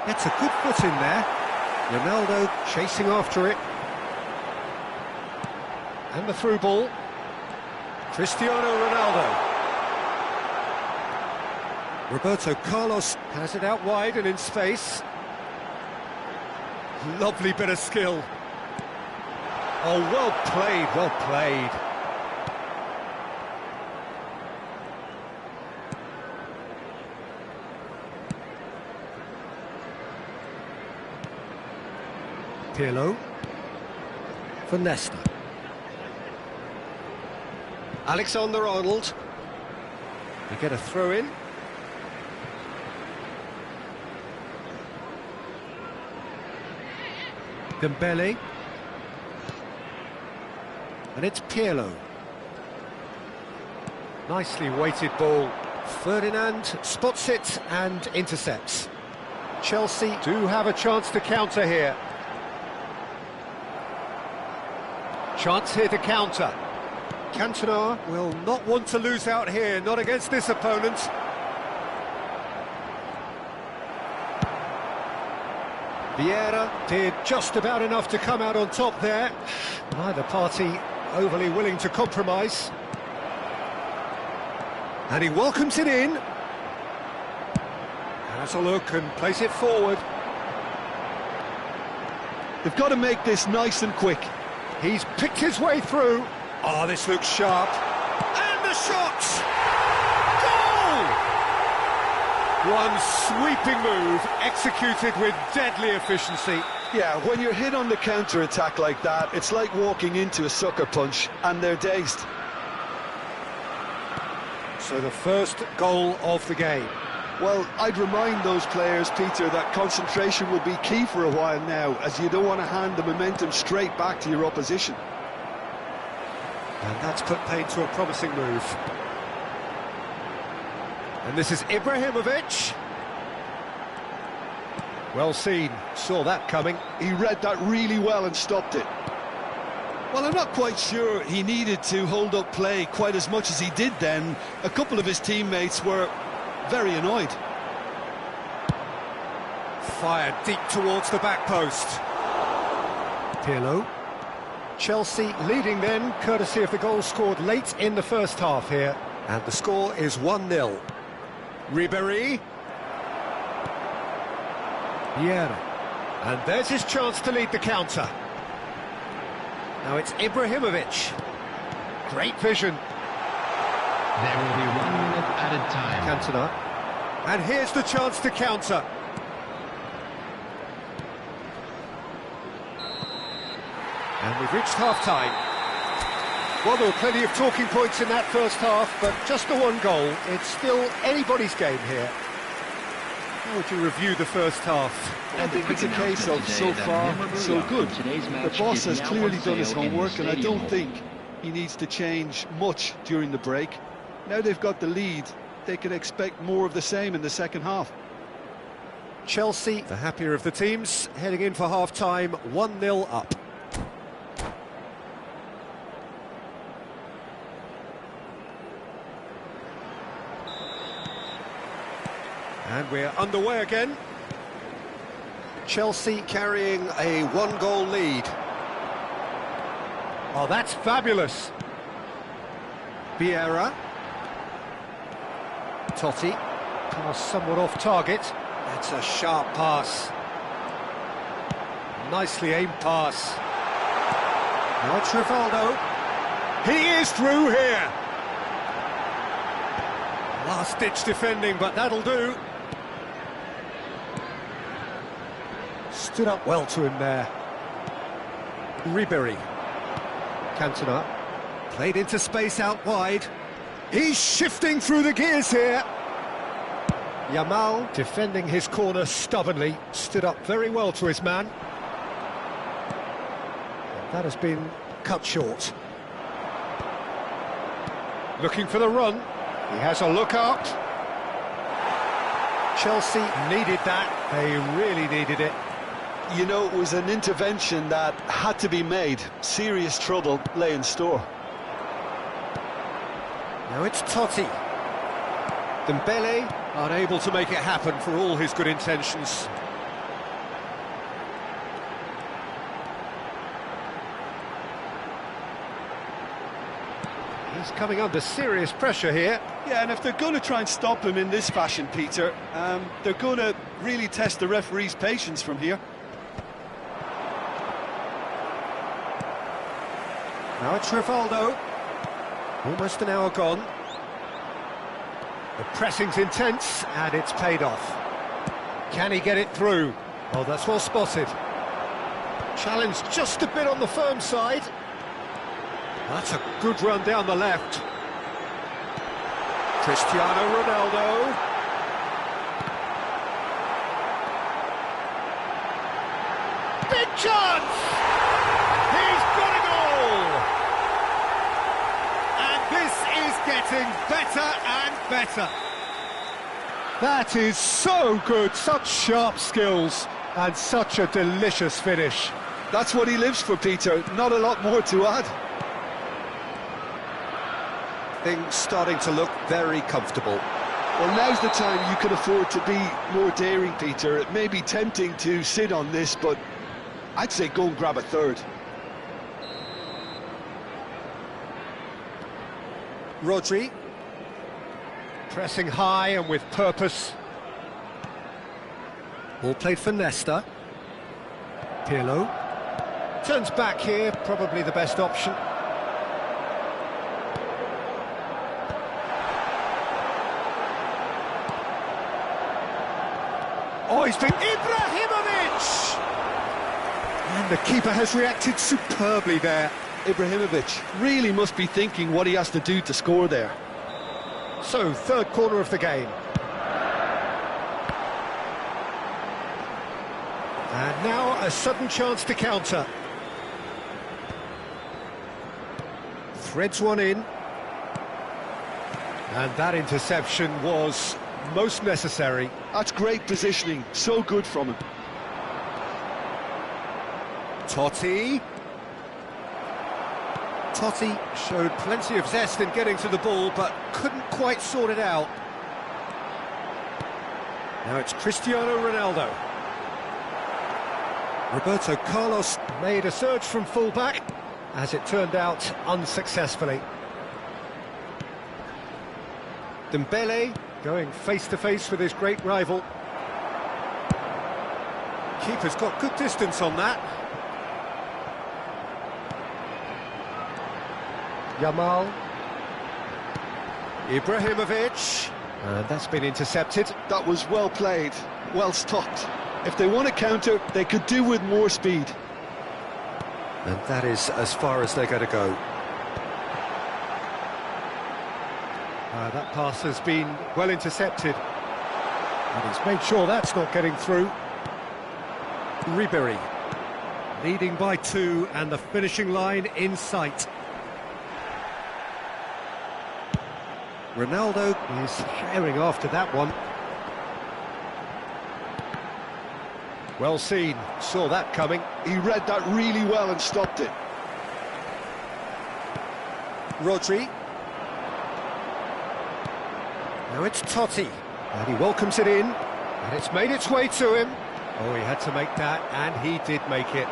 Gets a good foot in there. Ronaldo chasing after it. And the through ball. Cristiano Ronaldo. Roberto Carlos has it out wide and in space. Lovely bit of skill. Oh, well played, well played. Pirlo for Nesta. Alexander-Arnold. We get a throw in. Dembele. And it's Pirlo. Nicely weighted ball. Ferdinand spots it and intercepts. Chelsea do have a chance to counter here. Chance here to counter. Cantona will not want to lose out here, not against this opponent. Vieira did just about enough to come out on top there. Neither party overly willing to compromise. And he welcomes it in. Has a look and plays it forward. They've got to make this nice and quick. He's picked his way through. Oh, this looks sharp. And the shot! Goal! One sweeping move, executed with deadly efficiency. Yeah, when you're hit on the counter-attack like that, it's like walking into a sucker punch, and they're dazed. So the first goal of the game. Well, I'd remind those players, Peter, that concentration will be key for a while now, as you don't want to hand the momentum straight back to your opposition. And that's put paid to a promising move. And this is Ibrahimovic. Well seen, saw that coming. He read that really well and stopped it. Well, I'm not quite sure he needed to hold up play quite as much as he did then. A couple of his teammates were very annoyed. Fired deep towards the back post. Pirlo. Chelsea leading then, courtesy of the goal scored late in the first half here. And the score is 1-0. Ribéry. Vieira. And there's his chance to lead the counter. Now it's Ibrahimovic. Great vision. There will be 1 minute added time. Cantona. And here's the chance to counter. And we've reached half-time. Well, there were plenty of talking points in that first half, but just the one goal. It's still anybody's game here. How would you review the first half? I think it's a case of so far, so good. The boss has clearly done his homework, and I don't think he needs to change much during the break. Now they've got the lead, they can expect more of the same in the second half. Chelsea, the happier of the teams, heading in for half-time, 1-0 up. And we're underway again. Chelsea carrying a one-goal lead. Oh, that's fabulous. Vieira. Totti. Pass somewhat off target. That's a sharp pass. Nicely aimed pass. Now it's Rivaldo. He is through here. Last-ditch defending, but that'll do. Stood up well to him there. Ribéry. Cantona. Played into space out wide. He's shifting through the gears here. Yamal defending his corner stubbornly. Stood up very well to his man. And that has been cut short. Looking for the run. He has a look up. Chelsea needed that. They really needed it. You know, it was an intervention that had to be made. Serious trouble lay in store. Now it's Totti. Dembele unable to make it happen for all his good intentions. He's coming under serious pressure here. Yeah, and if they're going to try and stop him in this fashion, Peter, they're going to really test the referee's patience from here. Now it's Rivaldo. Almost an hour gone. The pressing's intense, and it's paid off. Can he get it through? Oh, that's well spotted. Challenge just a bit on the firm side. That's a good run down the left. Cristiano Ronaldo. Big chance! He's got a goal! And this is getting better and better. That is so good, such sharp skills, and such a delicious finish. That's what he lives for, Peter. Not a lot more to add. Things starting to look very comfortable. Well, now's the time you can afford to be more daring, Peter. It may be tempting to sit on this, but I'd say go and grab a third. Rodri. Pressing high and with purpose. Ball played for Nesta. Pirlo. Turns back here, probably the best option. Oh, he's been Ibrahimovic! And the keeper has reacted superbly there. Ibrahimovic really must be thinking what he has to do to score there. So, third corner of the game. And now a sudden chance to counter. Threads one in. And that interception was most necessary. That's great positioning, so good from him. Totti. Totti showed plenty of zest in getting to the ball, but couldn't quite sort it out. Now it's Cristiano Ronaldo. Roberto Carlos made a surge from full-back, as it turned out unsuccessfully. Dembele going face-to-face with his great rival. Keeper's got good distance on that. Yamal. Ibrahimovic. And that's been intercepted. That was well played, well stopped. If they want to counter, they could do with more speed. And that is as far as they're going to go. That pass has been well intercepted. And he's made sure that's not getting through. Ribery. Leading by 2 and the finishing line in sight. Ronaldo is herring after that one. Well seen, saw that coming. He read that really well and stopped it. Rodri. Now it's Totti, and he welcomes it in, and it's made its way to him. Oh, he had to make that, and he did make it.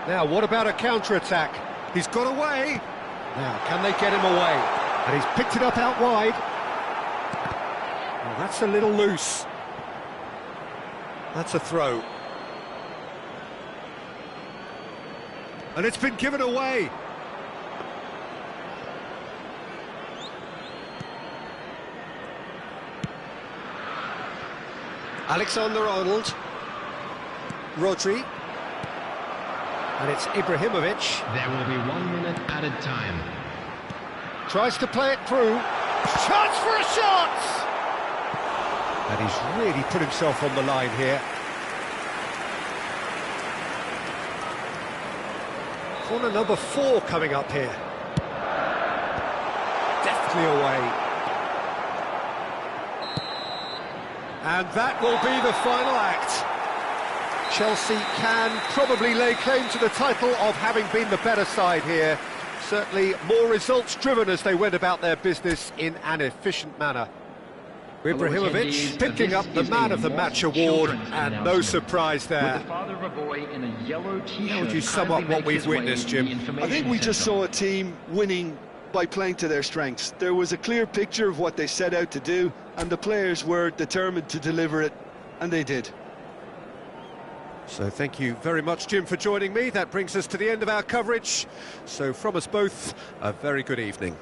Now, what about a counter-attack? He's got away. Now, can they get him away? And he's picked it up out wide. Well, that's a little loose. That's a throw. And it's been given away. Alexander-Arnold. Rodri. And it's Ibrahimovic. There will be 1 minute added time. Tries to play it through. Chance for a shot! And he's really put himself on the line here. Corner number 4 coming up here. Deftly away. And that will be the final act. Chelsea can probably lay claim to the title of having been the better side here. Certainly more results-driven as they went about their business in an efficient manner. Ibrahimovic picking up the Man of the Match award, and no surprise there. With the father of a boy in a yellow t-shirt. How would you sum up what we've witnessed, Jim? I think we just saw a team winning by playing to their strengths. There was a clear picture of what they set out to do, and the players were determined to deliver it, and they did. So thank you very much, Jim, for joining me. That brings us to the end of our coverage. So from us both, a very good evening.